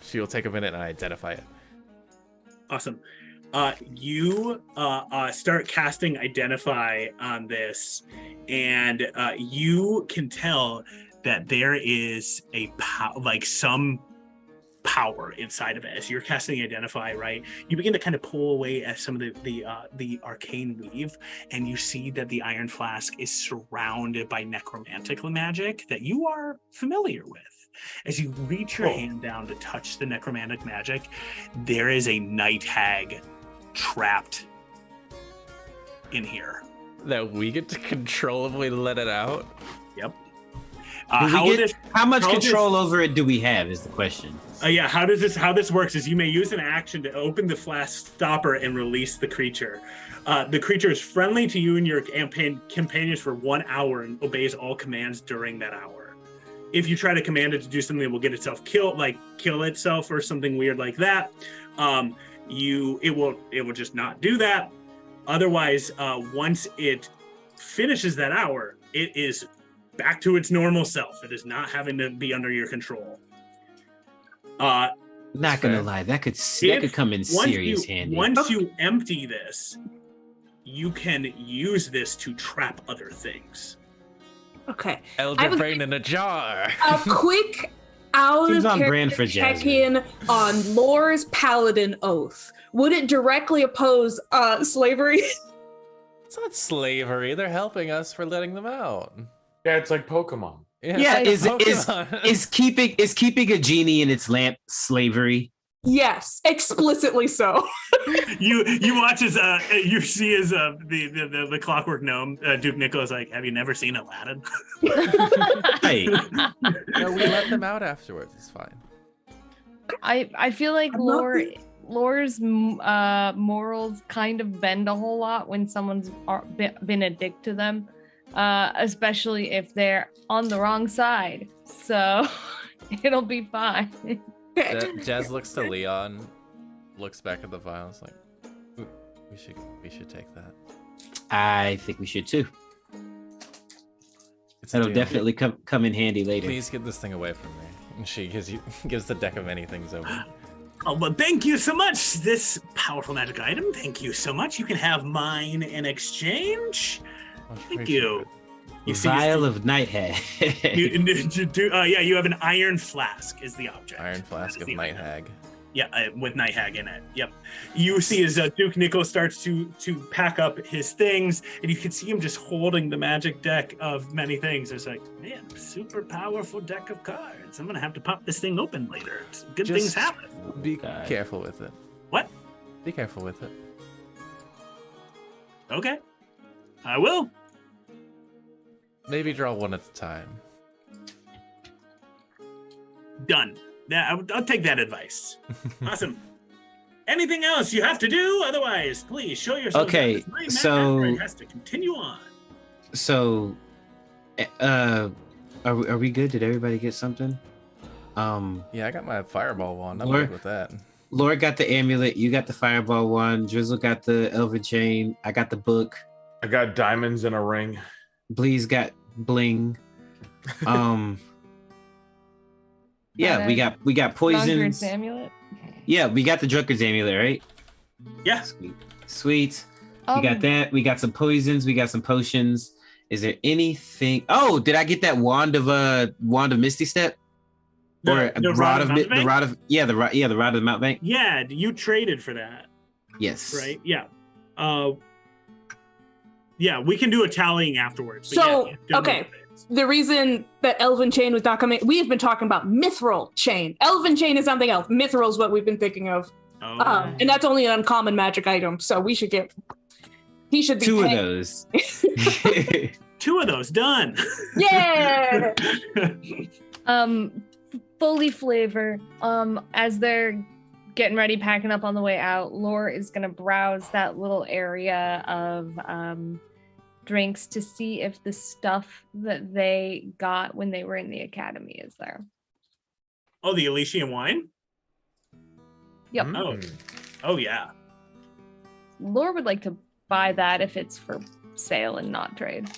She will take a minute and identify it. Awesome. You start casting Identify on this, and you can tell that there is some power inside of it. As you're casting Identify, right, you begin to kind of pull away at some of the arcane weave, and you see that the iron flask is surrounded by necromantic magic that you are familiar with. As you reach your hand down to touch the necromantic magic, there is a night hag trapped in here. That we get to controllably let it out? Yep. How much control over it do we have is the question. How this works is you may use an action to open the flask stopper and release the creature. The creature is friendly to you and your companions for 1 hour and obeys all commands during that hour. If you try to command it to do something, it will get itself killed, like kill itself or something weird like that. it will just not do that. Otherwise, once it finishes that hour, it is back to its normal self. It is not having to be under your control. Not gonna lie, that could come in serious handy. Once you empty this, you can use this to trap other things. Okay. Elder brain in a jar. A quick out Seems of on brand character for check-in on Lore's Paladin Oath. Would it directly oppose slavery? It's not slavery. They're helping us for letting them out. Yeah, it's like Pokemon. Yeah, it's like Pokemon. is keeping a genie in its lamp slavery? Yes, explicitly so. You watch as you see as the clockwork gnome Duke Nicholas like, have you never seen Aladdin? Hey, No, we let them out afterwards. It's fine. I feel like Lore's morals kind of bend a whole lot when someone's been a dick to them, especially if they're on the wrong side. So it'll be fine. Jazz looks to Leon, looks back at the vials like, we should take that. I think we should too. It's That'll definitely come in handy later. Please get this thing away from me. And she gives the deck of many things over. Oh, well, thank you so much. This powerful magic item. Thank you so much. You can have mine in exchange. Thank you. You see, Vial of Nighthag. you have an iron flask is the object. Iron flask of Night Hag. Yeah, with Night Hag in it. Yep. You see as Duke Nicholas starts to pack up his things, and you can see him just holding the magic deck of many things. It's like, man, super powerful deck of cards. I'm gonna have to pop this thing open later. Good things happen. Be careful with it. What? Be careful with it. Okay. I will. Maybe draw one at a time. Done. Yeah, I'll take that advice. Awesome. Anything else you have to do? Otherwise, please show yourself. Okay, so it has to continue on. So, are we good? Did everybody get something? Yeah, I got my fireball wand. I'm Lore- good with that. Laura got the amulet. You got the fireball wand. Drizzle got the elven chain. I got the book. I got diamonds in a ring. Bleeze got bling. Yeah, we got poisons. Drunkard's amulet. Yeah, we got the drunkard's amulet, right? Yeah. Sweet. We got that. We got some poisons. We got some potions. Is there anything? Oh, did I get that wand of Misty Step? Or The rod of the rod of the mountebank? Yeah, you traded for that. Yes. Right? Yeah. Yeah, we can do a tallying afterwards. but So, yeah, don't okay. know. The reason that Elven Chain was not coming, we have been talking about Mithril Chain. Elven Chain is something else. Mithril is what we've been thinking of. Oh. And that's only an uncommon magic item, so he should be Two of paying- those. Two of those done. Yeah. Fully flavor. As they're getting ready, packing up on the way out, Lore is gonna browse that little area of drinks to see if the stuff that they got when they were in the academy is there. Oh, the Elysian wine? Yep. Oh yeah. Lore would like to buy that if it's for sale and not trade.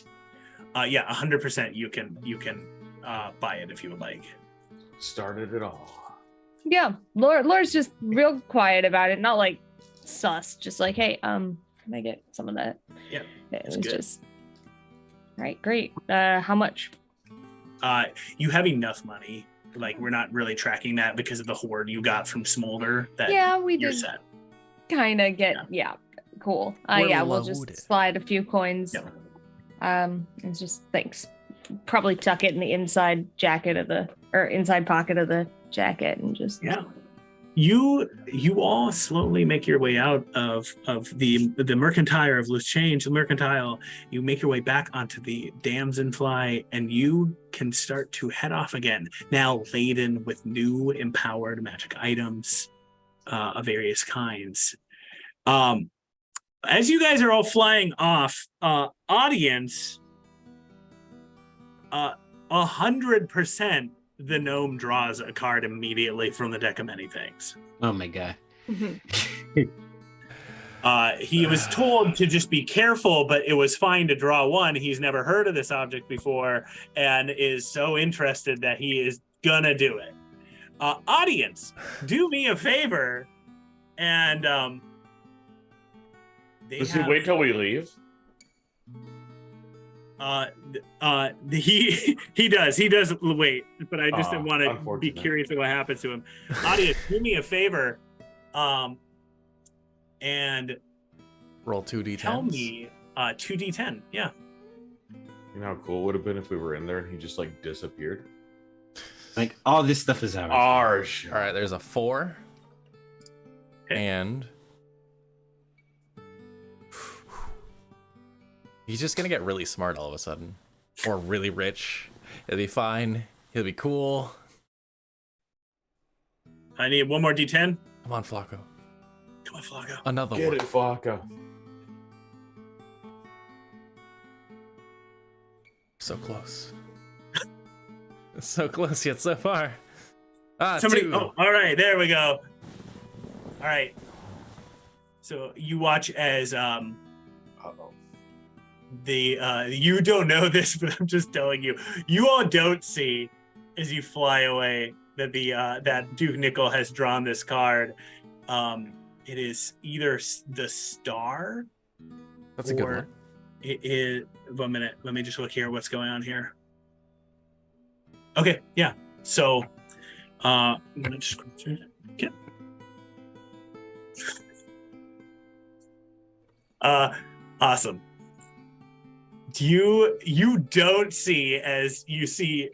Yeah, 100% you can buy it if you would like. Started it all. Yeah, Lore's just real quiet about it, not like sus, just like, hey, can I get some of that? Yeah, it was good. just right, great. How much? You have enough money. Like, we're not really tracking that because of the hoard you got from Smolder. That Yeah, we you're did set. kind of get cool. We're Yeah, we'll loaded. just slide a few coins. Yeah. It's just thanks. Probably tuck it in the inside inside pocket of the jacket and just Yeah. You all slowly make your way out of the mercantile of Loose Change, the mercantile. You make your way back onto the Damsonfly, and you can start to head off again, now laden with new empowered magic items of various kinds. As you guys are all flying off, audience, 100% the gnome draws a card immediately from the deck of many things. Oh my god. He was told to just be careful, but it was fine to draw one. He's never heard of this object before and is so interested that he is gonna do it. Audience, do me a favor and Does he wait till we leave? He does wait, but I just want to be curious of what happens to him. Audience, do me a favor and roll 2d10. tell me 2d10. Yeah. You know how cool it would have been if we were in there and he just like disappeared? Like all this stuff is ours. Ours. All right, there's a 4. Okay. And he's just gonna get really smart all of a sudden, or really rich. It'll be fine. He'll be cool. I need one more d10. Come on, Flacco. Come on, Flacco. Another Get one. it, Flacco. So close. So close yet so far. Somebody. 2. Oh, all right. There we go. All right. So you watch as you don't know this, but I'm just telling you. You all don't see as you fly away that that Duke Nickel has drawn this card. It is either the star. That's a good one. It is. 1 minute. Let me just look here. What's going on here? Okay. Yeah. So, I'm gonna just okay. Awesome. You don't see as you see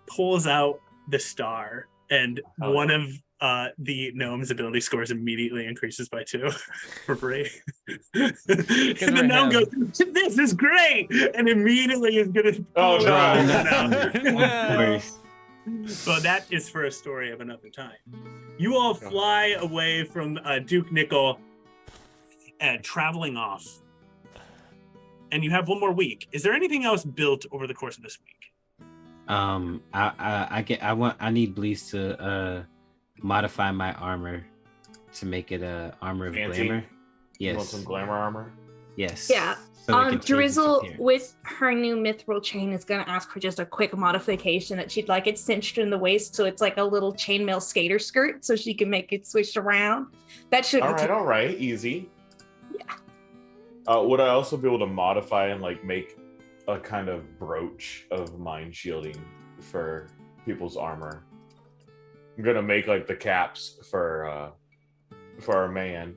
pulls out the star and one of the gnome's ability scores immediately increases by 2 for free. And the gnome goes, "This is great!" and immediately is gonna Oh no. So that is for a story of another time. You all fly away from Duke Nickel and traveling off. And you have one more week. Is there anything else built over the course of this week? I need Blease to modify my armor to make it a armor of glamour. Yes. You want some glamour armor? Yes. Yeah. So it can change its Drizzle appearance. with her new mithril chain is gonna ask for just a quick modification that she'd like it cinched in the waist, so it's like a little chainmail skater skirt, so she can make it switch around. That shouldn't. All right, easy. Yeah. Would I also be able to modify and like make a kind of brooch of mind shielding for people's armor? I'm gonna make like the caps for our man,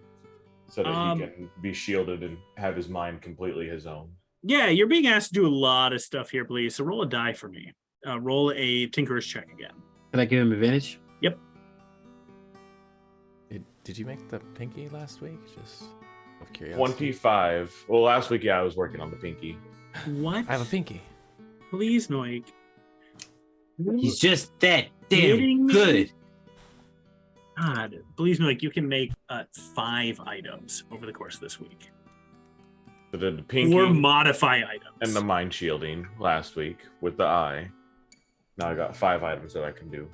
so that he can be shielded and have his mind completely his own. Yeah, you're being asked to do a lot of stuff here, please. So roll a die for me. Roll a Tinkerer's check again. Can I give him advantage? Yep. Did you make the pinky last week? Just of curiosity. 25. Well, last week, I was working on the pinky. What? I have a pinky. Please, Noik. He's just that Kidding damn me? good. God, please, Noik, you can make 5 items over the course of this week. So did the pinky Or modify items. and the mind shielding last week with the eye. Now I got 5 items that I can do.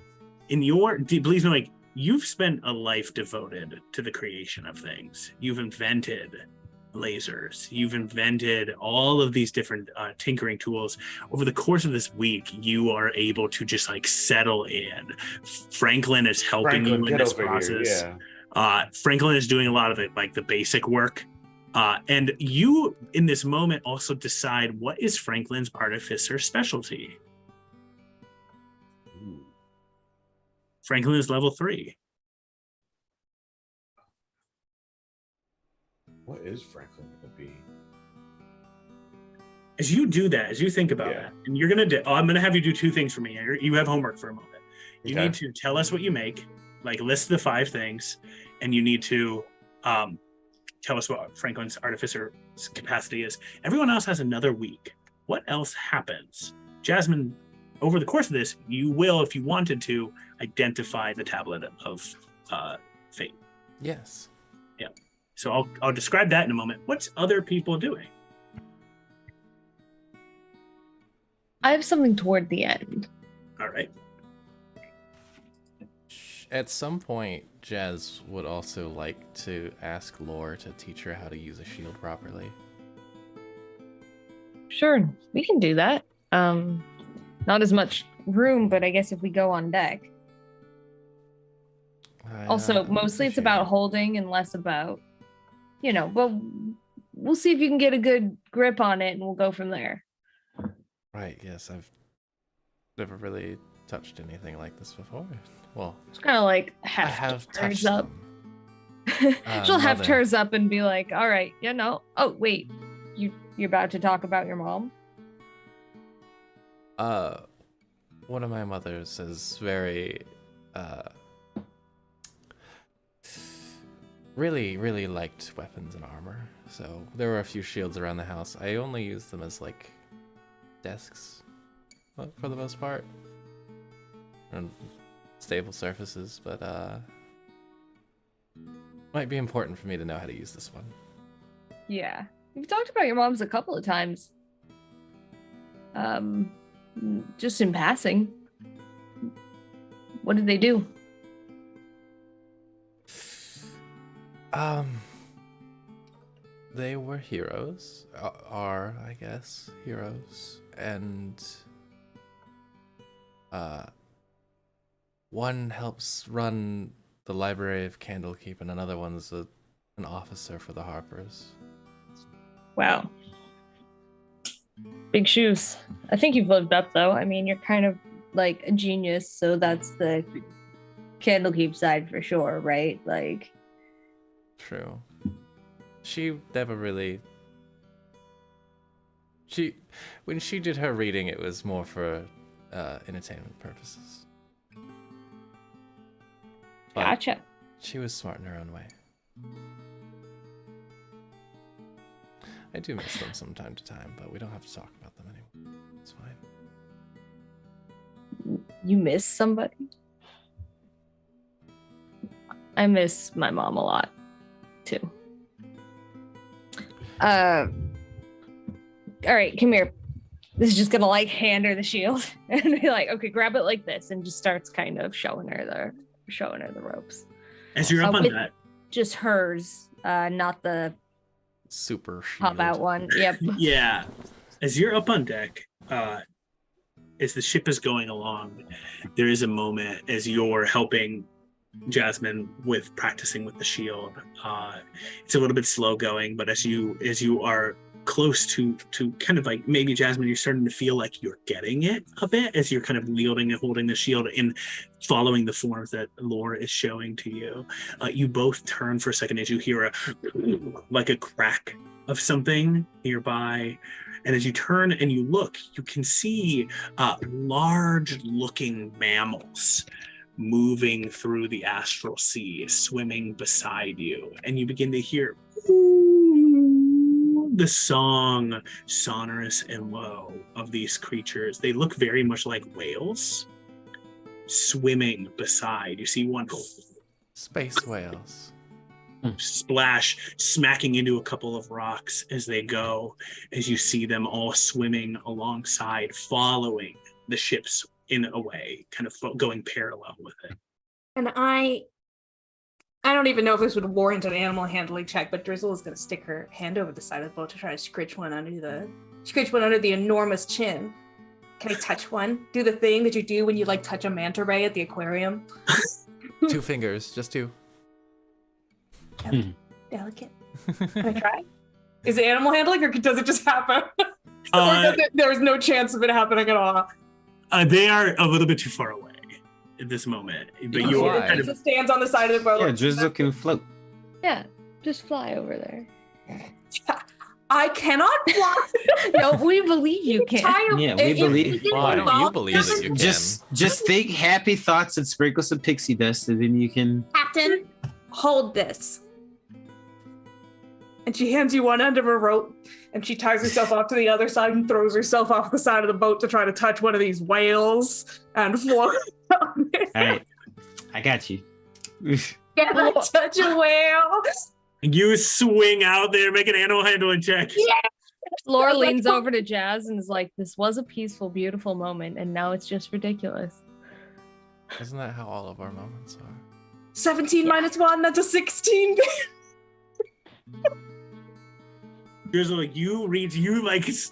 Please, Noik, you've spent a life devoted to the creation of things. You've invented lasers. You've invented all of these different tinkering tools. Over the course of this week, you are able to just like settle in. Franklin is helping you in this process. Yeah. Franklin is doing a lot of it, like the basic work. And you, in this moment, also decide what is Franklin's artificer specialty. Ooh. Franklin is level 3. What is Franklin going to be? As you do that, as you think about that, and you're going to I'm going to have you do 2 things for me. You have homework for a moment. You need to tell us what you make, like list the 5 things, and you need to tell us what Franklin's artificer's capacity is. Everyone else has another week. What else happens? Jasmine, over the course of this, you will, if you wanted to, identify the tablet of fate. Yes. Yeah. So I'll describe that in a moment. What's other people doing? I have something toward the end. All right. At some point, Jazz would also like to ask Lore to teach her how to use a shield properly. Sure, we can do that. Not as much room, but I guess if we go on deck. Also, mostly it's about holding and less about, but we'll see if you can get a good grip on it and we'll go from there. Right, yes, I've never really touched anything like this before. Well, it's kind of like I have touched hers up. She'll heft hers up and be like, all right, oh, wait, you're about to talk about your mom? One of my mothers is very, really, really liked weapons and armor. So there were a few shields around the house. I only used them as like desks for the most part. And stable surfaces, but might be important for me to know how to use this one. Yeah. You've talked about your moms a couple of times. Just in passing. What did they do? They were heroes. Are, I guess, heroes. And one helps run the Library of Candlekeep, and another one's an officer for the Harpers. Wow. Big shoes. I think you've lived up, though. I mean, you're kind of like a genius, so that's the Candlekeep side for sure, right? Like, true. She never really... When she did her reading, it was more for entertainment purposes. But gotcha. She was smart in her own way. I do miss them from time to time, but we don't have to talk about them anymore. It's fine. You miss somebody? I miss my mom a lot, too. All right, come here. This is just gonna like hand her the shield and be like, okay, grab it like this, and just starts kind of showing her the ropes. As you're up on that, just hers, not the super shield. pop out one. Yep. Yeah. As you're up on deck, as the ship is going along, there is a moment as you're helping Jasmine with practicing with the shield. It's a little bit slow going, but as you are close to kind of like maybe Jasmine, you're starting to feel like you're getting it a bit as you're kind of wielding and holding the shield and following the forms that Lore is showing to you. You both turn for a second as you hear like a crack of something nearby. And as you turn and you look, you can see large looking mammals moving through the astral sea, swimming beside you. And you begin to hear the song, sonorous and low, of these creatures. They look very much like whales swimming beside. You see one space whales splash, smacking into a couple of rocks as they go, as you see them all swimming alongside, following the ships in a way, kind of going parallel with it. And I don't even know if this would warrant an animal handling check, but Drizzle is going to stick her hand over the side of the boat to try to scritch one under the enormous chin. Can I touch one? Do the thing that you do when you like touch a manta ray at the aquarium. 2 fingers, just 2. Delicate. Can I try? Is it animal handling, or does it just happen? There's no chance of it happening at all. They are a little bit too far away at this moment, but you're kind of stands on the side of the boat. Yeah, Drizzle can float. Yeah, just fly over there. I cannot fly. No, we believe you can. Yeah, we believe. Why don't you believe that you can? Just think happy thoughts and sprinkle some pixie dust, and then you can. Captain, hold this. And she hands you one end of her rope, and she ties herself off to the other side and throws herself off the side of the boat to try to touch one of these whales and float. All right, I got you. Can I touch a whale? You swing out there, make an animal handling check. Yeah. Laura leans over to Jazz and is like, this was a peaceful, beautiful moment, and now it's just ridiculous. Isn't that how all of our moments are? 17 minus 1, that's a 16. Drizzle, you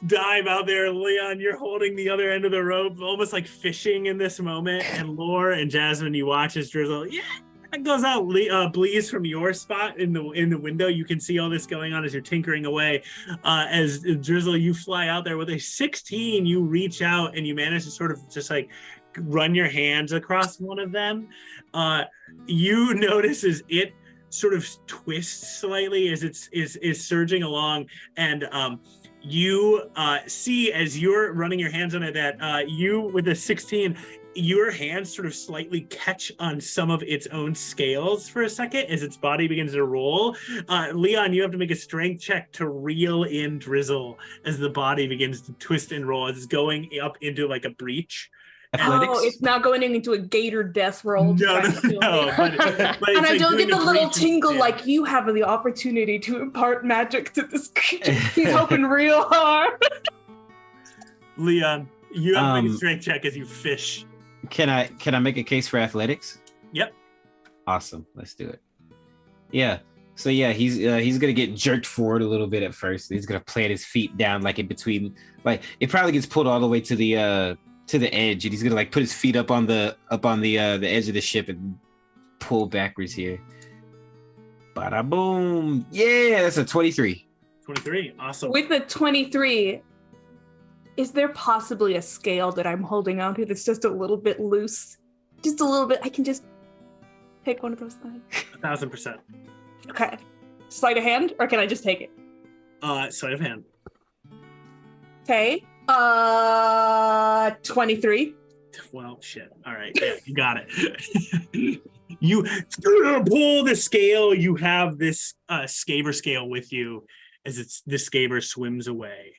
dive out there. Leon, you're holding the other end of the rope, almost like fishing in this moment. And Lore and Jasmine, you watch as Drizzle, that goes out. Bleeze, from your spot in the window, you can see all this going on as you're tinkering away. As Drizzle, you fly out there with a 16. You reach out and you manage to sort of just like run your hands across one of them. You notice as it sort of twists slightly as it's is surging along, and you see as you're running your hands on it that you with a 16, your hands sort of slightly catch on some of its own scales for a second as its body begins to roll. Leon, you have to make a strength check to reel in Drizzle as the body begins to twist and roll as it's going up into like a breach. Athletics? Oh, it's now going into a gator death roll. No. But And I don't get the little tingle yeah. like you have the opportunity to impart magic to this creature. He's hoping real hard. Leon, you have to make a strength check as you fish. Can I make a case for athletics? Yep. Awesome. Let's do it. Yeah. So yeah, he's gonna get jerked forward a little bit at first. He's gonna plant his feet down like in between. Like it probably gets pulled all the way to the edge, and he's gonna like put his feet up on the edge of the ship and pull backwards here. Bada boom! Yeah, that's a 23. 23, awesome. With the 23, is there possibly a scale that I'm holding on to that's just a little bit loose? Just a little bit. I can just pick one of those things. 1,000%. Okay. Sleight of hand, or can I just take it? Sleight of hand. Okay. 23. Well, shit. All right. Yeah, you got it. You pull the scale. You have this Skaver scale with you as the Skaver swims away.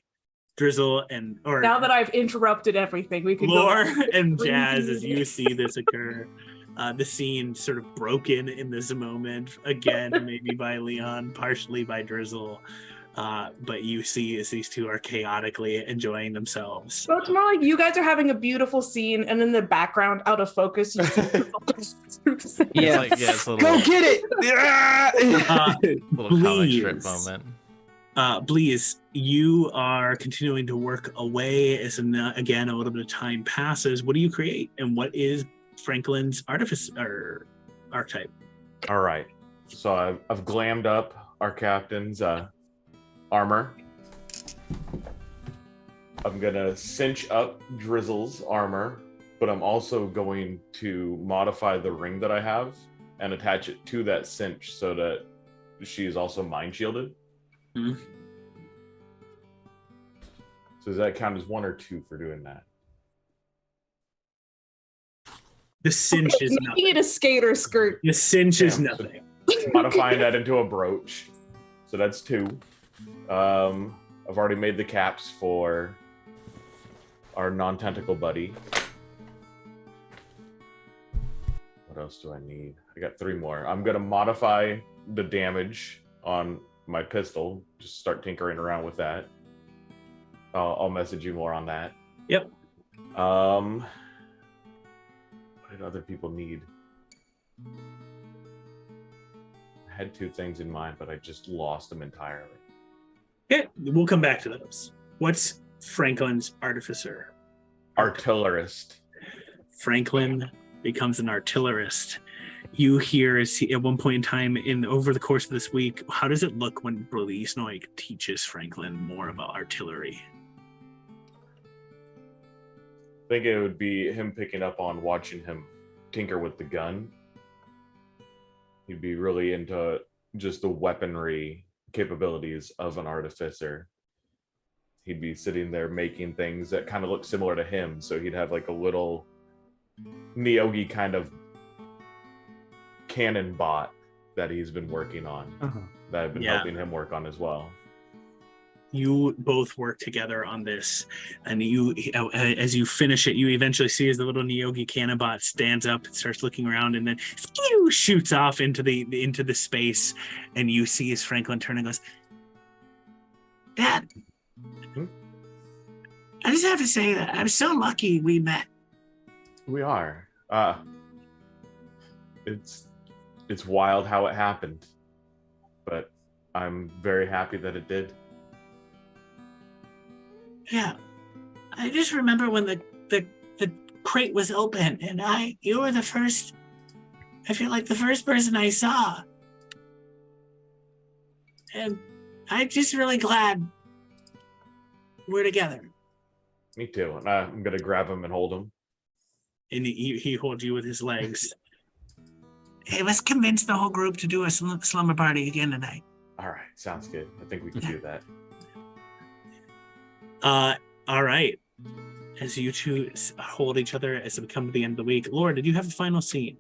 Drizzle now that I've interrupted everything, we can Lore and Jazz, as you see this occur. The scene sort of broken in this moment again, maybe by Leon, partially by Drizzle. But you see as these two are chaotically enjoying themselves. So it's more like you guys are having a beautiful scene, and in the background, out of focus, you see Yeah. It's a little, Go get it! little comic strip moment. Bleeze, you are continuing to work away as again a little bit of time passes. What do you create, and what is Franklin's artificer archetype? All right. So I've glammed up our captain's armor. I'm gonna cinch up Drizzle's armor, but I'm also going to modify the ring that I have and attach it to that cinch so that she is also mind shielded. Mm-hmm. So does that count as 1 or 2 for doing that? The cinch is making nothing. it a skater skirt. The cinch is Yeah, nothing. So modifying that into a brooch. So that's 2. I've already made the caps for our non-tentacle buddy. What else do I need? I got 3 more. I'm gonna modify the damage on my pistol. Just start tinkering around with that. I'll message you more on that. Yep. What did other people need? I had 2 things in mind, but I just lost them entirely. Okay, we'll come back to those. What's Franklin's artificer? Artillerist. Franklin becomes an artillerist. You hear at one point in time over the course of this week, how does it look when Bleeze teaches Franklin more about artillery? I think it would be him picking up on watching him tinker with the gun. He'd be really into just the weaponry capabilities of an artificer. He'd be sitting there making things that kind of look similar to him. So he'd have like a little Neogi kind of cannon bot that he's been working on, that I've been helping him work on as well. You both work together on this, and you, as you finish it, you eventually see as the little Neogi cannonbot stands up and starts looking around, and then shoots off into the space, and you see as Franklin turn and goes, "Dad, I just have to say that I'm so lucky we met." We are. it's wild how it happened, but I'm very happy that it did. Yeah. I just remember when the crate was open and you were the first, I feel like the first person I saw. And I'm just really glad we're together. Me too. And I'm going to grab him and hold him. And he holds you with his legs. Hey, let's convince the whole group to do a slumber party again tonight. All right. Sounds good. I think we can do that. All right. As you two hold each other as we come to the end of the week. Laura, did you have a final scene?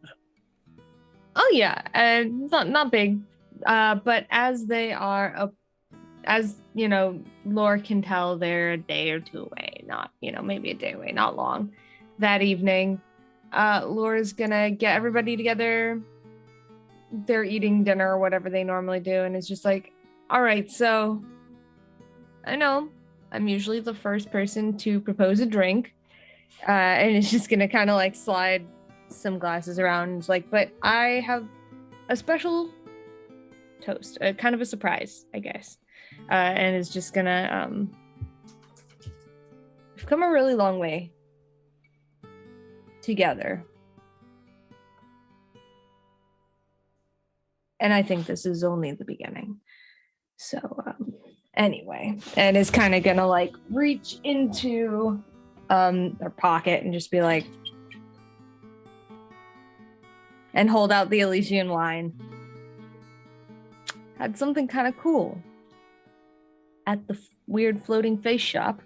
Oh yeah, not big, but as they are, as you know, Laura can tell they're a day or two away, not maybe a day away, not long. That evening, Laura's gonna get everybody together. They're eating dinner or whatever they normally do, and it's just like, all right, so I know I'm usually the first person to propose a drink, and it's just gonna kind of like slide some glasses around. And it's like, but I have a special toast, kind of a surprise, I guess, and it's just gonna we've come a really long way together, and I think this is only the beginning. So anyway, and is kind of gonna like reach into their pocket and just be like, and hold out the Elysian wine. Had something kind of cool at the weird floating face shop.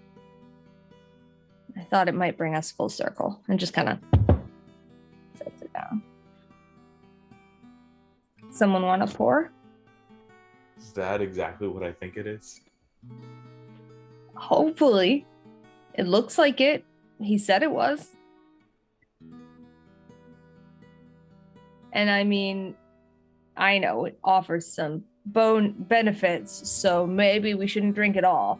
I thought it might bring us full circle, and just kind of sets it down. Someone want to pour? Is that exactly what I think it is? Hopefully. It looks like it. He said it was. And I mean, I know it offers some benefits, so maybe we shouldn't drink it all.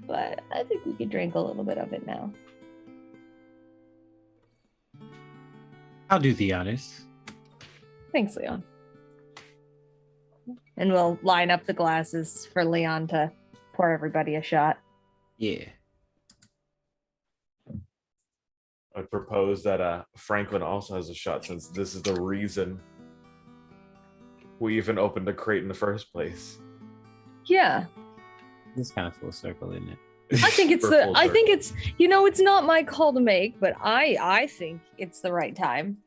But I think we could drink a little bit of it now. I'll do the honors. Thanks, Leon. And we'll line up the glasses for Leon to pour everybody a shot. Yeah. I propose that Franklin also has a shot, since this is the reason we even opened the crate in the first place. Yeah. It's kind of full circle, isn't it? I think it's it's not my call to make, but I think it's the right time.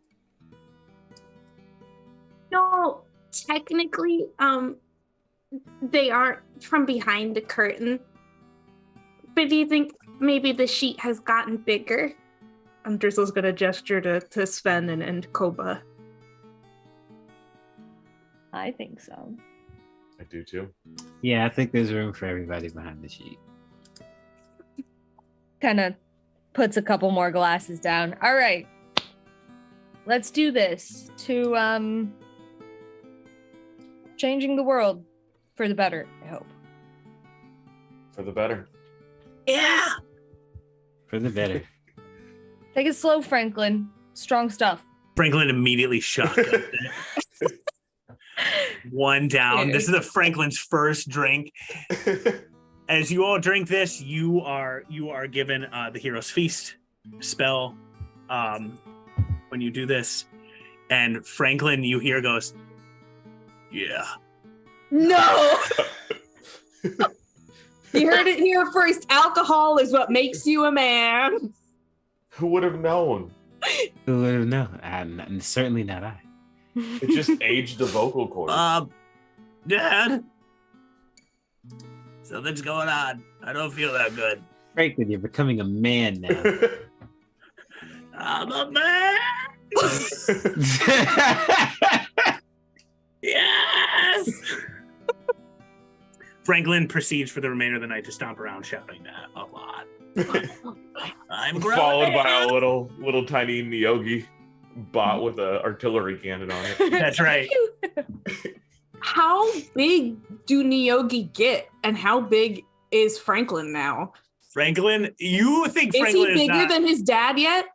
No, technically, they aren't from behind the curtain. But do you think maybe the sheet has gotten bigger? Drizzle's gonna gesture to Sven and Koba. I think so. I do too. Yeah, I think there's room for everybody behind the sheet. Kind of puts a couple more glasses down. All right. Let's do this to changing the world for the better, I hope. For the better. Yeah. For the better. Take it slow, Franklin. Strong stuff. Franklin immediately shocked. One down. This is Franklin's first drink. As you all drink this, you are given the Hero's Feast spell when you do this. And Franklin, you hear, goes, yeah. No! You heard it here first. Alcohol is what makes you a man. Who would have known? Who would have known? And certainly not I. It just aged the vocal cords. Dad? Something's going on. I don't feel that good. Franklin, you're becoming a man now. I'm a man! Yes! Franklin proceeds for the remainder of the night to stomp around shouting that a lot. I'm growing. Followed by a little tiny Niyogi bot with an artillery cannon on it. That's right. How big do Niyogi get, and how big is Franklin now? Franklin, you think Is Franklin he bigger than his dad yet?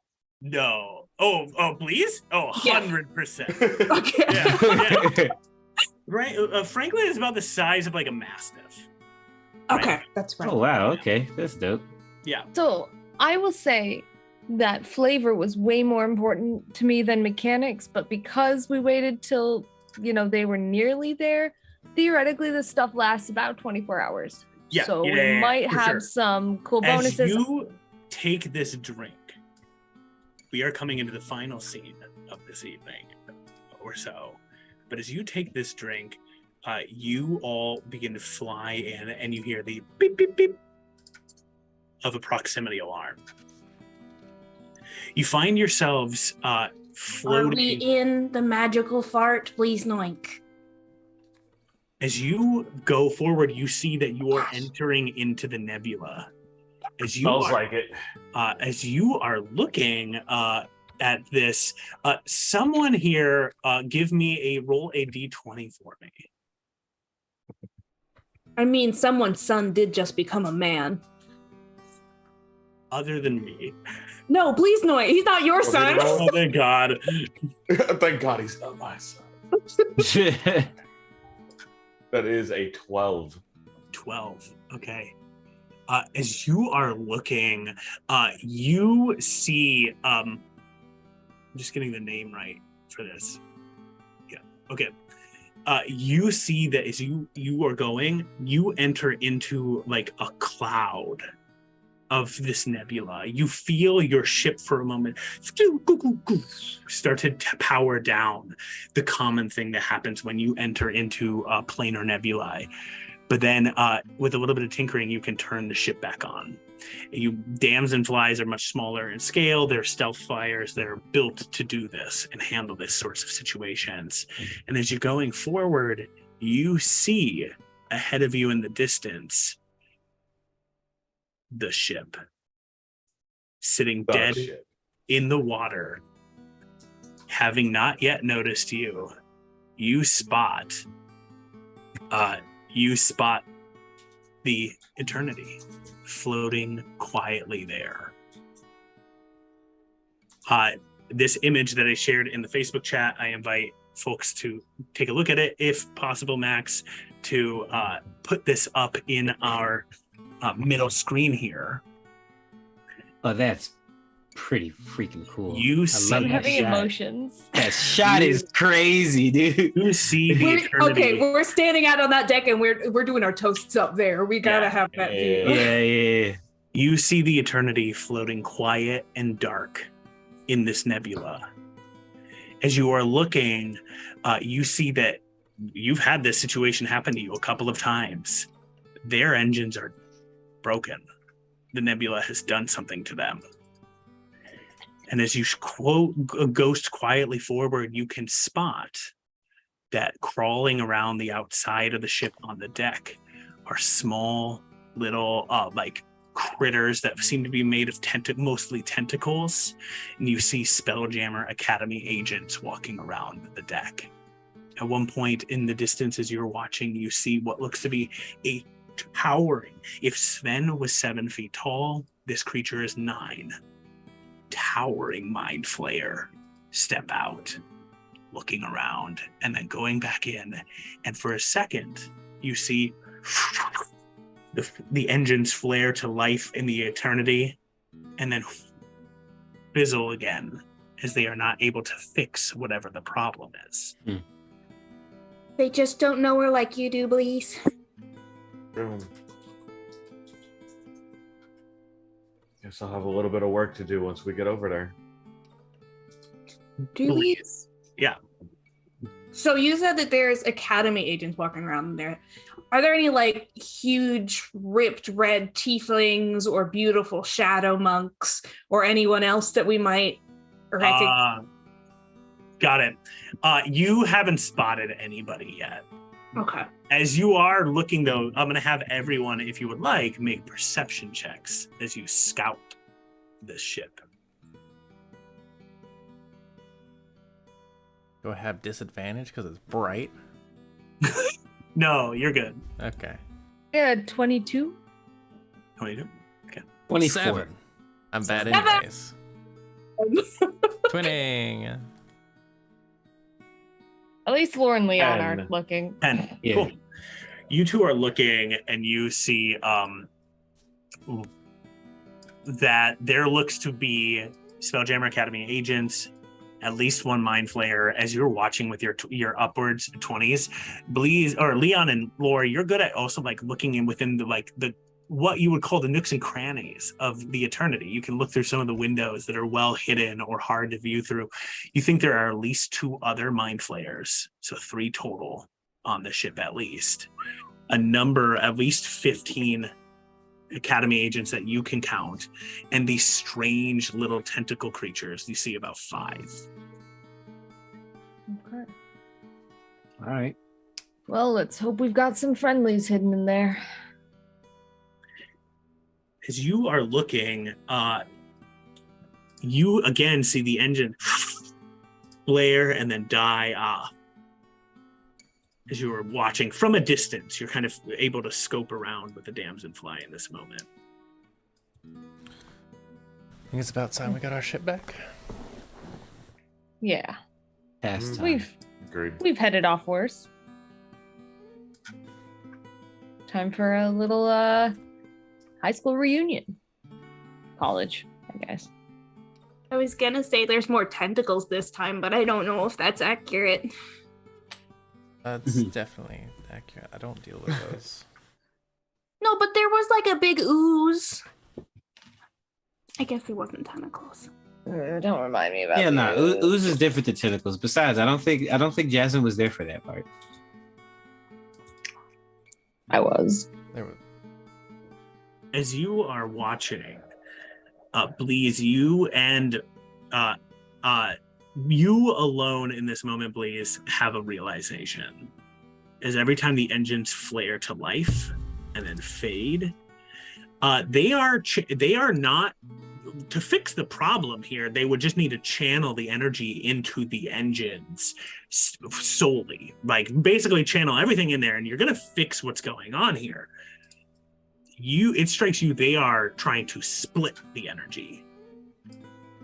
No. Oh, please? Oh, Yeah. 100%. Okay. Yeah. Right. Franklin is about the size of like a mastiff. Okay, that's right. Oh wow, okay, that's dope. Yeah. So I will say that flavor was way more important to me than mechanics, but because we waited till, they were nearly there, theoretically this stuff lasts about 24 hours. Yeah, So yeah, we yeah, might for have sure. some cool As bonuses. you take this drink, we are coming into the final scene of this evening or so. But as you take this drink, you all begin to fly in and you hear the beep, beep, beep of a proximity alarm. You find yourselves Are we floating. in the magical fart? Please, Noink. As you go forward, you see that you are entering into the nebula. As you Smells are, like it. as you are looking at this, someone here give me roll a d20 for me. I mean, someone's son did just become a man. Other than me. No, please, no. He's not your son. Oh, thank God. Thank God he's not my son. That is a 12. 12. Okay. As you are looking, you see, I'm just getting the name right for this. Yeah. Okay. You see that as you are going, you enter into like a cloud of this nebula. You feel your ship for a moment start to power down, the common thing that happens when you enter into planar nebulae. But then with a little bit of tinkering, you can turn the ship back on. Dams and flies are much smaller in scale. They're stealth flyers that are built to do this and handle this sorts of situations. And as you're going forward, you see ahead of you in the distance the ship sitting dead in the water, having not yet noticed you. You spot the Eternity floating quietly there. This image that I shared in the Facebook chat, I invite folks to take a look at it, if possible, Max, to put this up in our middle screen here. Oh, that's pretty freaking cool. You I see- love I'm that having shot. emotions. That shot is crazy, dude. You see the Eternity. Okay, we're standing out on that deck and we're doing our toasts up there. We gotta have that view. Yeah. You see the Eternity floating quiet and dark in this nebula. As you are looking, you see that you've had this situation happen to you a couple of times. Their engines are broken. The nebula has done something to them. And as you ghost quietly forward, you can spot that crawling around the outside of the ship on the deck are small little like critters that seem to be made of mostly tentacles. And you see Spelljammer Academy agents walking around the deck. At one point in the distance as you're watching, you see what looks to be a towering, if Sven was 7 feet tall, this creature is 9. Towering mind flayer step out, looking around, and then going back in. And for a second, you see the engines flare to life in the Eternity, and then fizzle again, as they are not able to fix whatever the problem is. They just don't know her like you do, please. Guess I'll have a little bit of work to do once we get over there. Do we? Yeah. So you said that there's Academy agents walking around there. Are there any like huge ripped red tieflings or beautiful shadow monks or anyone else that we might recognize? Got it. You haven't spotted anybody yet. Okay. As you are looking, though, I'm going to have everyone, if you would like, make perception checks as you scout this ship. Do I have disadvantage because it's bright? No, you're good. Okay. Yeah, 22. 22. Okay. 24. 7. I'm bad Seven. anyways. Twinning. At least Lauren and Leon 10. aren't looking. 10. Yeah. Cool. You two are looking, and you see that there looks to be Spelljammer Academy agents, at least one mind flayer. As you're watching with your upwards 20s, Bleeze or Leon and Laura, you're good at also like looking in within the what you would call the nooks and crannies of the eternity. You can look through some of the windows that are well hidden or hard to view through. You think there are at least 2 other mind flayers, so 3 total on the ship at least. A number, at least 15 Academy agents that you can count, and these strange little tentacle creatures. You see about 5. Okay. All right. Well, let's hope we've got some friendlies hidden in there. As you are looking, you again see the engine flare and then die off. As you are watching from a distance, you're kind of able to scope around with the damselfly in this moment. I think it's about time we got our ship back. Yeah. Past time. Agreed. We've headed off worse. Time for a little high school reunion. College, I guess. I was gonna say there's more tentacles this time, but I don't know if that's accurate. That's definitely accurate. I don't deal with those. No, but there was like a big ooze. I guess it wasn't tentacles. Don't remind me about Yeah, no, the ooze is different than tentacles. Besides, I don't think Jasmine was there for that part. I was. There were As you are watching, Bleeze, you and you alone in this moment, Bleeze, have a realization. As every time the engines flare to life and then fade, they are not to fix the problem here. They would just need to channel the energy into the engines solely, like basically channel everything in there, and you're gonna fix what's going on here. It strikes you they are trying to split the energy,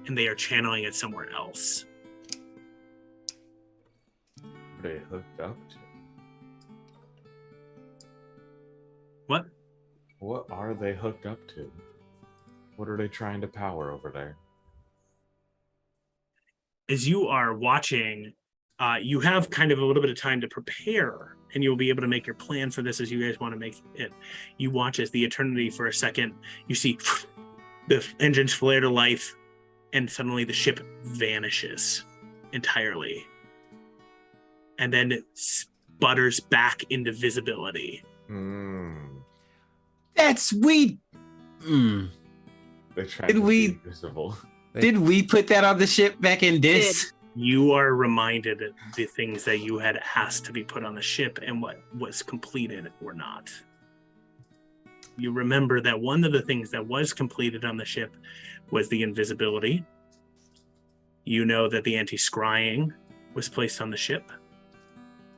and they are channeling it somewhere else. Are they hooked up to? What? What are they hooked up to? What are they trying to power over there? As you are watching, you have kind of a little bit of time to prepare, and you'll be able to make your plan for this as you guys want to make it. You watch as the eternity for a second, you see the engines flare to life, and suddenly the ship vanishes entirely. And then it sputters back into visibility. That's we. They're trying Did to we- be visible. Did we put that on the ship back in this? You are reminded of the things that you had asked to be put on the ship and what was completed or not. You remember that one of the things that was completed on the ship was the invisibility. You know that the anti-scrying was placed on the ship.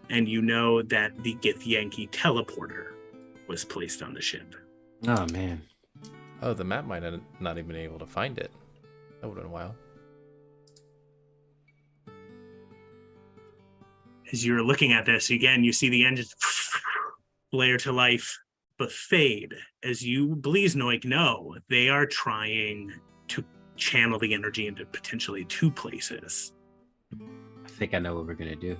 And you know that the Githyanki teleporter was placed on the ship. Oh man. Oh, the map might have not even been able to find it. That would have been wild. As you're looking at this, again, you see the engines flare to life, but fade. As you, Bleeznoik, know, they are trying to channel the energy into potentially 2 places. I think I know what we're gonna do.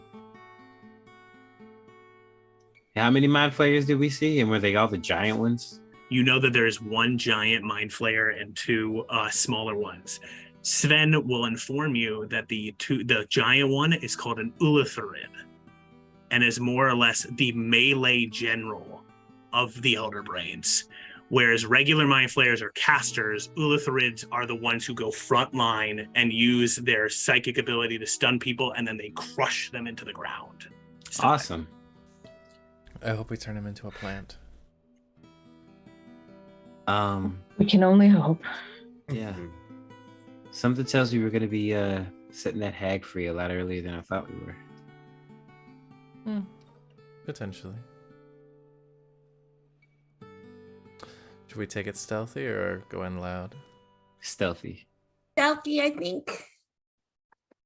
How many mind flayers did we see, and were they all the giant ones? You know that there's 1 giant mind flayer and 2 smaller ones. Sven will inform you that the giant one is called an Ulitharid and is more or less the melee general of the Elder Brains. Whereas regular mind flayers are casters, Ulitharids are the ones who go front line and use their psychic ability to stun people, and then they crush them into the ground. Awesome. I hope we turn him into a plant. We can only hope. Yeah. Something tells me we're gonna be setting that hag free a lot earlier than I thought we were. Potentially. Should we take it stealthy or go in loud? Stealthy. Stealthy, I think.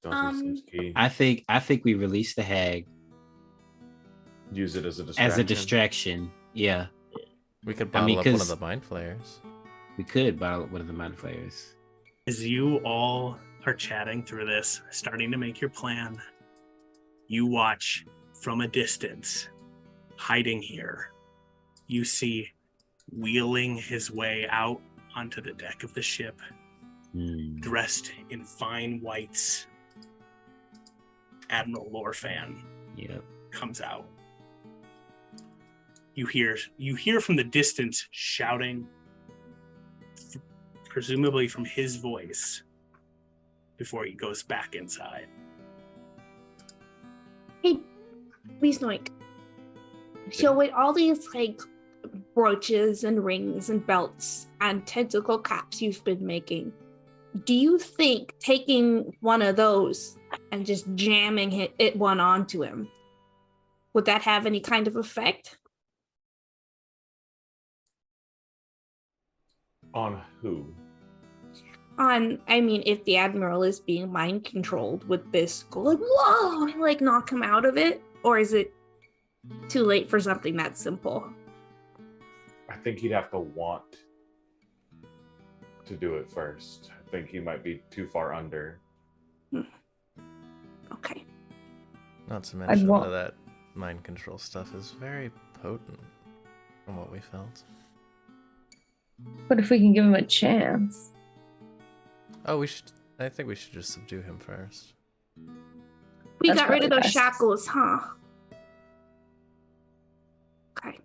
Stealthy seems key. I think we release the hag Use it as a distraction. as a distraction. Yeah, We could bottle up one of 'cause- the mind flayers. we could bottle one of the mind flayers. As you all are chatting through this, starting to make your plan, you watch from a distance, hiding here, you see wheeling his way out onto the deck of the ship, dressed in fine whites, Admiral Lorfan Yep. comes out. You hear from the distance shouting, presumably from his voice, before he goes back inside. Hey, please, Noik. So with all these like brooches and rings and belts and tentacle caps you've been making, do you think taking one of those and just jamming one onto him, would that have any kind of effect? On who? If the Admiral is being mind controlled, would this go like, whoa, and like knock him out of it? Or is it too late for something that simple? I think he'd have to want to do it first. I think he might be too far under. Okay. Not to mention want- that mind control stuff is very potent from what we felt. But if we can give him a chance. Oh, I think we should just subdue him first. We That's got rid of probably those best. shackles, huh? Okay.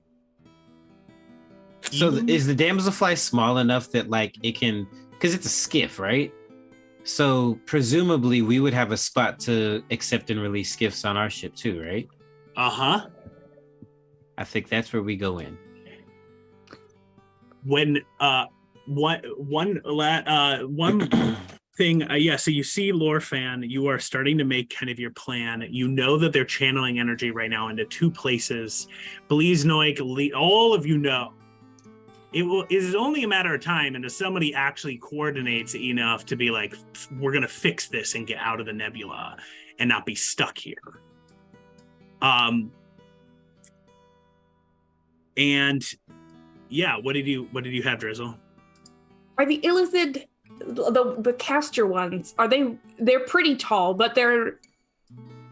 So is the damselfly small enough that like it can, because it's a skiff, right? So presumably we would have a spot to accept and release skiffs on our ship too, right? Uh-huh. I think that's where we go in. When one thing, so you see Lorfan, you are starting to make kind of your plan. You know that they're channeling energy right now into two places. Bliznoik, all of you know. It is only a matter of time until somebody actually coordinates enough to be like, we're going to fix this and get out of the nebula and not be stuck here. And yeah, what did you have, Drizzle? Are the Illithid, the caster ones, they're pretty tall, but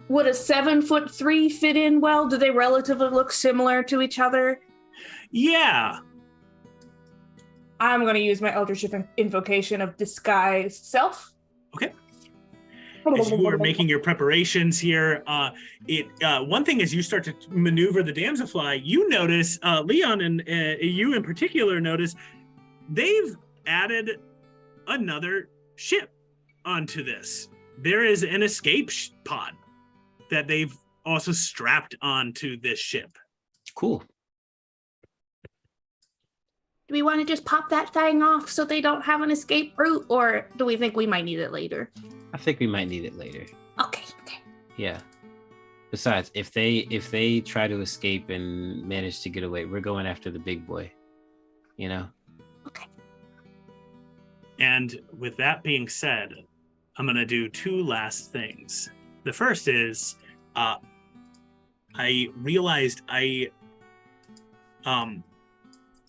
would a 7'3" fit in well? Do they relatively look similar to each other? Yeah. I'm going to use my Eldritch Invocation of Disguise Self. Okay. As you are making your preparations here, one thing as you start to maneuver the damselfly, you notice, Leon and you in particular notice, they've added another ship onto this. There is an escape pod that they've also strapped onto this ship. Cool. Do we want to just pop that thing off so they don't have an escape route, or do we think we might need it later? I think we might need it later. Okay. Yeah. Besides, if they try to escape and manage to get away, we're going after the big boy. You know? Okay. And with that being said, I'm going to do two last things. The first is, I realized I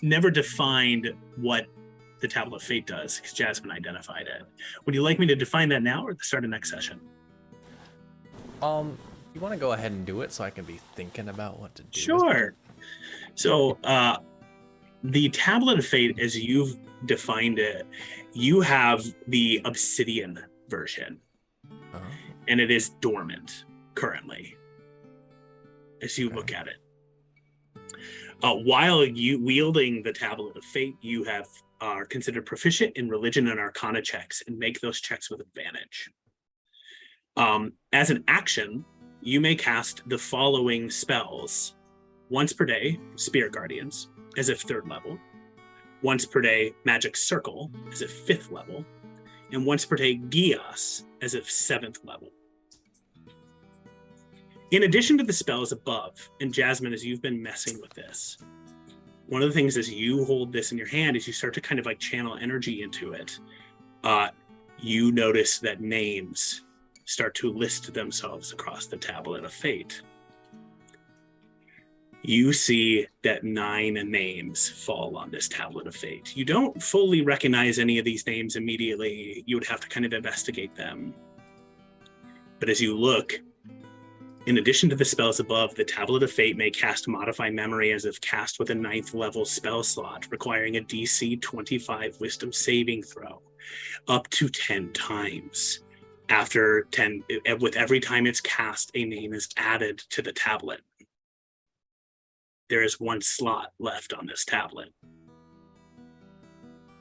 never defined what the Tablet of Fate does, because Jasmine identified it. Would you like me to define that now or at the start of next session? You want to go ahead and do it so I can be thinking about what to do? Sure. So, the Tablet of Fate, as you've defined it, you have the Obsidian version, and it is dormant currently, as you look at it. While you wielding the Tablet of Fate, you are considered proficient in religion and arcana checks and make those checks with advantage. As an action, you may cast the following spells. Once per day, Spirit Guardians, as if 3rd level. Once per day, Magic Circle, as if 5th level. And once per day, Gias, as if 7th level. In addition to the spells above, and Jasmine, as you've been messing with this, one of the things as you hold this in your hand, is you start to kind of like channel energy into it. You notice that names start to list themselves across the tablet of fate. You see that 9 names fall on this tablet of fate. You don't fully recognize any of these names immediately. You would have to kind of investigate them. But as you look, in addition to the spells above, the tablet of fate may cast Modify Memory as if cast with a 9th level spell slot, requiring a DC 25 Wisdom saving throw, up to 10 times. After 10, with every time it's cast, a name is added to the tablet. There is 1 slot left on this tablet.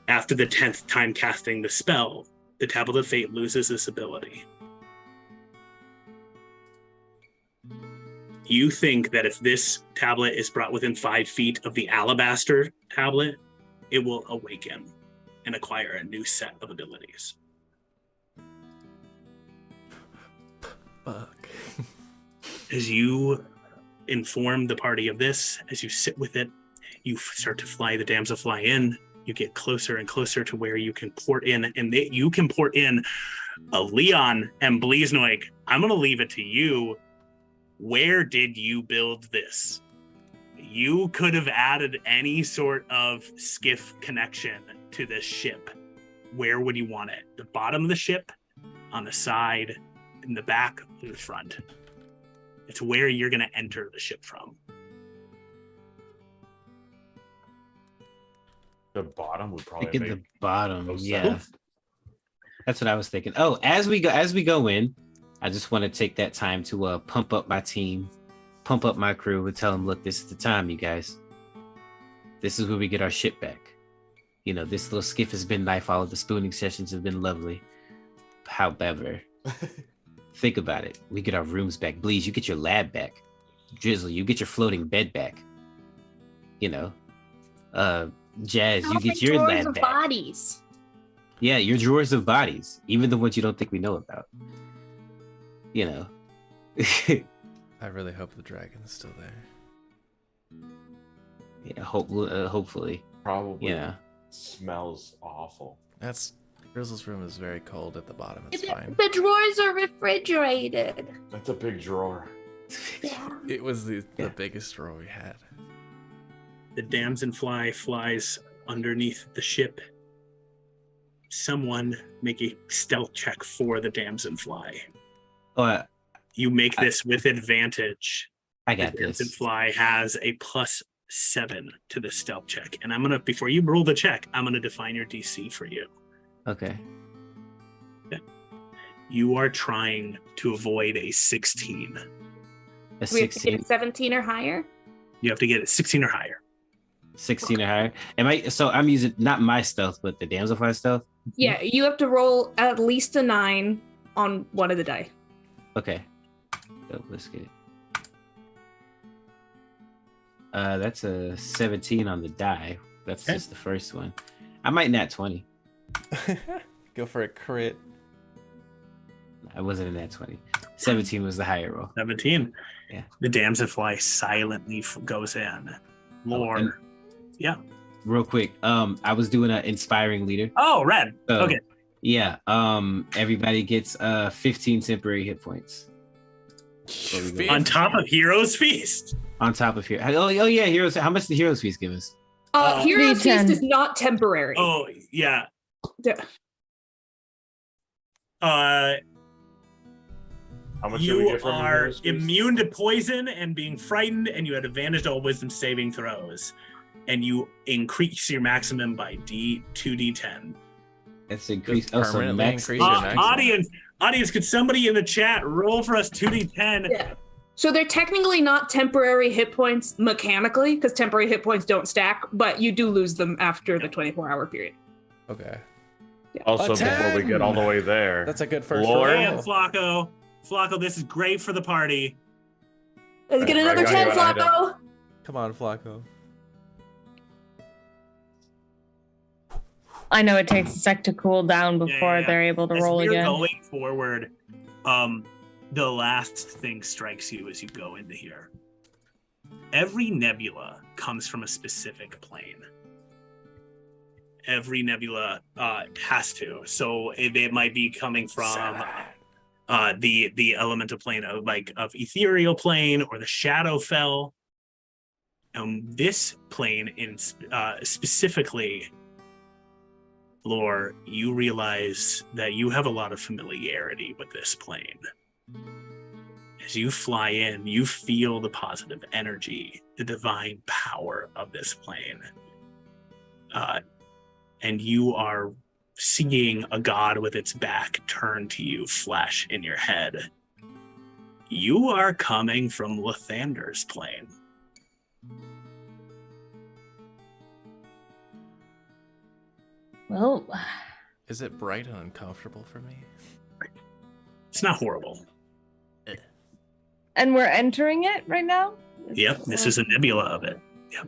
After the 10th time casting the spell, the tablet of fate loses this ability. You think that if this tablet is brought within 5 feet of the alabaster tablet, it will awaken and acquire a new set of abilities. Fuck. As you inform the party of this, as you sit with it, you start to fly the damselfly in. You get closer and closer to where you can port in, and you can port in a Leon and Bliznoik. I'm going to leave it to you. Where did you build this? You could have added any sort of skiff connection to this ship. Where would you want it? The bottom of the ship, on the side, in the back, or the front? It's where you're going to enter the ship from. The bottom would probably Thinking make the bottom, most yeah. sense. That's what I was thinking. Oh, as we go in, I just want to take that time to pump up my team, pump up my crew, and tell them, look, this is the time, you guys. This is where we get our ship back. You know, this little skiff has been nice. All of the spooning sessions have been lovely. However, think about it. We get our rooms back. Bleeze, you get your lab back. Drizzle, you get your floating bed back. You know, Jazz, you get your drawers lab of back. bodies. Yeah, your drawers of bodies, even the ones you don't think we know about. You know. I really hope the dragon is still there. Yeah, hopefully. Probably. Yeah. Smells awful. That's Grizzle's room is very cold at the bottom. It's fine. The drawers are refrigerated. That's a big drawer. It was the biggest drawer we had. The damselfly flies underneath the ship. Someone make a stealth check for the damselfly. Oh, You make this with advantage. I got The this. damselfly has a +7 to the stealth check. And I'm going to, before you roll the check, I'm going to define your DC for you. Okay. You are trying to avoid a 16. A We have to 16. get 17 or higher. You have to get it 16 or higher. 16 or higher. So I'm using not my stealth, but the damselfly stealth. Yeah, you have to roll at least a 9 on one of the die. Okay. So let's get it. That's a 17 on the die. That's Okay. just the first one. I might nat 20. Go for a crit. I wasn't in that 20. 17 was the higher roll. 17. Yeah. The damselfly silently goes in. Lore. and- Yeah. Real quick, I was doing an inspiring leader. Oh, red. So, Okay. Yeah. Everybody gets 15 temporary hit points. On top of Heroes Feast. On top of here. Oh yeah, heroes. How much did Heroes Feast give us? Hero's Feast D10. is not temporary. Oh, yeah. Yeah. How much do we You get from the are Heroes Feast? immune to poison and being frightened, and you had advantage to all wisdom saving throws. And you increase your maximum by 2d10. That's increased. Oh, so Permanently max. increase your maximum. Audience, could somebody in the chat roll for us 2d10? Yeah. So they're technically not temporary hit points mechanically, because temporary hit points don't stack, but you do lose them after the 24-hour period. Okay. Also, A before we 10. get all the way there, That's a good first Lore. roll. And Flacco. Flacco, this is great for the party. Let's get Right, another right, 10, right, Flacco. Come on, Flacco. I know it takes a sec to cool down before Yeah. they're able to As roll we're again. going forward, the last thing strikes you as you go into here. Every nebula comes from a specific plane. Every nebula has to. So it might be coming from the elemental plane of ethereal plane or the Shadowfell. This plane in specifically, Lore, you realize that you have a lot of familiarity with this plane. As you fly in, you feel the positive energy, the divine power of this plane. And you are seeing a god with its back turned to you flash in your head. You are coming from Lathander's plane. Well, Is it bright and uncomfortable for me? It's not horrible. and we're entering it right now? Yep, this is a nebula of it. Yep.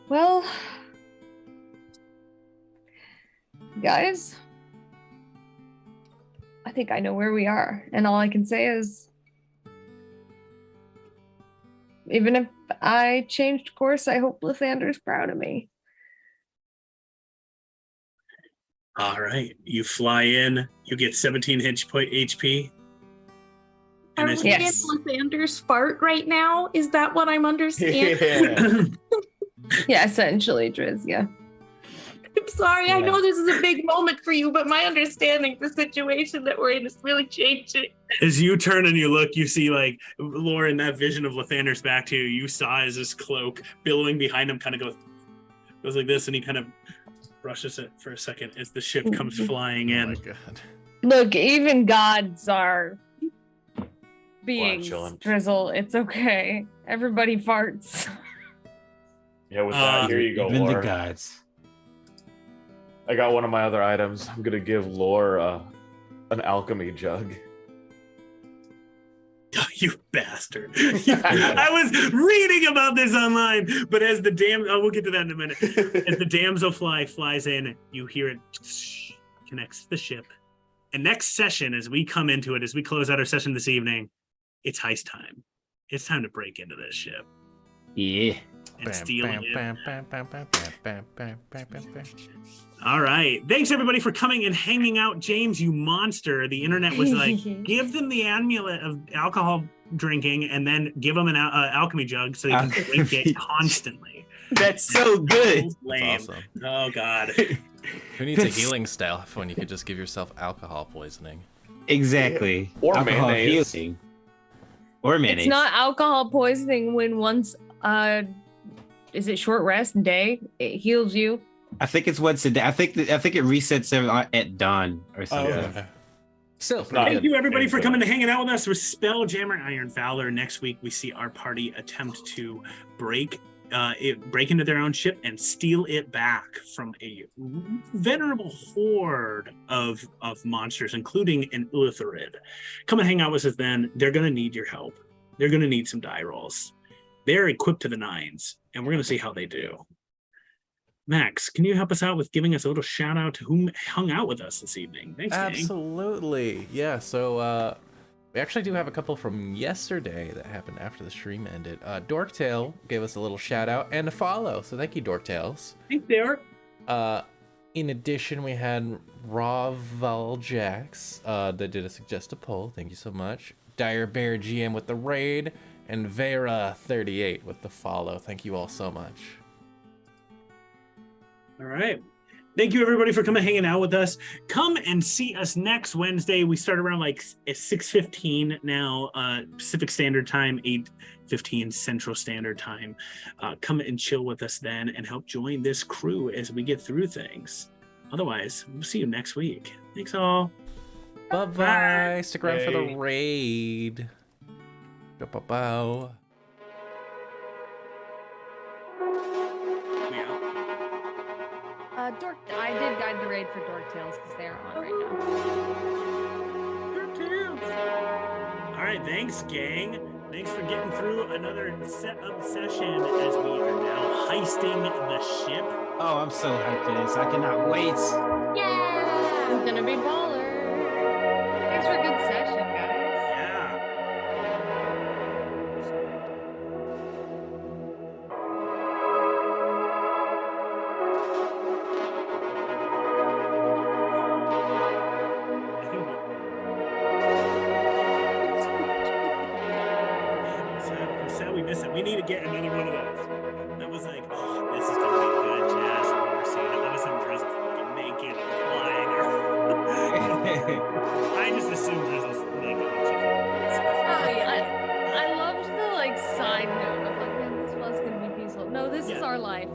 Well, guys, I think I know where we are. And all I can say is, even if I changed course, I hope Lathander's proud of me. All right, you fly in. You get 17 HP. Are as we you- in Lathander's fart right now? Is that what I'm understanding? Yeah, essentially, Driz, yeah. I'm sorry, I know this is a big moment for you, but my understanding of the situation that we're in is really changing. As you turn and you look, you see like Lauren, that vision of Lathander's back to you. You saw as his cloak billowing behind him kind of goes like this, and he kind of brushes it for a second as the ship comes flying in. Oh my god. Look, even gods are beings, Flatulent. Drizzle. It's okay. Everybody farts. Yeah, with that, here you go, Even the Lore. gods. I got one of my other items. I'm gonna give Lore an alchemy jug. You bastard. I was reading about this online, but as the we'll get to that in a minute. As the damselfly flies in, you hear it connects to the ship. And next session, as we come into it, as we close out our session this evening, it's heist time. It's time to break into this ship Yeah. and steal it. All right. Thanks, everybody, for coming and hanging out. James, you monster. The internet was like, give them the amulet of alcohol drinking and then give them an alchemy jug so they can drink it constantly. That's so good. Lame. Awesome. Oh, God. Who needs a healing staff when you could just give yourself alcohol poisoning? Exactly. Or Alcohol mayonnaise. healing. Or mayonnaise. It's not alcohol poisoning when once, is it short rest day? It heals you. I think it's once a day. I think it resets at dawn or something. Yeah. Still, Thank you, everybody, for coming and hanging out with us with Spelljammer Iron Valor. Next week, we see our party attempt to break into their own ship and steal it back from a venerable horde of monsters, including an Utherid. Come and hang out with us then. They're going to need your help. They're going to need some die rolls. They're equipped to the nines, and we're going to see how they do. Max, can you help us out with giving us a little shout out to whom hung out with us this evening? Thanks, gang. Absolutely. Yeah, so we actually do have a couple from yesterday that happened after the stream ended. Dorktail gave us a little shout out and a follow, so thank you, Dorktails. Thanks, Derek. In addition, we had Ravaljax that did a suggest a poll. Thank you so much. Dire Bear GM with the raid, and Vera38 with the follow. Thank you all so much. All right. Thank you, everybody, for coming hanging out with us. Come and see us next Wednesday. We start around like 6:15 now, Pacific Standard Time, 8:15 Central Standard Time. Come and chill with us then and help join this crew as we get through things. Otherwise, we'll see you next week. Thanks all. Bye-bye. Stick around for the Bye. raid. Bow. I did guide the raid for Dorktails because they're on right now. All right, thanks, gang. Thanks for getting through another setup session as we are now heisting the ship. Oh, I'm so hyped for this. I cannot wait. Yeah, it's gonna be baller. Thanks for a good session, guys. Yeah. I think how we miss it. We need to get another one of those. That was like, oh, this is gonna be a good jazz horror scene. All of a sudden, Drizzle's fucking naked and flying. I just assumed Drizzle's naked when she I loved the like side note of like, man, this was gonna be peaceful. No, this is our life.